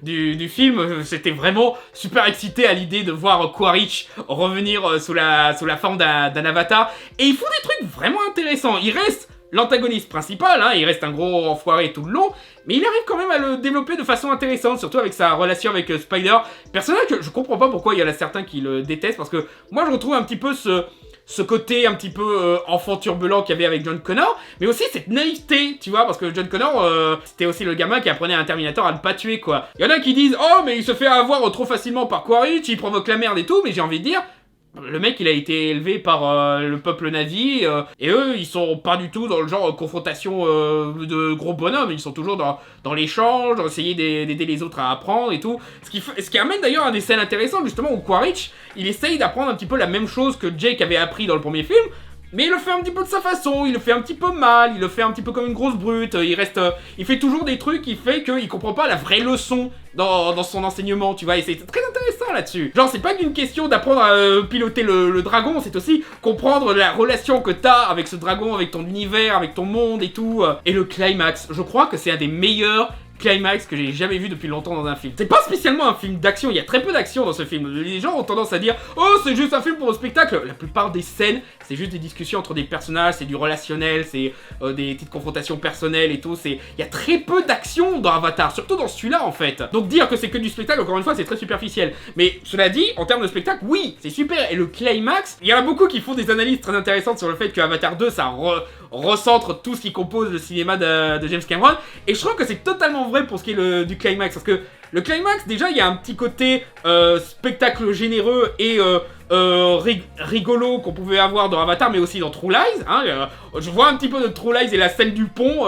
du film, j'étais vraiment super excité à l'idée de voir Quaritch revenir sous la forme d'un avatar, et il faut des trucs vraiment intéressants. Il reste l'antagoniste principal, hein, il reste un gros enfoiré tout le long, mais il arrive quand même à le développer de façon intéressante, surtout avec sa relation avec Spider. Personnage que je comprends pas pourquoi il y en a certains qui le détestent, parce que moi je retrouve un petit peu ce côté un petit peu enfant turbulent qu'il y avait avec John Connor, mais aussi cette naïveté, tu vois, parce que John Connor, c'était aussi le gamin qui apprenait à un Terminator à ne pas tuer, quoi. Il y en a qui disent « Oh, mais il se fait avoir trop facilement par Quaritch, il provoque la merde et tout », mais j'ai envie de dire... Le mec, il a été élevé par le peuple nazi, et eux, ils sont pas du tout dans le genre confrontation de gros bonhommes, ils sont toujours dans l'échange, dans essayer d'aider les autres à apprendre et tout. Ce qui amène d'ailleurs à des scènes intéressantes, justement, où Quaritch, il essaye d'apprendre un petit peu la même chose que Jake avait appris dans le premier film, mais il le fait un petit peu de sa façon, il le fait un petit peu mal, il le fait un petit peu comme une grosse brute, il fait toujours des trucs qui fait qu'il comprend pas la vraie leçon dans son enseignement, tu vois, et c'est très intéressant là-dessus. Genre, c'est pas qu'une question d'apprendre à piloter le dragon, c'est aussi comprendre la relation que t'as avec ce dragon, avec ton univers, avec ton monde et tout. Et le climax, je crois que c'est un des meilleurs climax que j'ai jamais vu depuis longtemps dans un film. C'est pas spécialement un film d'action, il y a très peu d'action dans ce film. Les gens ont tendance à dire « Oh, c'est juste un film pour le spectacle !» La plupart des scènes, c'est juste des discussions entre des personnages, c'est du relationnel, c'est des petites confrontations personnelles et tout. Il y a très peu d'action dans Avatar, surtout dans celui-là en fait. Donc dire que c'est que du spectacle, encore une fois, c'est très superficiel. Mais cela dit, en termes de spectacle, oui, c'est super. Et le climax, il y en a beaucoup qui font des analyses très intéressantes sur le fait que Avatar 2, ça recentre tout ce qui compose le cinéma de James Cameron, et je trouve que c'est totalement vrai pour ce qui est du climax, parce que le climax, déjà, il y a un petit côté spectacle généreux et rigolo qu'on pouvait avoir dans Avatar, mais aussi dans True Lies, hein, je vois un petit peu de True Lies et la scène du pont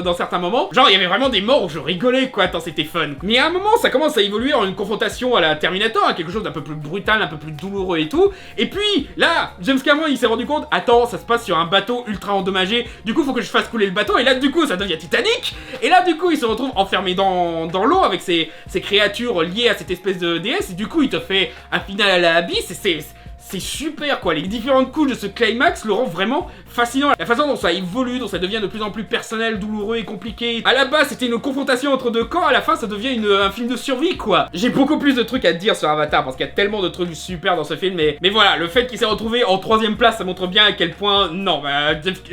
dans certains moments. Genre, il y avait vraiment des morts où je rigolais, quoi, tant c'était fun. Mais à un moment, ça commence à évoluer en une confrontation à la Terminator, hein, quelque chose d'un peu plus brutal, un peu plus douloureux et tout. Et puis, là, James Cameron, il s'est rendu compte, attends, ça se passe sur un bateau ultra endommagé, du coup, faut que je fasse couler le bateau, et là, du coup, ça devient Titanic. Et là, du coup, il se retrouve enfermé dans l'eau avec ces créatures liées à cette espèce de déesse, et du coup, il te fait un final à la Abyss, et c'est super quoi, les différentes couches de ce climax le rend vraiment fascinant. La façon dont ça évolue, dont ça devient de plus en plus personnel, douloureux et compliqué. À la base c'était une confrontation entre deux camps, à la fin ça devient un film de survie quoi. J'ai beaucoup plus de trucs à dire sur Avatar parce qu'il y a tellement de trucs super dans ce film, mais voilà, le fait qu'il s'est retrouvé en 3ème place ça montre bien à quel point, non,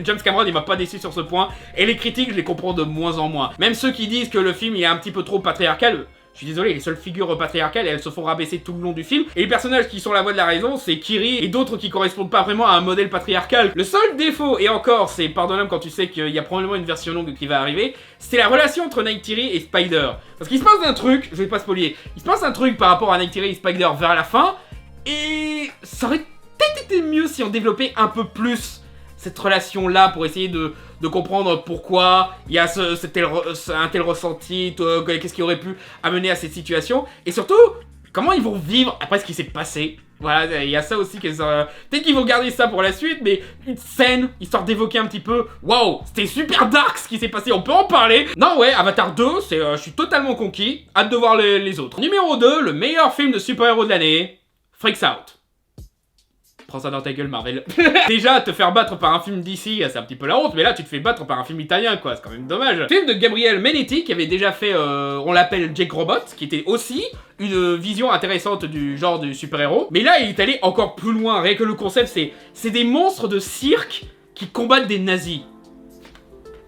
James Cameron il m'a pas déçu sur ce point, et les critiques je les comprends de moins en moins. Même ceux qui disent que le film il est un petit peu trop patriarcal, je suis désolé, les seules figures patriarcales, elles se font rabaisser tout le long du film. Et les personnages qui sont la voix de la raison, c'est Kiri et d'autres qui correspondent pas vraiment à un modèle patriarcal. Le seul défaut, et encore, c'est pardonnable quand tu sais qu'il y a probablement une version longue qui va arriver, c'est la relation entre Neytiri et Spider. Parce qu'il se passe un truc, je vais pas spoiler, il se passe un truc par rapport à Neytiri et Spider vers la fin, et ça aurait peut-être été mieux si on développait un peu plus cette relation-là pour essayer de comprendre pourquoi il y a un tel ressenti, qu'est-ce qui aurait pu amener à cette situation, et surtout, comment ils vont vivre après ce qui s'est passé. Voilà, il y a ça aussi, peut-être qu'ils vont garder ça pour la suite, mais une scène, histoire d'évoquer un petit peu, waouh, c'était super dark ce qui s'est passé, on peut en parler. Non ouais, Avatar 2, je suis totalement conquis, hâte de voir les autres. Numéro 2, le meilleur film de super-héros de l'année, Freaks Out. Prends ça dans ta gueule, Marvel. Déjà, te faire battre par un film d'ici, c'est un petit peu la honte, mais là, tu te fais battre par un film italien, quoi, c'est quand même dommage. Film de Gabriel Menetti, qui avait déjà fait, on l'appelle Jake Robot, qui était aussi une vision intéressante du genre du super-héros. Mais là, il est allé encore plus loin, rien que le concept, c'est des monstres de cirque qui combattent des nazis.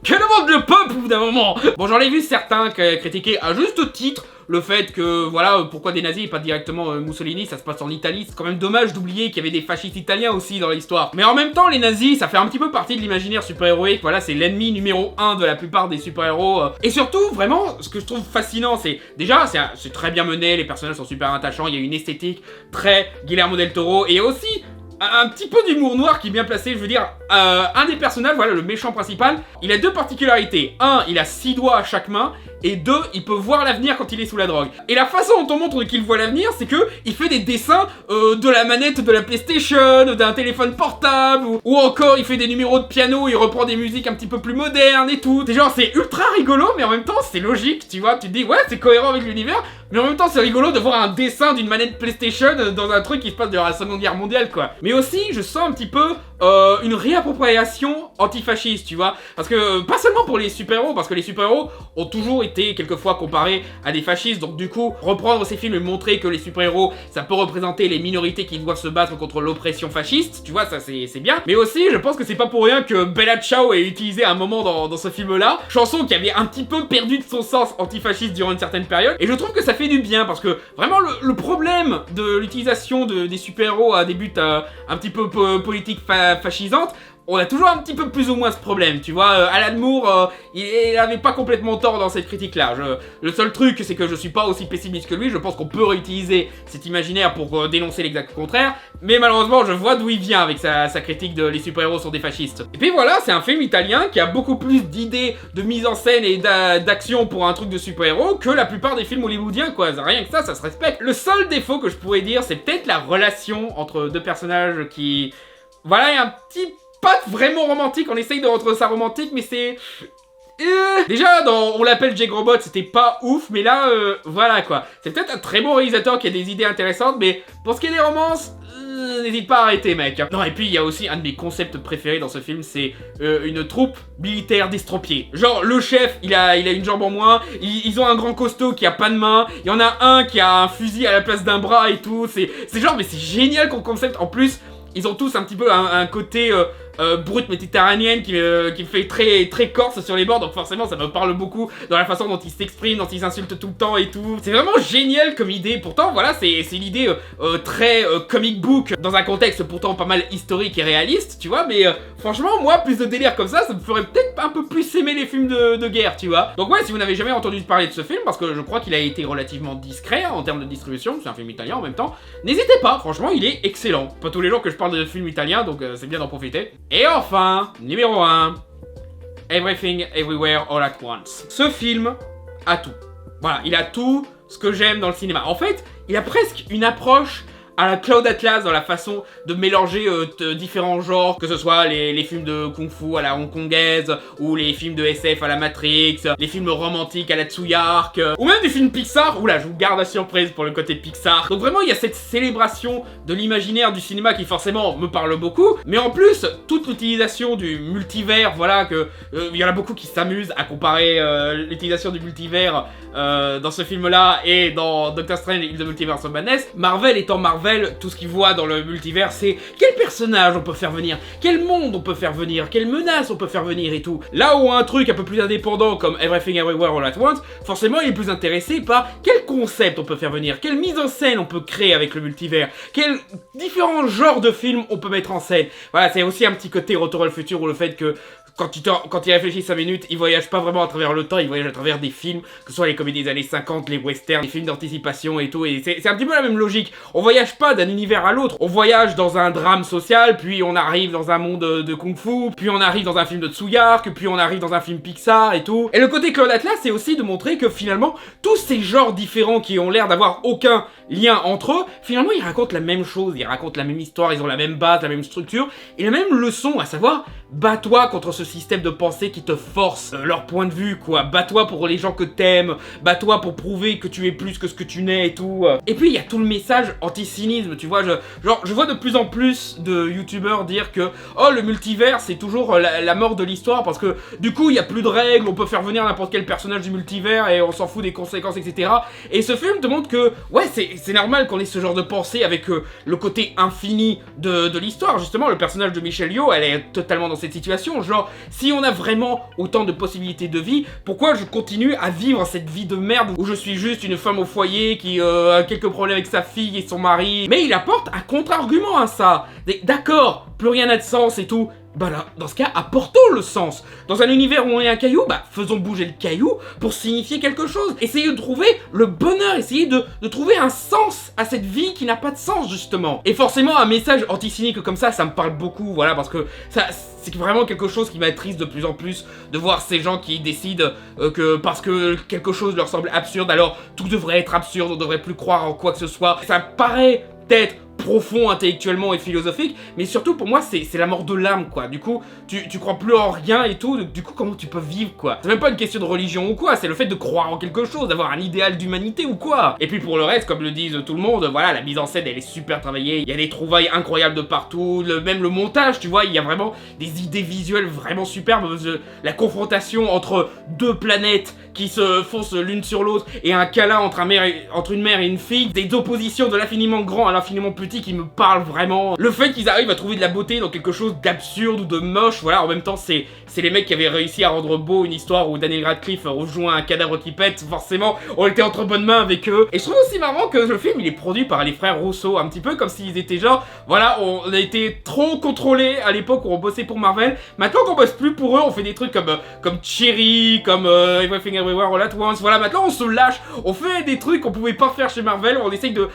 Que demande le peuple au bout d'un moment? Bon, j'en ai vu certains critiquer à juste titre le fait que, voilà, pourquoi des nazis et pas directement Mussolini, ça se passe en Italie. C'est quand même dommage d'oublier qu'il y avait des fascistes italiens aussi dans l'histoire. Mais en même temps, les nazis, ça fait un petit peu partie de l'imaginaire super-héroïque. Voilà, c'est l'ennemi numéro 1 de la plupart des super-héros. Et surtout, vraiment, ce que je trouve fascinant, c'est... Déjà, c'est très bien mené, les personnages sont super attachants, il y a une esthétique très Guillermo del Toro, et aussi... un petit peu d'humour noir qui est bien placé, je veux dire, un des personnages, voilà, le méchant principal, il a deux particularités. Un, il a 6 doigts à chaque main, et 2, il peut voir l'avenir quand il est sous la drogue. Et la façon dont on montre qu'il voit l'avenir, c'est que il fait des dessins de la manette de la PlayStation, d'un téléphone portable, ou encore il fait des numéros de piano, il reprend des musiques un petit peu plus modernes et tout. C'est genre, c'est ultra rigolo, mais en même temps, c'est logique, tu vois. Tu te dis, ouais, c'est cohérent avec l'univers, mais en même temps, c'est rigolo de voir un dessin d'une manette PlayStation dans un truc qui se passe durant la Seconde Guerre mondiale, quoi. Mais aussi, je sens un petit peu une réappropriation antifasciste, tu vois. Parce que, pas seulement pour les super-héros, parce que les super-héros ont toujours été quelquefois comparés à des fascistes, donc du coup, reprendre ces films et montrer que les super-héros, ça peut représenter les minorités qui doivent se battre contre l'oppression fasciste, tu vois, ça c'est bien. Mais aussi, je pense que c'est pas pour rien que Bella Ciao est utilisée à un moment dans ce film-là, chanson qui avait un petit peu perdu de son sens antifasciste durant une certaine période, et je trouve que ça fait du bien, parce que vraiment le problème de l'utilisation des super-héros à des buts un petit peu politiques fascisantes, on a toujours un petit peu plus ou moins ce problème, tu vois. Alan Moore, il avait pas complètement tort dans cette critique-là. Le seul truc, c'est que je suis pas aussi pessimiste que lui. Je pense qu'on peut réutiliser cet imaginaire pour dénoncer l'exact contraire. Mais malheureusement, je vois d'où il vient avec sa critique de les super-héros sont des fascistes. Et puis voilà, c'est un film italien qui a beaucoup plus d'idées de mise en scène et d'action pour un truc de super-héros que la plupart des films hollywoodiens, quoi. Rien que ça se respecte. Le seul défaut que je pourrais dire, c'est peut-être la relation entre deux personnages qui... Voilà, il y a un petit... pas vraiment romantique, on essaye de rendre ça romantique, mais c'est... Déjà, dans On l'appelle Jake Robot, c'était pas ouf, mais là, voilà quoi. C'est peut-être un très bon réalisateur qui a des idées intéressantes, mais pour ce qui est des romances, n'hésite pas à arrêter, mec. Non, et puis il y a aussi un de mes concepts préférés dans ce film, c'est une troupe militaire d'estropiés. Genre, le chef, il a une jambe en moins, ils ont un grand costaud qui a pas de main, il y en a un qui a un fusil à la place d'un bras et tout, c'est genre, mais c'est génial comme concept. En plus, ils ont tous un petit peu un côté brute méditerranéenne qui me fait très corse sur les bords, donc forcément ça me parle beaucoup dans la façon dont ils s'expriment, dont ils s'insultent tout le temps et tout. C'est vraiment génial comme idée. Pourtant voilà, c'est une idée très comic book dans un contexte pourtant pas mal historique et réaliste, tu vois. Mais franchement, moi, plus de délire comme ça me ferait peut-être un peu plus aimer les films de guerre, tu vois. Donc ouais, si vous n'avez jamais entendu parler de ce film, parce que je crois qu'il a été relativement discret en termes de distribution, c'est un film italien en même temps, n'hésitez pas, franchement il est excellent. Pas tous les jours que je parle de films italiens, donc c'est bien d'en profiter. Et enfin, numéro 1, Everything Everywhere All at Once. Ce film a tout. Voilà, il a tout ce que j'aime dans le cinéma. En fait, il a presque une approche à la Cloud Atlas dans la façon de mélanger différents genres, que ce soit les films de kung-fu à la hongkongaise, ou les films de SF à la Matrix, les films romantiques à la Tsuyark, ou même des films Pixar. Oula, je vous garde la surprise pour le côté Pixar. Donc vraiment, il y a cette célébration de l'imaginaire du cinéma qui forcément me parle beaucoup, mais en plus, toute l'utilisation du multivers, voilà, que il y en a beaucoup qui s'amusent à comparer l'utilisation du multivers dans ce film-là et dans Doctor Strange in the Multiverse of Madness. Marvel étant Marvel, tout ce qu'il voit dans le multivers, c'est quel personnage on peut faire venir, quel monde on peut faire venir, quelle menace on peut faire venir et tout. Là où un truc un peu plus indépendant comme Everything Everywhere All at Once, forcément il est plus intéressé par quel concept on peut faire venir, quelle mise en scène on peut créer avec le multivers, quels différents genres de films on peut mettre en scène. Voilà, c'est aussi un petit côté Retour à le futur où le fait que quand il réfléchit 5 minutes, il voyage pas vraiment à travers le temps, il voyage à travers des films, que ce soit les comédies des années 50, les westerns, les films d'anticipation et tout, et c'est un petit peu la même logique. On voyage pas d'un univers à l'autre, on voyage dans un drame social, puis on arrive dans un monde de kung-fu, puis on arrive dans un film de Tsuyark, puis on arrive dans un film Pixar et tout. Et le côté Cloud Atlas, c'est aussi de montrer que finalement, tous ces genres différents qui ont l'air d'avoir aucun lien entre eux, finalement ils racontent la même chose, ils racontent la même histoire, ils ont la même base, la même structure, et la même leçon, à savoir, bats-toi contre ce système de pensée qui te force leur point de vue, quoi. Bats-toi pour les gens que t'aimes, bats-toi pour prouver que tu es plus que ce que tu n'es et tout. Et puis il y a tout le message anti-cynisme, tu vois, je vois de plus en plus de youtubeurs dire que oh, le multivers c'est toujours la mort de l'histoire parce que du coup il y a plus de règles, on peut faire venir n'importe quel personnage du multivers et on s'en fout des conséquences, etc. Et ce film te montre que ouais, c'est normal qu'on ait ce genre de pensée avec le côté infini de l'histoire. Justement, le personnage de Michelle Yeoh, elle est totalement dans cette situation, genre si on a vraiment autant de possibilités de vie, pourquoi je continue à vivre cette vie de merde où je suis juste une femme au foyer qui a quelques problèmes avec sa fille et son mari. Mais il apporte un contre-argument à ça. D'accord, plus rien n'a de sens et tout, Bah là, dans ce cas, apportons le sens. Dans un univers où on est un caillou, bah faisons bouger le caillou pour signifier quelque chose. Essayez de trouver le bonheur, essayez de trouver un sens à cette vie qui n'a pas de sens, justement. Et forcément, un message anti-cynique comme ça me parle beaucoup, voilà, parce que ça, c'est vraiment quelque chose qui m'attriste de plus en plus, de voir ces gens qui décident que parce que quelque chose leur semble absurde, alors tout devrait être absurde, on devrait plus croire en quoi que ce soit. Ça paraît peut-être profond intellectuellement et philosophique, mais surtout pour moi c'est la mort de l'âme, quoi. Du coup, tu crois plus en rien et tout, du coup comment tu peux vivre, quoi. C'est même pas une question de religion ou quoi, c'est le fait de croire en quelque chose, d'avoir un idéal d'humanité ou quoi. Et puis pour le reste, comme le disent tout le monde, voilà, la mise en scène elle est super travaillée, il y a des trouvailles incroyables de partout, même le montage, tu vois, il y a vraiment des idées visuelles vraiment superbes, la confrontation entre deux planètes qui se foncent l'une sur l'autre et un câlin entre une mère et une fille, des oppositions de l'infiniment grand à l'infiniment petit qui me parlent vraiment. Le fait qu'ils arrivent à trouver de la beauté dans quelque chose d'absurde ou de moche, voilà, en même temps c'est les mecs qui avaient réussi à rendre beau une histoire où Daniel Radcliffe rejoint un cadavre qui pète, forcément on était entre bonnes mains avec eux. Et je trouve aussi marrant que le film il est produit par les frères Rousseau, un petit peu comme s'ils étaient genre, voilà, on a été trop contrôlés à l'époque où on bossait pour Marvel, maintenant qu'on bosse plus pour eux, on fait des trucs comme Cherry, comme Everything Everywhere All At Once, voilà, maintenant on se lâche, on fait des trucs qu'on pouvait pas faire chez Marvel, on essaye de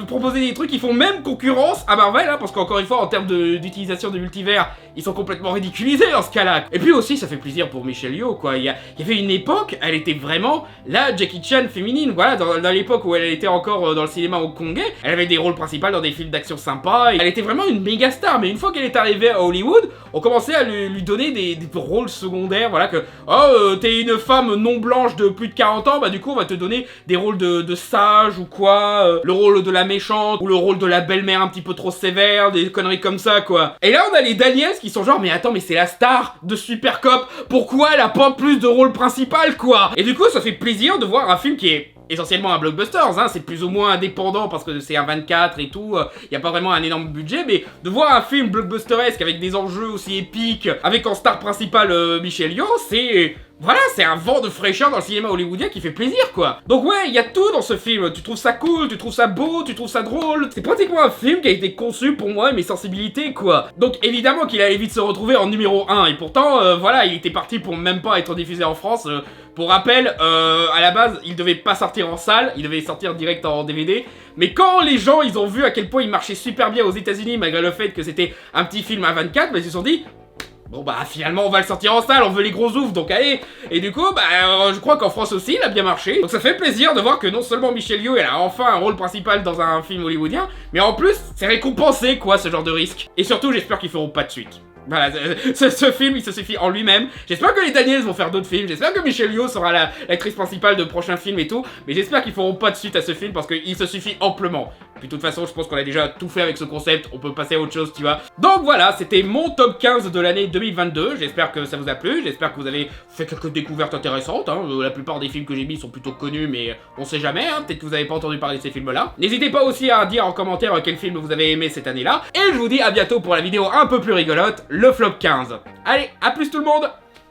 proposer des trucs qui font même concurrence à Marvel, hein, parce qu'encore une fois, en termes d'utilisation de multivers, ils sont complètement ridiculisés dans ce cas-là. Et puis aussi, ça fait plaisir pour Michelle Yeoh, quoi. Il y avait une époque, elle était vraiment la Jackie Chan féminine, voilà, dans l'époque où elle était encore dans le cinéma hongkongais, elle avait des rôles principaux dans des films d'action sympas, et elle était vraiment une méga star, mais une fois qu'elle est arrivée à Hollywood, on commençait à lui donner des rôles secondaires, voilà, que, oh, t'es une femme non blanche de plus de 40 ans, bah du coup, on va te donner des rôles de sage ou quoi, le rôle de la méchante, ou le rôle de la belle-mère un petit peu trop sévère, des conneries comme ça, quoi. Et là, on a les Daniels qui sont genre, mais attends, mais c'est la star de Super Cop, pourquoi elle a pas plus de rôle principal, quoi? Et du coup, ça fait plaisir de voir un film qui est essentiellement un blockbuster, hein, c'est plus ou moins indépendant parce que c'est un 24 et tout, y a pas vraiment un énorme budget, mais de voir un film blockbusteresque avec des enjeux aussi épiques, avec en star principale Michelle Yeoh, c'est... Voilà, c'est un vent de fraîcheur dans le cinéma hollywoodien qui fait plaisir, quoi. Donc ouais, il y a tout dans ce film. Tu trouves ça cool, tu trouves ça beau, tu trouves ça drôle. C'est pratiquement un film qui a été conçu pour moi et mes sensibilités, quoi. Donc évidemment qu'il allait vite se retrouver en numéro 1. Et pourtant, voilà, il était parti pour même pas être diffusé en France. Pour rappel, à la base, il devait pas sortir en salle, il devait sortir direct en DVD. Mais quand les gens, ils ont vu à quel point il marchait super bien aux États-Unis malgré le fait que c'était un petit film à 24, bah, ils se sont dit... Bon bah finalement on va le sortir en salle, on veut les gros oufs, donc allez. Et du coup bah je crois qu'en France aussi il a bien marché. Donc ça fait plaisir de voir que non seulement Michelle Yeoh elle a enfin un rôle principal dans un film hollywoodien, mais en plus c'est récompensé quoi ce genre de risque. Et surtout j'espère qu'ils feront pas de suite. Voilà, ce film il se suffit en lui-même. J'espère que les Daniels vont faire d'autres films, j'espère que Michelle Yeoh sera l'actrice principale de prochains films et tout, mais j'espère qu'ils feront pas de suite à ce film parce qu'il se suffit amplement. Puis de toute façon je pense qu'on a déjà tout fait avec ce concept, on peut passer à autre chose tu vois. Donc voilà, c'était mon top 15 de l'année 2022, j'espère que ça vous a plu, j'espère que vous avez fait quelques découvertes intéressantes, hein. La plupart des films que j'ai mis sont plutôt connus mais on sait jamais, hein. Peut-être que vous avez pas entendu parler de ces films là. N'hésitez pas aussi à dire en commentaire quel film vous avez aimé cette année là, et je vous dis à bientôt pour la vidéo un peu plus rigolote, le flop 15. Allez, à plus tout le monde!